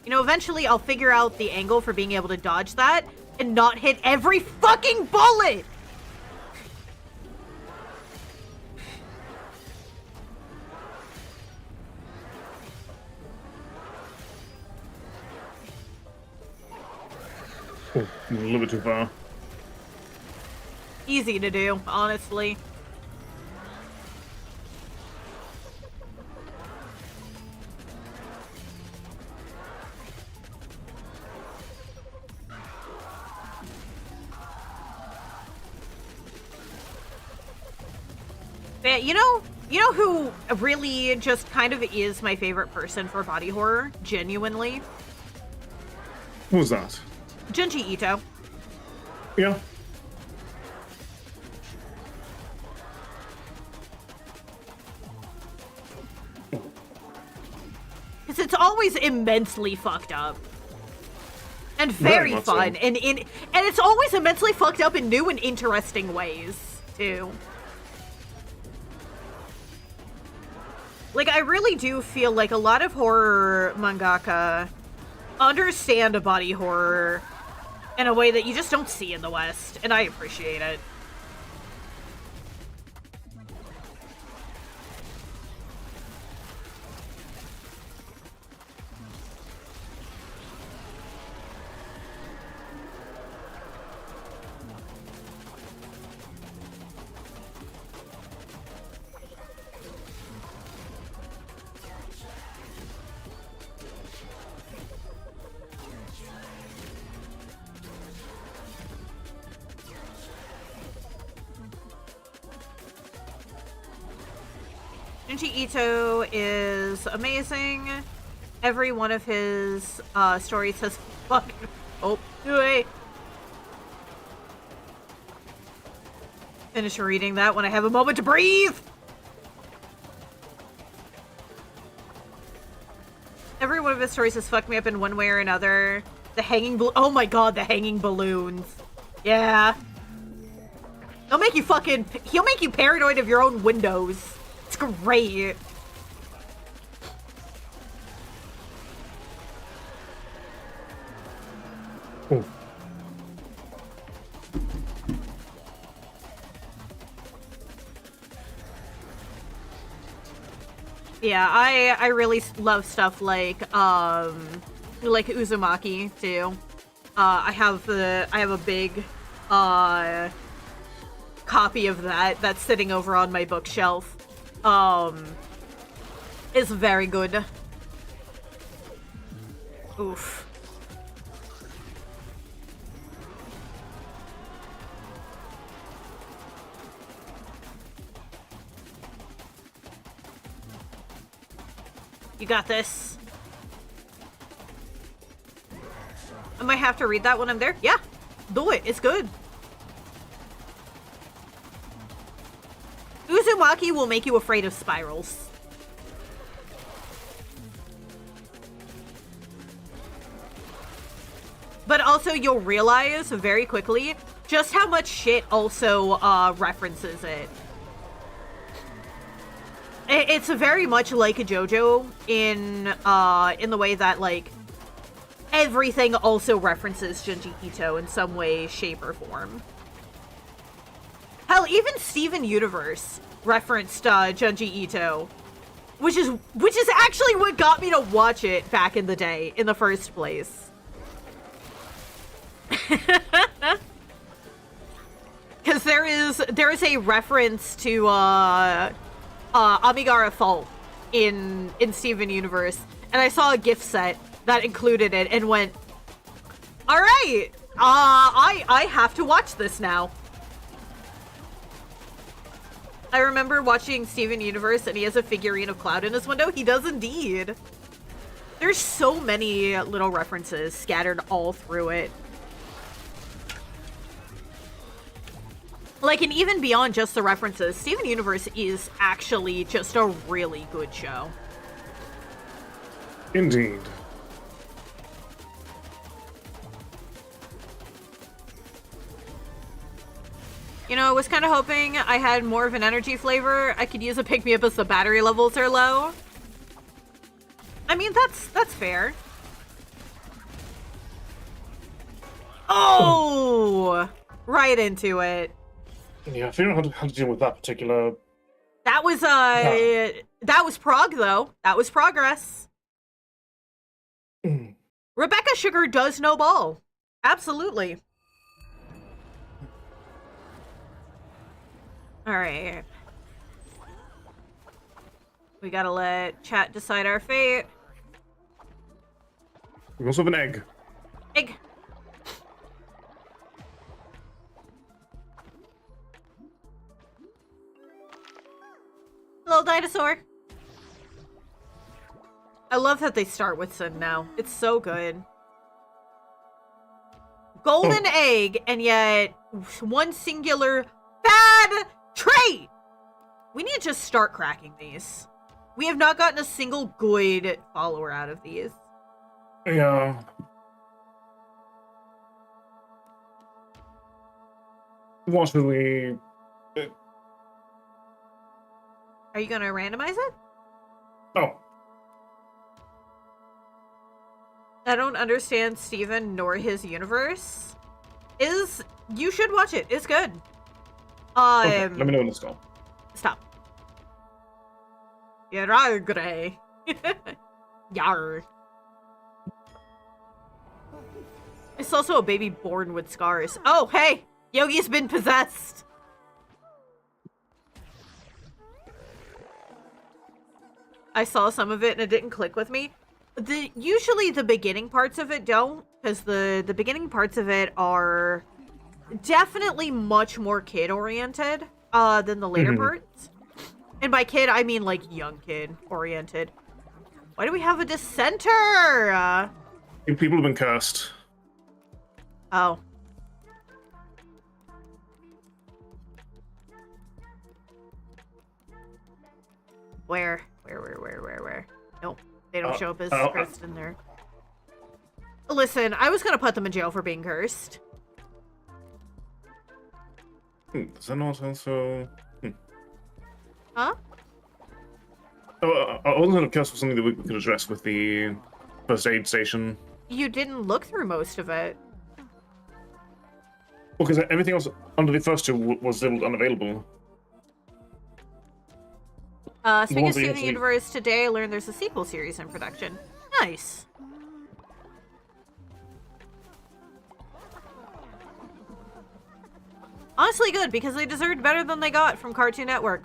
You know, eventually I'll figure out the angle for being able to dodge that and not hit every fucking bullet! oh, a little bit too far. Easy to do, honestly. But you know who really just kind of is my favorite person for body horror? Genuinely? Who was that? Junji Ito. Yeah. it's always immensely fucked up. And Very very much fun. so. And it's always immensely fucked up in new and interesting ways, too. Like, I really do feel like a lot of horror mangaka understand a body horror in a way that you just don't see in the West, and I appreciate it. Junji Ito is amazing. Every one of his stories has fucking... Oh, wait. Finish reading that when I have a moment to breathe. Every one of his stories has fucked me up in one way or another. The hanging oh my god, the hanging balloons. Yeah. He'll make you paranoid of your own windows. It's great. Oh. Yeah, I really love stuff like Uzumaki too. I have a big copy of that that's sitting over on my bookshelf. Is very good. Oof. You got this. I might have to read that when I'm there. Yeah, do it. It's good. Uzumaki will make you afraid of spirals. But also you'll realize very quickly just how much shit also references it. It's very much like a JoJo in the way that, like, everything also references Junji Ito in some way, shape, or form. Hell, even Steven Universe referenced Junji Ito, which is actually what got me to watch it back in the day, in the first place. Because there is a reference to Amigara Fault in Steven Universe, and I saw a gift set that included it and went, all right, I have to watch this now. I remember watching Steven Universe and he has a figurine of Cloud in his window. He does indeed. There's so many little references scattered all through it. Like, and even beyond just the references, Steven Universe is actually just a really good show. Indeed. You know, I was kind of hoping I had more of an energy flavor. I could use a pick-me-up as the battery levels are low. I mean, that's fair. Oh! Right into it. Yeah, I figured out how to deal with that particular... That was, that was prog, though. That was progress. Rebecca Sugar does know ball. Absolutely. Alright. We gotta let chat decide our fate. We also have an egg. Egg. Hello, dinosaur. I love that they start with Sin now. It's so good. Golden egg, and yet one singular bad trait. We need to just start cracking these. We have not gotten a single good follower out of these. Yeah. What should we... Are you gonna randomize it? Oh. I don't understand Steven nor his universe. You should watch it. It's good. Okay, let me know when it's gone. Stop. Yaragre. Yar. It's also a baby born with scars. Oh, hey! Yogi's been possessed! I saw some of it and it didn't click with me. Usually the beginning parts of it don't, because the beginning parts of it are definitely much more kid-oriented than the later parts. And by kid, I mean, like, young kid-oriented. Why do we have a dissenter? People have been cursed. Oh. Where? Nope. They don't show up as cursed in there. Listen, I was gonna put them in jail for being cursed. Does that not also... Huh? Oh, I wasn't going to curse for something that we could address with the first aid station. You didn't look through most of it. Well, because everything else under the first two was still unavailable. Speaking of that you Steven actually- Universe, today I learned there's a sequel series in production. Nice. Honestly good, because they deserved better than they got from Cartoon Network.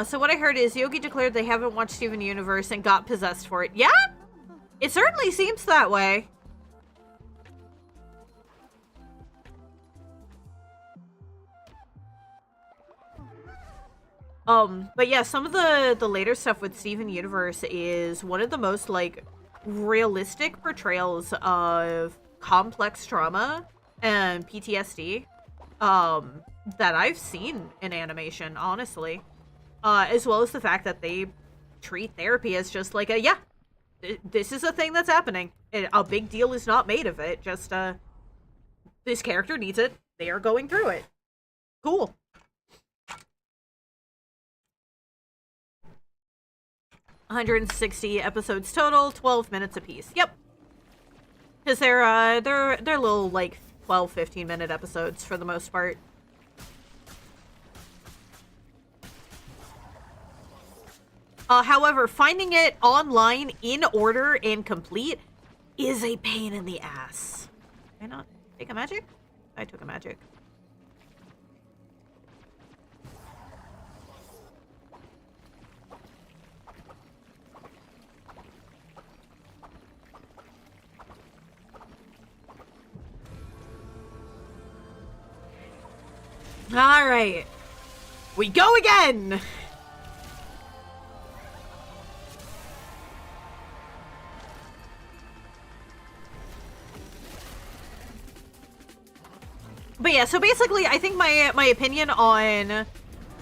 So what I heard is Yogi declared they haven't watched Steven Universe and got possessed for it. Yeah? It certainly seems that way. But yeah, some of the later stuff with Steven Universe is one of the most, like, realistic portrayals of complex trauma and PTSD, that I've seen in animation, honestly. As well as the fact that they treat therapy as just like yeah, this is a thing that's happening. A big deal is not made of it, just, this character needs it, they are going through it. Cool. 160 episodes total, 12 minutes apiece. Yep. Because they're little, like, 12, 15-minute episodes for the most part. However, finding it online in order and complete is a pain in the ass. Did I not take a magic? I took a magic. All right. We go again. But yeah, so basically, I think my opinion on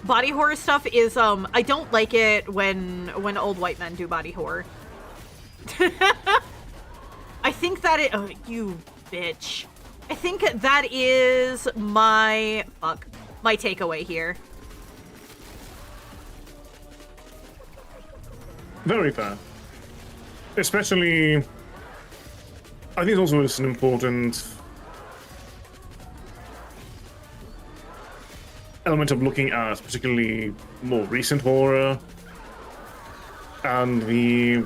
body horror stuff is, I don't like it when old white men do body horror. I think that it, oh, you bitch. I think that is my takeaway here. Very fair. Especially, I think also it's an important element of looking at particularly more recent horror and the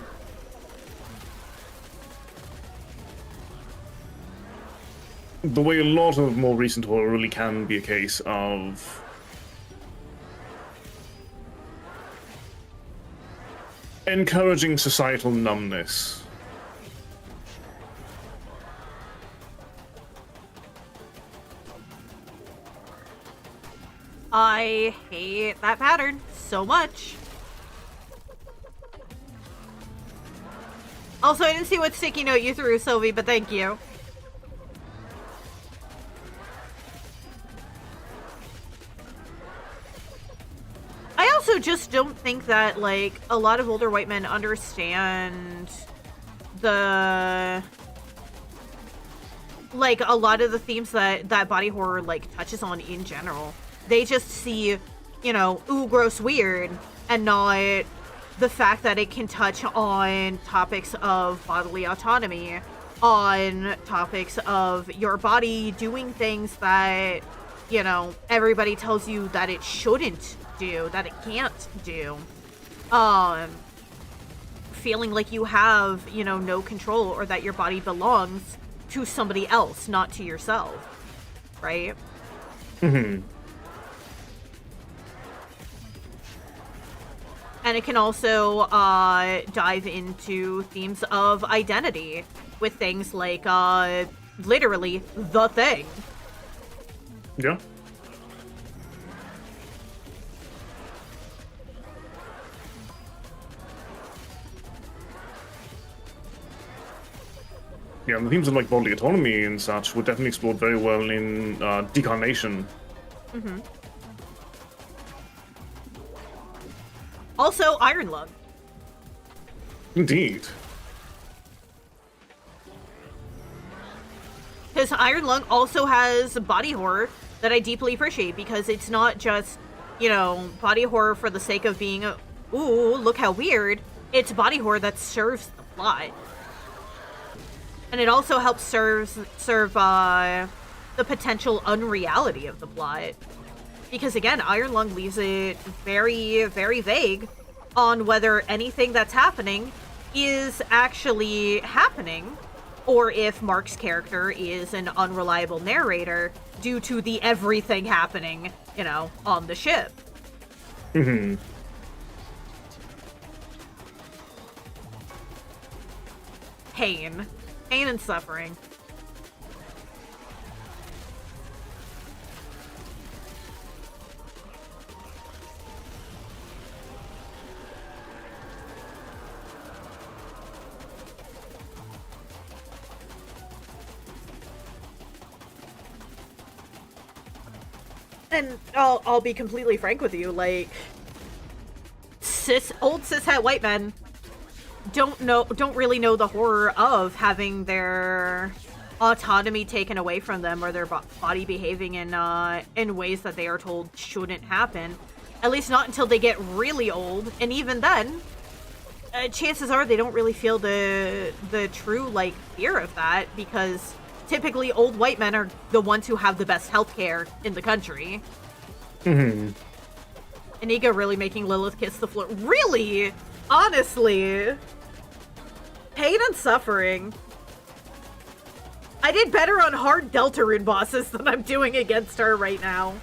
way a lot of more recent horror really can be a case of encouraging societal numbness. I hate that pattern so much. Also, I didn't see what sticky note you threw, Sylvie, but thank you. also just don't think that, like, a lot of older white men understand the... like, a lot of the themes that body horror, like, touches on in general. They just see, you know, ooh, gross, weird, and not the fact that it can touch on topics of bodily autonomy, on topics of your body doing things that, you know, everybody tells you that it shouldn't do, that it can't do. Feeling like you have, you know, no control, or that your body belongs to somebody else, not to yourself, right? Mm-hmm. And it can also dive into themes of identity with things like literally The Thing. Yeah. Yeah, and the themes of like bodily autonomy and such were definitely explored very well in Decarnation. Mm-hmm. Also, Iron Lung. Indeed. Because Iron Lung also has body horror that I deeply appreciate, because it's not just, you know, body horror for the sake of being, ooh, look how weird. It's body horror that serves the plot. And it also helps serve the potential unreality of the plot. Because again, Iron Lung leaves it very, very vague on whether anything that's happening is actually happening, or if Mark's character is an unreliable narrator due to the everything happening, you know, on the ship. Mm-hmm. Pain and suffering. And I'll be completely frank with you, like, old cishet white men don't really know the horror of having their autonomy taken away from them, or their body behaving in ways that they are told shouldn't happen. At least not until they get really old, and even then, chances are they don't really feel the true, like, fear of that, because typically old white men are the ones who have the best healthcare in the country. Mm-hmm. Inigo really making Lilith kiss the floor. Really? Honestly? Pain and suffering. I did better on hard Deltarune bosses than I'm doing against her right now.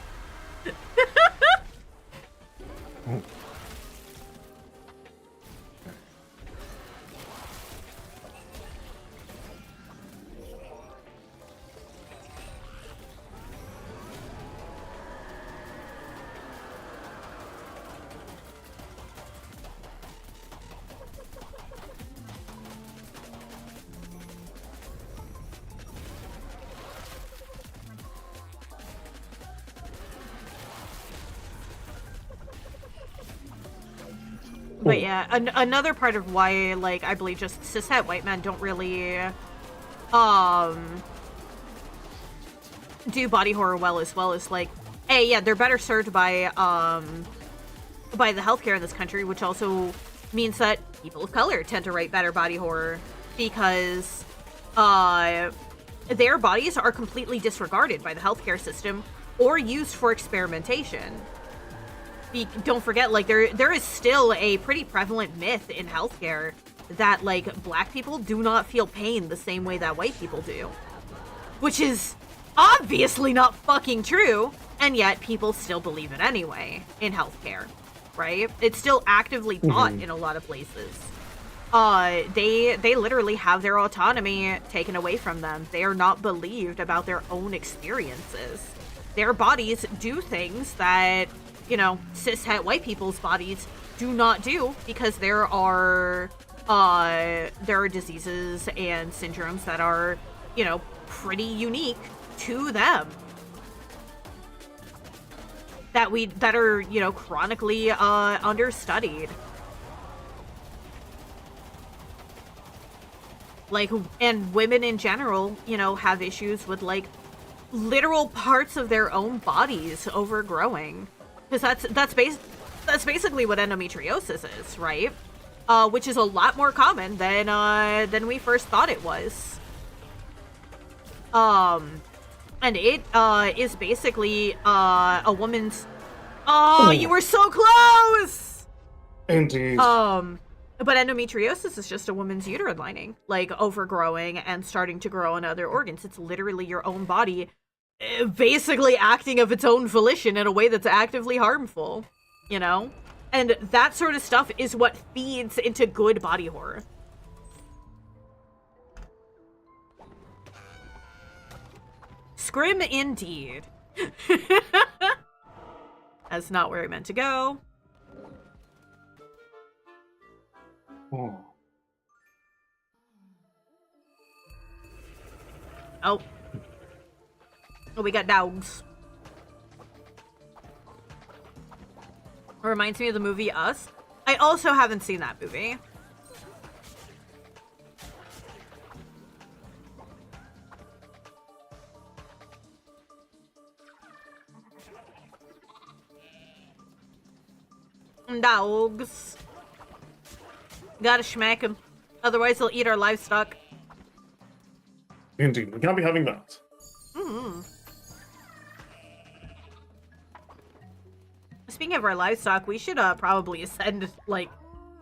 But yeah, another part of why, like, I believe just cishet white men don't really, do body horror well as well is, like, A, yeah, they're better served by the healthcare in this country, which also means that people of color tend to write better body horror, because, their bodies are completely disregarded by the healthcare system or used for experimentation. Don't forget, like, there is still a pretty prevalent myth in healthcare that, like, black people do not feel pain the same way that white people do. Which is obviously not fucking true, and yet people still believe it anyway in healthcare, right? It's still actively taught in a lot of places. They literally have their autonomy taken away from them. They are not believed about their own experiences. Their bodies do things that, you know, cishet white people's bodies do not do, because there are diseases and syndromes that are, you know, pretty unique to them. that are, you know, chronically understudied. Like, and women in general, you know, have issues with, like, literal parts of their own bodies overgrowing. Because that's basically what endometriosis is, right? Which is a lot more common than we first thought it was. And it is basically a woman's. Oh, you were so close. Indeed. But endometriosis is just a woman's uterine lining, like overgrowing and starting to grow in other organs. It's literally your own body basically acting of its own volition in a way that's actively harmful, you know? And that sort of stuff is what feeds into good body horror. Scrim indeed. That's not where I meant to go. Oh. Oh. Oh, we got dogs. It reminds me of the movie Us. I also haven't seen that movie. Dogs. Gotta smack them. Otherwise they'll eat our livestock. Indeed, we can't be having that. Mm-hmm. Speaking of our livestock, we should probably ascend, like,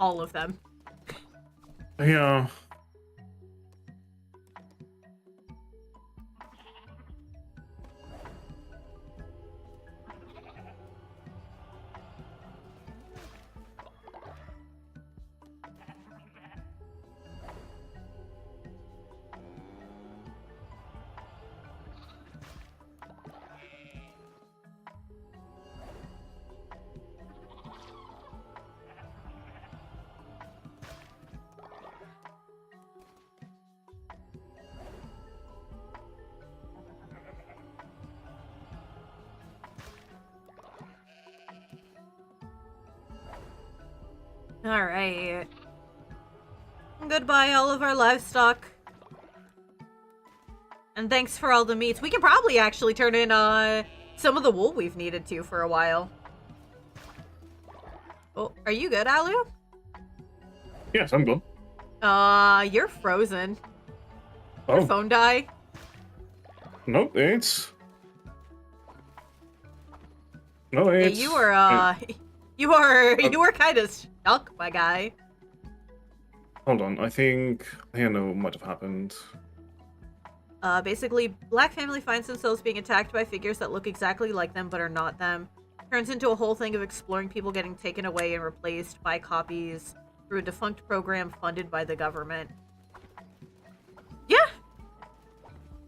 all of them. Yeah. Alright. Goodbye, all of our livestock. And thanks for all the meats. We can probably actually turn in, some of the wool we've needed to for a while. Oh, are you good, Alu? Yes, I'm good. You're frozen. Oh, Your phone die? no, it's... No, Yeah, it's... you were, you were kind of stuck, my guy. Hold on, I know what might have happened. Basically, Black family finds themselves being attacked by figures that look exactly like them but are not them. Turns into a whole thing of exploring people getting taken away and replaced by copies through a defunct program funded by the government. Yeah!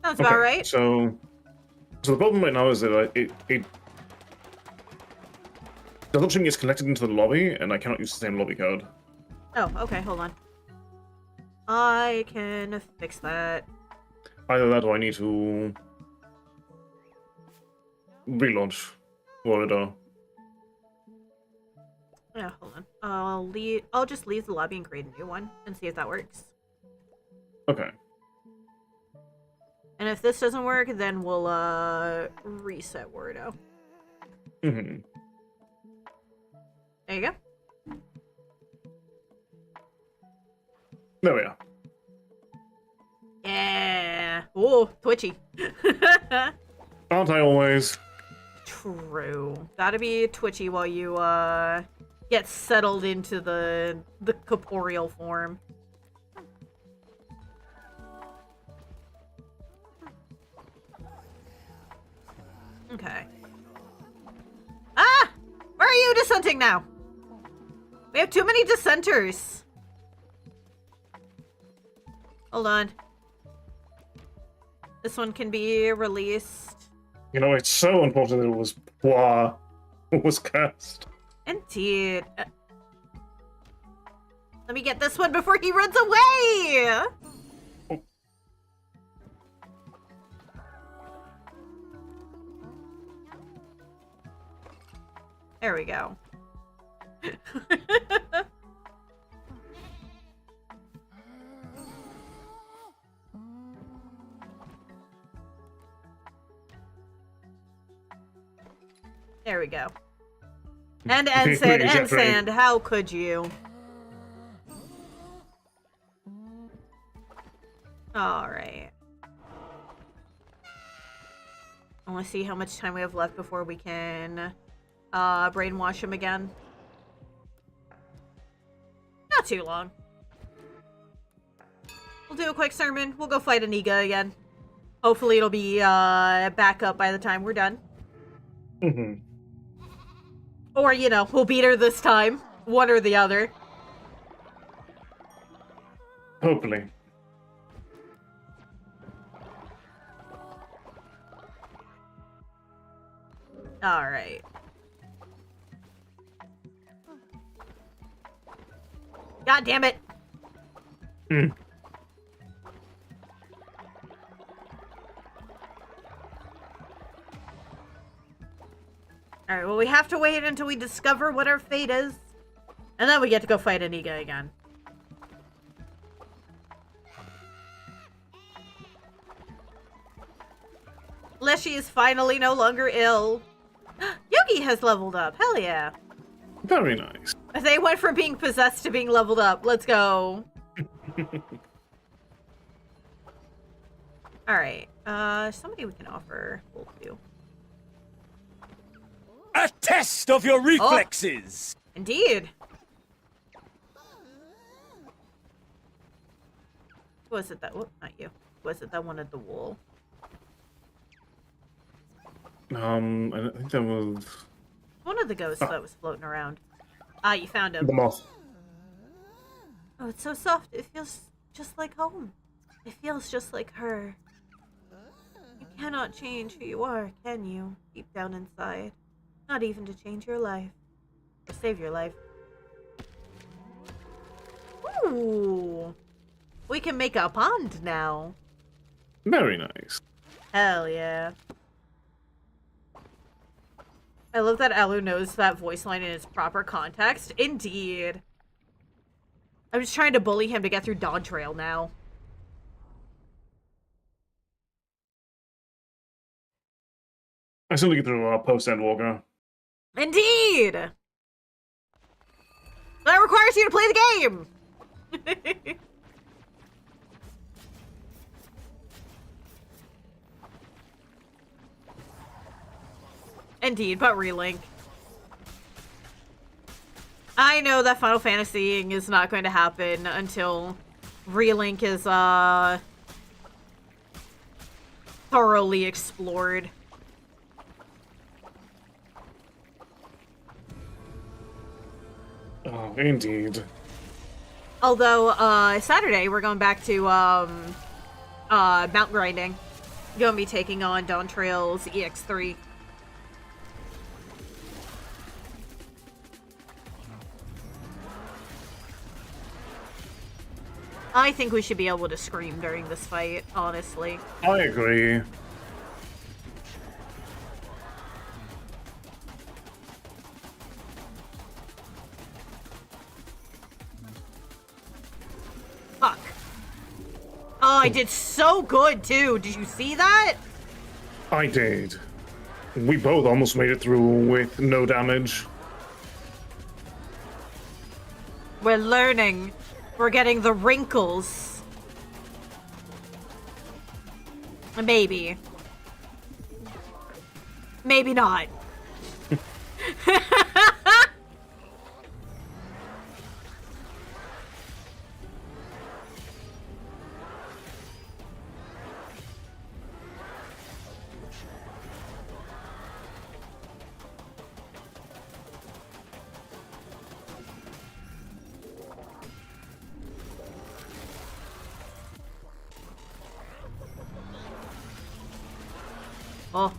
Sounds about right. So the problem right now is that it doesn't seem it's connected into the lobby, and I cannot use the same lobby code. Oh, okay, hold on. I can fix that. Either that or I need to relaunch Warrior. Yeah, hold on. I'll just leave the lobby and create a new one and see if that works. Okay. And if this doesn't work, then we'll reset Wordo. Mm-hmm. There you go. There we are. Yeah. Oh, twitchy. Aren't I always? True. Gotta be twitchy while you get settled into the corporeal form. Okay. Ah! Where are you dissenting now? We have too many dissenters. Hold on. This one can be released. You know, it's so unfortunate it was Bois who was cast. Indeed. Let me get this one before he runs away! Oh. There we go. There we go. And Ensign, Ensign, how could you? Alright. I want to see how much time we have left before we can brainwash him again. Not too long. We'll do a quick sermon. We'll go fight Aniga again. Hopefully it'll be back up by the time we're done. Mm-hmm. Or, you know, we'll beat her this time. One or the other. Hopefully. Alright. God damn it! Hmm. Alright, well we have to wait until we discover what our fate is. And then we get to go fight Aniga again. Leshy is finally no longer ill. Yogi has leveled up. Hell yeah. Very nice. They went from being possessed to being leveled up. Let's go. Alright. Somebody we can offer. We'll do. A test of your reflexes! Indeed. Was it that? Whoop, not you. Was it that one at the wall? I think that was One of the ghosts that was floating around. Ah, you found him. the moth. Oh, it's so soft. It feels just like home. It feels just like her. You cannot change who you are, can you? Deep down inside. Not even to change your life. Or save your life. Ooh. We can make a pond now. Very nice. Hell yeah. I love that Alu knows that voice line in its proper context. Indeed. I'm just trying to bully him to get through Dawn Trail now. I still get through post-Endwalker. Indeed! That requires you to play the game! Indeed, but relink. I know that Final Fantasying is not going to happen until relink is, thoroughly explored. Oh, indeed. Although, Saturday we're going back to, Mount Grinding. Gonna be taking on Dawn Trail's EX3. I think we should be able to scream during this fight, honestly. I agree. Fuck. Oh, I did so good, too. Did you see that? I did. We both almost made it through with no damage. We're learning. We're getting the wrinkles. Maybe. Maybe not. Oh.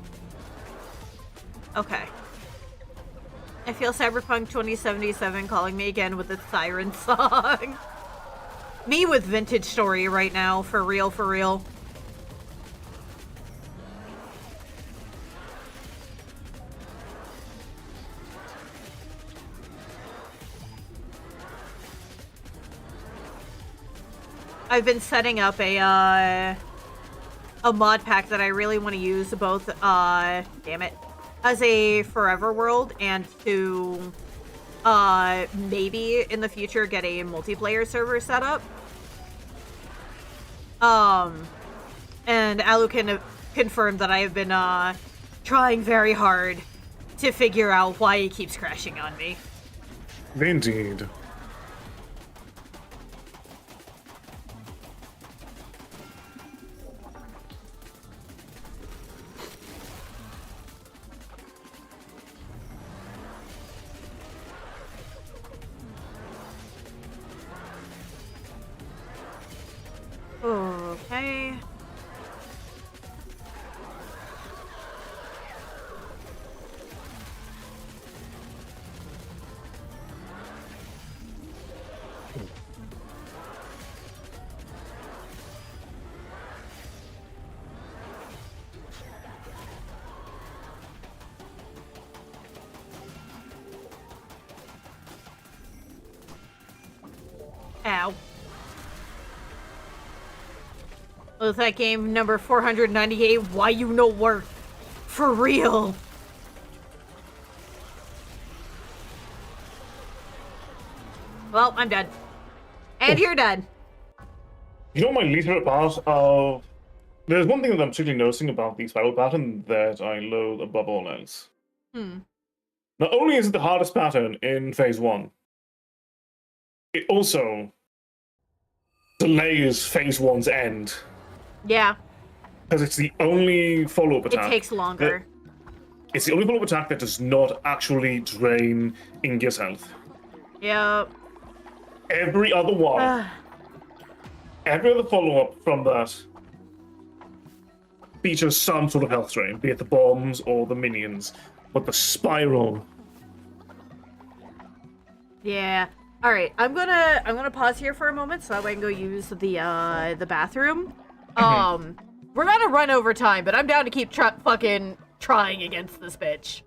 Okay. I feel Cyberpunk 2077 calling me again with its siren song. Me with Vintage Story right now, for real, for real. I've been setting up a mod pack that I really want to use both, damn it, as a Forever World and to, maybe in the future get a multiplayer server set up. And Alu can confirm that I have been, trying very hard to figure out why he keeps crashing on me. Indeed. Okay. Ow. Was that game number 498? Why you no work? For real. Well, I'm done. And you're done. You know my least favorite part of... There's one thing that I'm particularly noticing about the spiral pattern that I loathe above all else. Not only is it the hardest pattern in Phase 1, it also delays Phase 1's end. Yeah. Because it's the only follow-up attack. It takes longer. It's the only follow-up attack that does not actually drain Ingia's health. Yep. Every other one, every other follow-up from that features some sort of health drain, be it the bombs or the minions. But the spiral... Yeah. All right. I'm gonna pause here for a moment so that way I can go use the bathroom. We're gonna run over time, but I'm down to keep fucking trying against this bitch.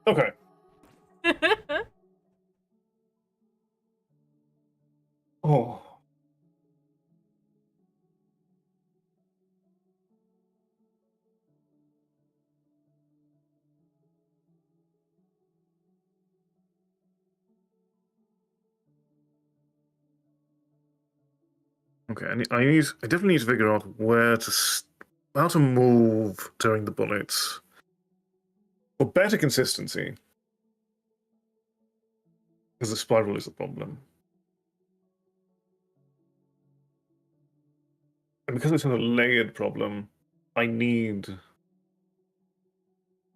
Okay. Oh. Okay, I definitely need to figure out how to move during the bullets for better consistency, because the spiral is a problem, and because it's a layered problem, I need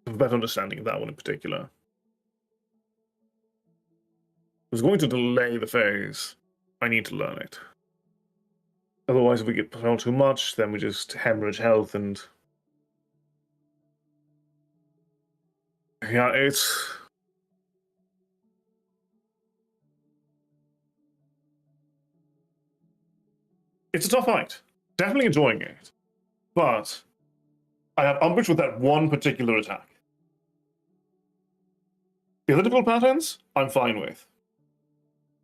a better understanding of that one in particular. If I was going to delay the phase, I need to learn it. Otherwise, if we get controlled too much, then we just hemorrhage health and... Yeah, it's a tough fight. Definitely enjoying it. But I have umbrage with that one particular attack. The other difficult patterns, I'm fine with.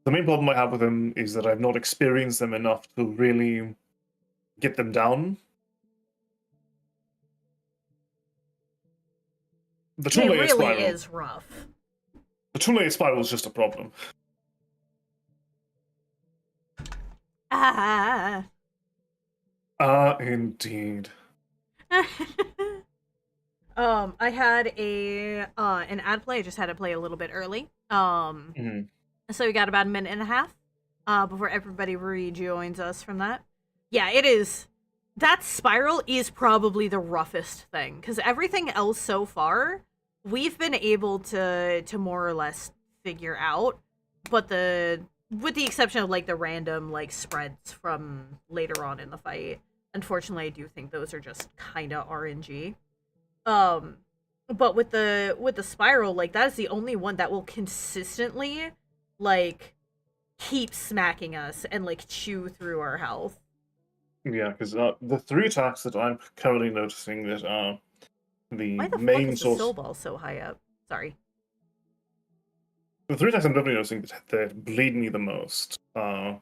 The main problem I have with them is that I've not experienced them enough to really get them down. The It two-layer really spiral. is rough. The two-layer spiral is just a problem. Indeed. I had an ad play. I just had to play a little bit early. So we got about a minute and a half before everybody rejoins us from that. Yeah, it is. That spiral is probably the roughest thing, because everything else so far we've been able to more or less figure out, but with the exception of like the random like spreads from later on in the fight, unfortunately I do think those are just kind of RNG. But with the spiral, like that is the only one that will consistently like keep smacking us and like chew through our health. Yeah, because the three attacks that I'm currently noticing that are the Why the main fuck is source. the soul ball so high up? Sorry. The three attacks I'm definitely noticing that bleed me the most are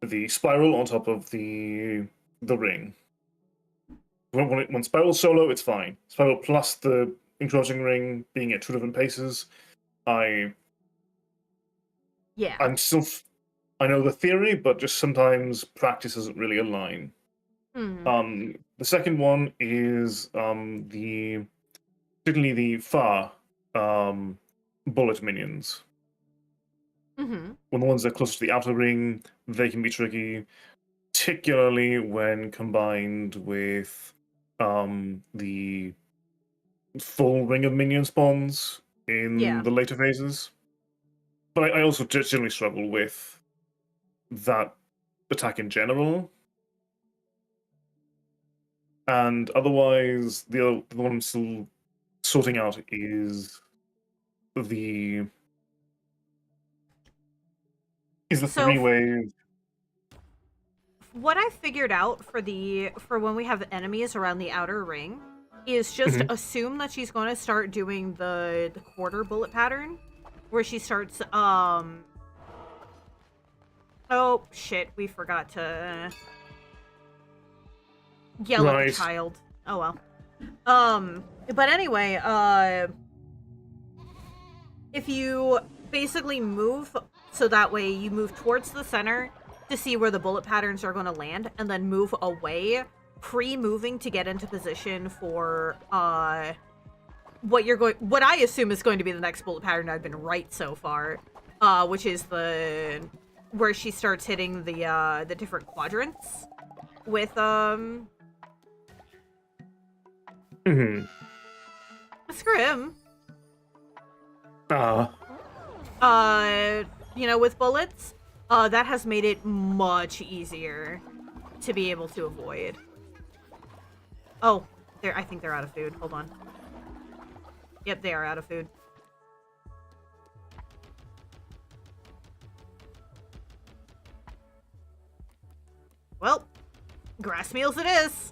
the spiral on top of the ring. When spiral solo, it's fine. Spiral plus the encroaching ring being at 2 different paces, Yeah. I'm still. I know the theory, but just sometimes practice doesn't really align. Hmm. The second one is particularly the far bullet minions. Mm-hmm. When the ones that are close to the outer ring, they can be tricky, particularly when combined with the full ring of minion spawns in Yeah. the later phases. But I also generally struggle with that attack in general. And otherwise, the one I'm still sorting out is the So, three-way. What I figured out for when we have enemies around the outer ring is just Mhm. assume that she's going to start doing the quarter bullet pattern, where she starts oh shit, we forgot to yell at the Right. child. Oh well. But anyway, if you basically move so that way you move towards the center to see where the bullet patterns are going to land, and then move away, pre-moving to get into position for what I assume is going to be the next bullet pattern I've been right so far, which is where she starts hitting the different quadrants with screw him. With bullets, that has made it much easier to be able to avoid. Oh, I think they're out of food. Hold on. Yep, they are out of food. Well, grass meals it is.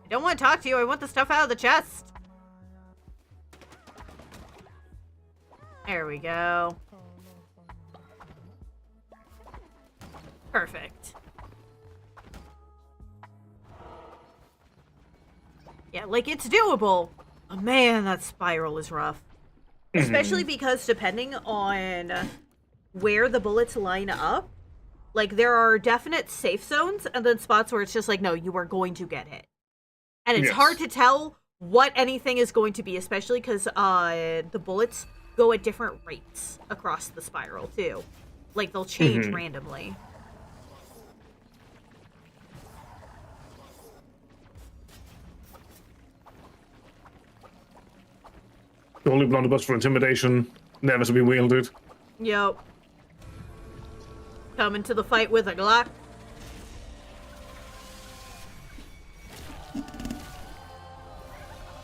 I don't want to talk to you. I want the stuff out of the chest. There we go. Perfect. Yeah, like, it's doable. But man, that spiral is rough. Especially because depending on where the bullets line up, like, there are definite safe zones and then spots where it's just like, no, you are going to get hit. And it's hard to tell what anything is going to be, especially because the bullets go at different rates across the spiral, too. Like, they'll change randomly. The only blunderbuss for intimidation, never to be wielded. Yep. Coming to the fight with a Glock.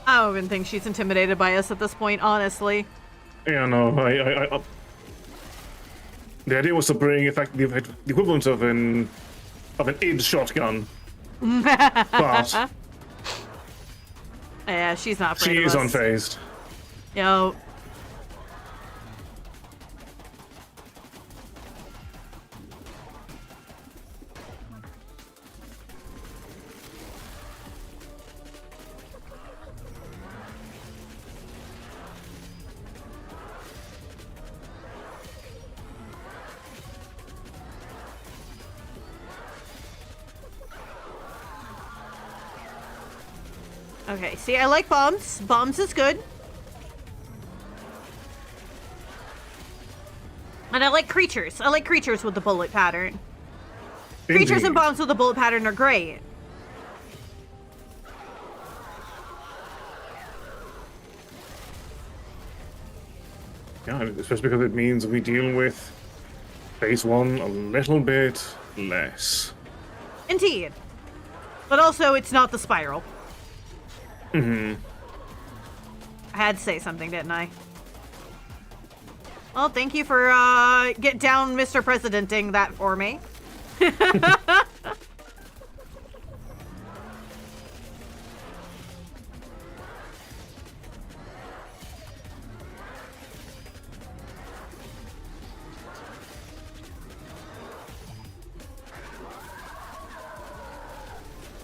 I don't even think she's intimidated by us at this point, honestly. Yeah, no, I the idea was to bring the equivalent of an id shotgun, but Yeah, she's not afraid she of is us. unfazed. Yo. Okay, see, I like bombs. Bombs is good. And I like creatures. I like creatures with the bullet pattern. Creatures and Indeed. bombs with the bullet pattern are great. Yeah, especially because it means we deal with phase one a little bit less. Indeed. But also, it's not the spiral. I had to say something, didn't I? Well, thank you for, get down Mr. Presidenting that for me.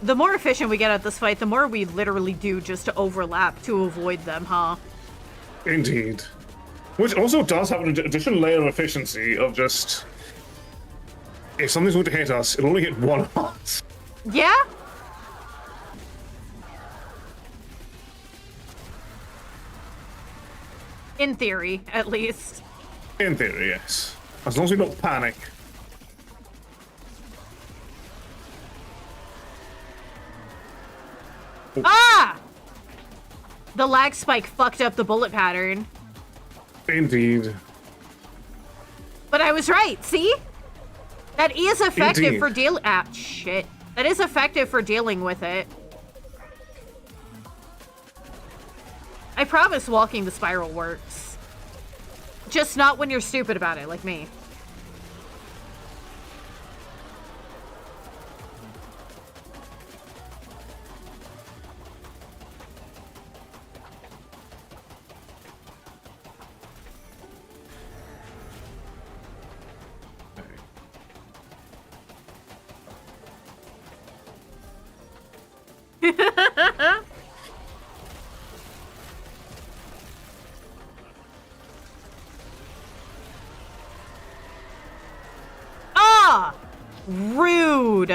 The more efficient we get at this fight, the more we literally do just to overlap to avoid them, huh? Indeed. Which also does have an additional layer of efficiency of just... If something's going to hit us, it'll only hit one of us. Yeah? In theory, at least. In theory, yes. As long as we don't panic. Ah! The lag spike fucked up the bullet pattern. Indeed. But I was right, see? That is effective Indeed. for shit. That is effective for dealing with it. I promise walking the spiral works. Just not when you're stupid about it, like me. Ah! Rude.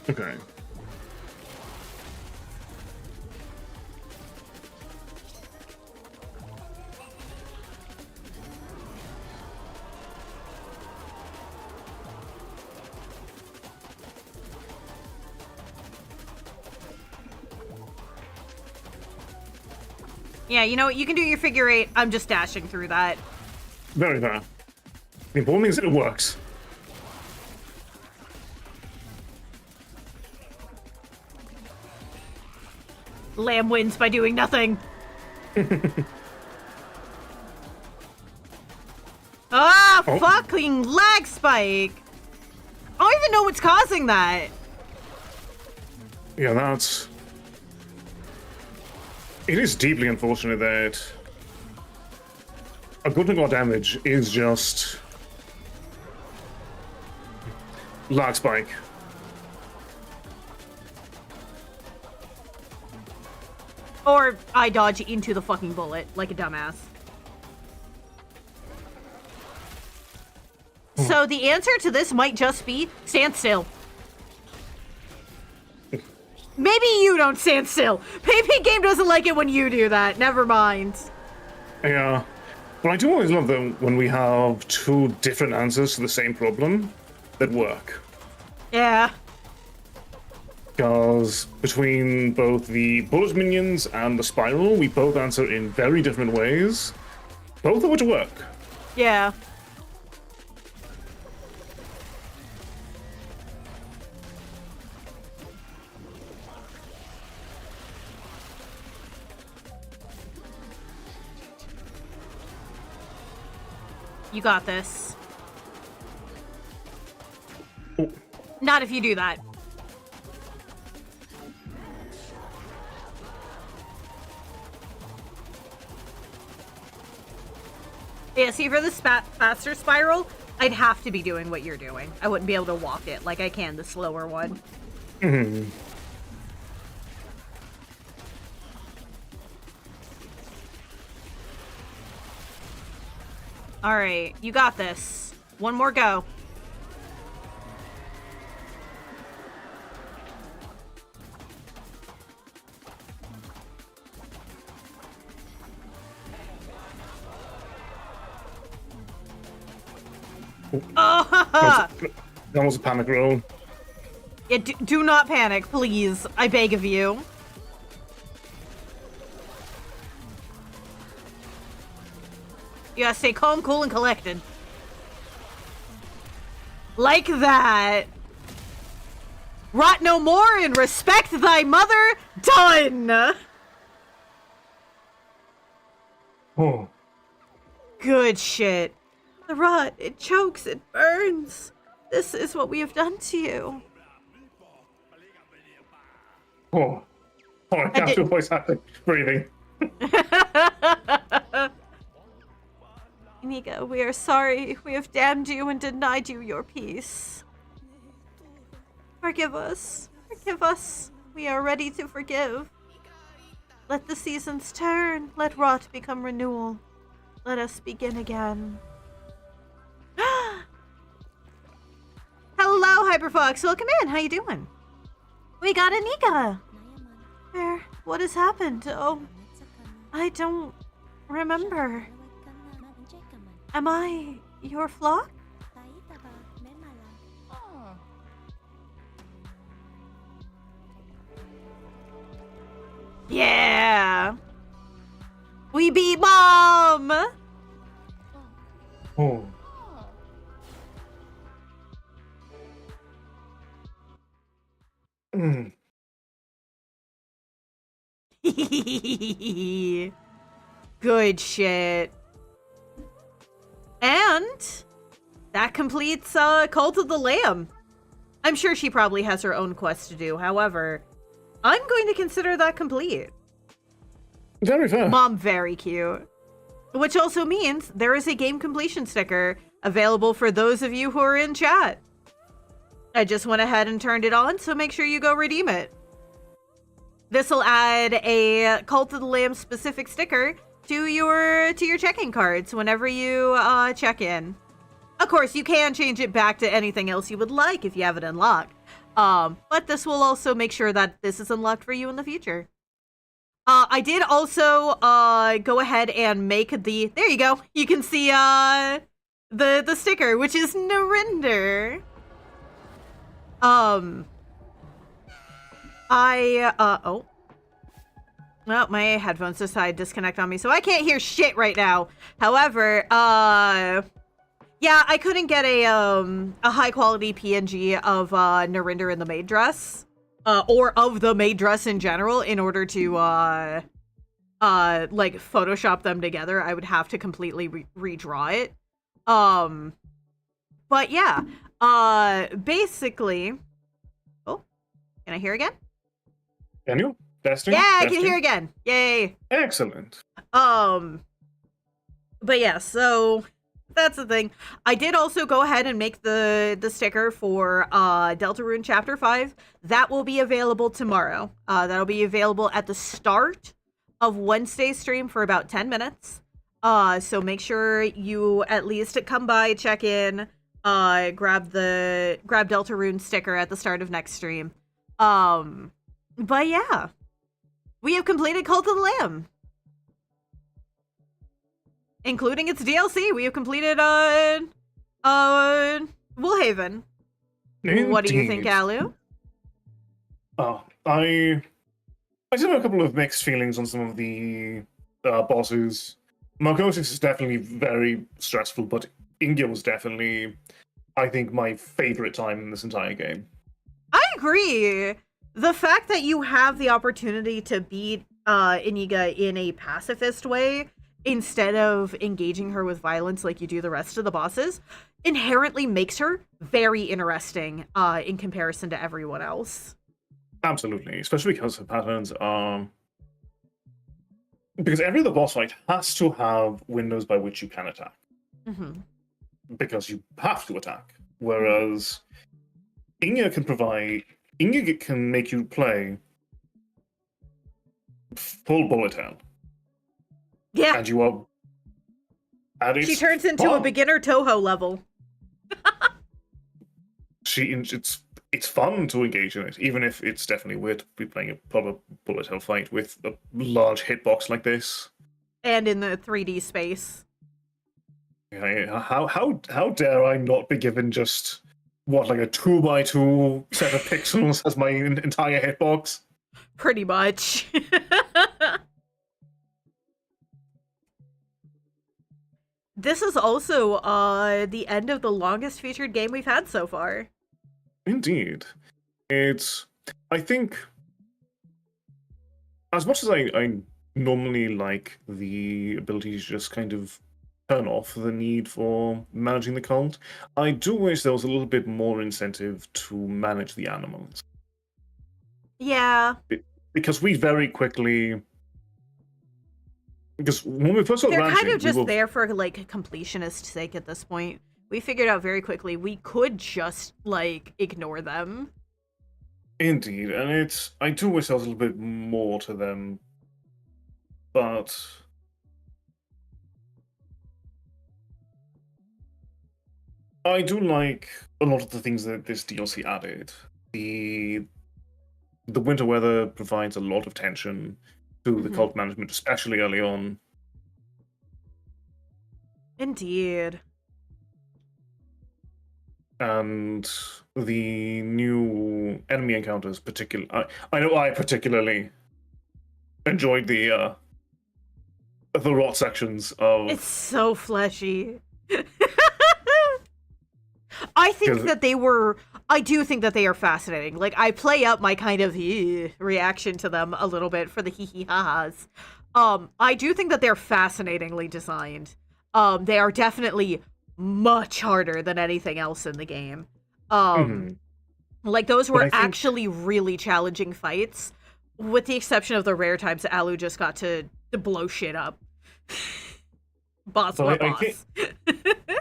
Okay. Yeah, you know what? You can do your figure eight. I'm just dashing through that. Very fair. The important thing is that it works. Lamb wins by doing nothing. Ah, Oh. fucking lag spike. I don't even know what's causing that. Yeah, that's... It is deeply unfortunate that a good thing about damage is just lag spike. Or I dodge into the fucking bullet like a dumbass. So the answer to this might just be stand still. Maybe you don't stand still. Maybe game doesn't like it when you do that. Never mind. Yeah. But I do always love them when we have two different answers to the same problem that work. Yeah. Because between both the bullet minions and the spiral, we both answer in very different ways, both of which work. Yeah. You got this. Oh, Not if you do that. Yeah, see, for the faster spiral, I'd have to be doing what you're doing. I wouldn't be able to walk it like I can the slower one. Alright, you got this. One more go. Oh, that was a panic roll. yeah, do not panic, please. I beg of you. You gotta stay calm, cool, and collected. Like that. Rot no more and respect thy mother. Done. Oh, Good shit. The rot, it chokes, it burns. This is what we have done to you. Oh, I can't did- do voice acting. Breathing. Inigo, we are sorry. We have damned you and denied you your peace. Forgive us. Forgive us. We are ready to forgive. Let the seasons turn. Let rot become renewal. Let us begin again. Hello, Hyperfox. Welcome in. How you doing? We got Anika. Where? What has happened? Oh, I don't remember. Am I your flock? Yeah. We beat Mom. Oh. Mm. Good shit. And that completes Cult of the Lamb. I'm sure she probably has her own quest to do. However, I'm going to consider that complete. Very fair. Mom, very cute. Which also means there is a game completion sticker available for those of you who are in chat. I just went ahead and turned it on, so make sure you go redeem it. This will add a Cult of the Lamb specific sticker to your check-in cards whenever you check in. Of course, you can change it back to anything else you would like if you have it unlocked. But this will also make sure that this is unlocked for you in the future. I did also go ahead and make the, there you go. You can see the sticker, which is Narinder. Oh. Well, my headphones decided to disconnect on me, so I can't hear shit right now. However, yeah, I couldn't get a high quality PNG of Narinder in the maid dress, or of the maid dress in general, in order to like Photoshop them together. I would have to completely redraw it. But yeah, basically, oh, can I hear again? Can you? Testing? Yeah, I Testing? can hear again. Yay. Excellent. But yeah, so that's the thing. I did also go ahead and make the sticker for Deltarune Chapter 5. That will be available tomorrow. That'll be available at the start of Wednesday's stream for about 10 minutes. So make sure you at least come by, check in, grab Deltarune sticker at the start of next stream. But yeah. We have completed Cult of the Lamb. Including its DLC. We have completed Woolhaven. What do you think, Indeed. Alu? I did have a couple of mixed feelings on some of the bosses. Marcotis is definitely very stressful, but Ingia was definitely, I think, my favorite time in this entire game. I agree. The fact that you have the opportunity to beat Iniga in a pacifist way instead of engaging her with violence like you do the rest of the bosses inherently makes her very interesting in comparison to everyone else. Absolutely, especially because her patterns are... Because every other boss fight has to have windows by which you can attack. Mm-hmm. Because you have to attack. Whereas Ingia can make you play full bullet hell. Yeah, And you are... And she turns into a beginner Toho level. It's fun to engage in it, even if it's definitely weird to be playing a proper bullet hell fight with a large hitbox like this. And in the 3D space. How dare I not be given just what, like a 2x2 set of pixels as my entire hitbox? Pretty much. This is also the end of the longest featured game we've had so far. Indeed. I think, as much as I normally like the ability to just kind of turn off the need for managing the cult. I do wish there was a little bit more incentive to manage the animals. Yeah. Because we very quickly... Because when we first got They're ranching, kind of just we were... there for, like, completionist sake at this point. We figured out very quickly we could just, like, ignore them. Indeed, and I do wish there was a little bit more to them, but I do like a lot of the things that this DLC added. The winter weather provides a lot of tension to the cult management, especially early on. Indeed. And the new enemy encounters, I know I particularly enjoyed the rot sections of. It's so fleshy. I do think that they are fascinating. Like, I play up my kind of reaction to them a little bit for the hee-hee-ha-has. I do think that they're fascinatingly designed. They are definitely much harder than anything else in the game. Like, those were actually really challenging fights, with the exception of the rare times that Alu just got to blow shit up. boss.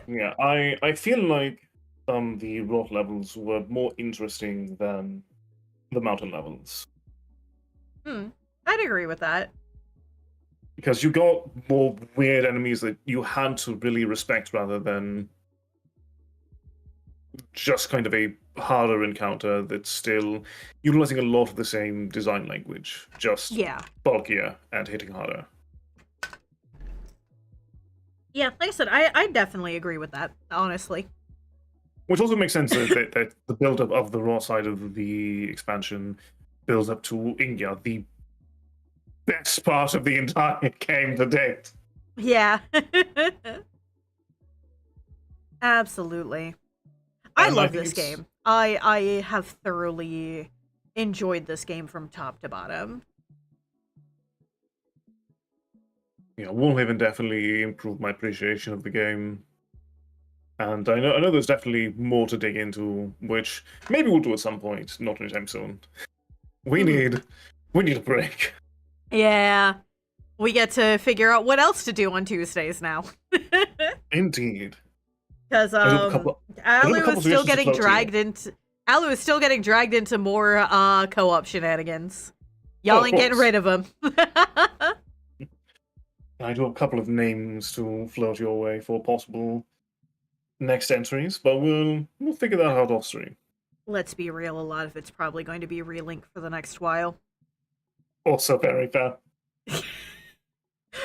Yeah, I feel like the rock levels were more interesting than the mountain levels. I'd agree with that. Because you got more weird enemies that you had to really respect rather than just kind of a harder encounter that's still utilizing a lot of the same design language, just bulkier and hitting harder. Yeah, like I said, I definitely agree with that, honestly. Which also makes sense that the build-up of the raw side of the expansion builds up to India, the best part of the entire game to date. Yeah. Absolutely. I love this game. I have thoroughly enjoyed this game from top to bottom. Yeah, Wallhaven definitely improved my appreciation of the game. And I know there's definitely more to dig into, which maybe we'll do at some point, not anytime soon. We need a break. Yeah. We get to figure out what else to do on Tuesdays now. Indeed. Because Alu is still getting dragged into more co-op shenanigans. Y'all ain't getting rid of him. I do have a couple of names to float your way for possible next entries, but we'll figure that out off stream. Let's be real, a lot of it's probably going to be Relink for the next while. Also very fair.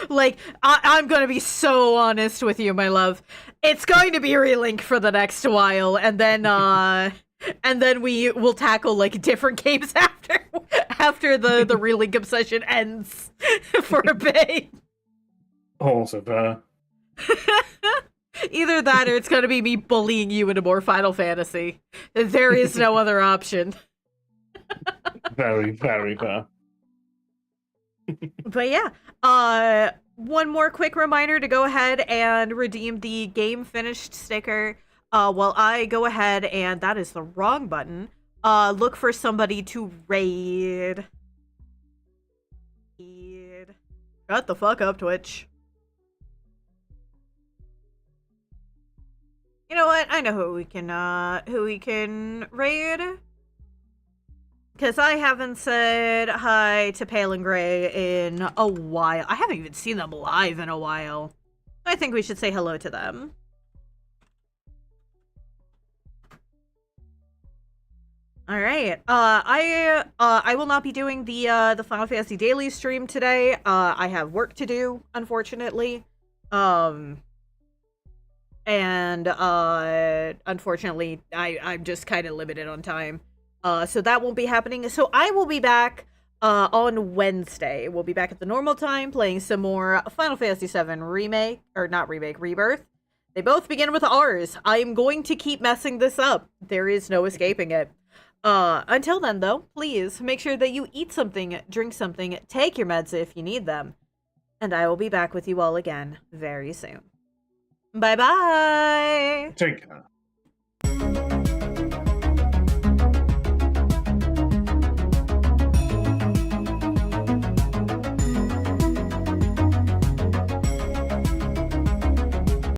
Like, I'm going to be so honest with you, my love. It's going to be Relink for the next while, and then we will tackle, like, different games after the Relink obsession ends for a bit. Also fair. Either that or it's going to be me bullying you into more Final Fantasy. There is no other option. Very, very fair. But yeah, one more quick reminder to go ahead and redeem the game finished sticker. While I go ahead and that is the wrong button. Look for somebody to raid. Shut the fuck up, Twitch. You know what? I know who we can raid. Because I haven't said hi to Pale and Gray in a while. I haven't even seen them live in a while. I think we should say hello to them. All right. I will not be doing the Final Fantasy Daily stream today. I have work to do, unfortunately. Unfortunately, I'm just kind of limited on time. So that won't be happening. So I will be back on Wednesday. We'll be back at the normal time playing some more Final Fantasy VII Remake, or not Remake, Rebirth. They both begin with R's. I am going to keep messing this up. There is no escaping it. Until then, though, please make sure that you eat something, drink something, take your meds if you need them. And I will be back with you all again very soon. Bye bye. Take care.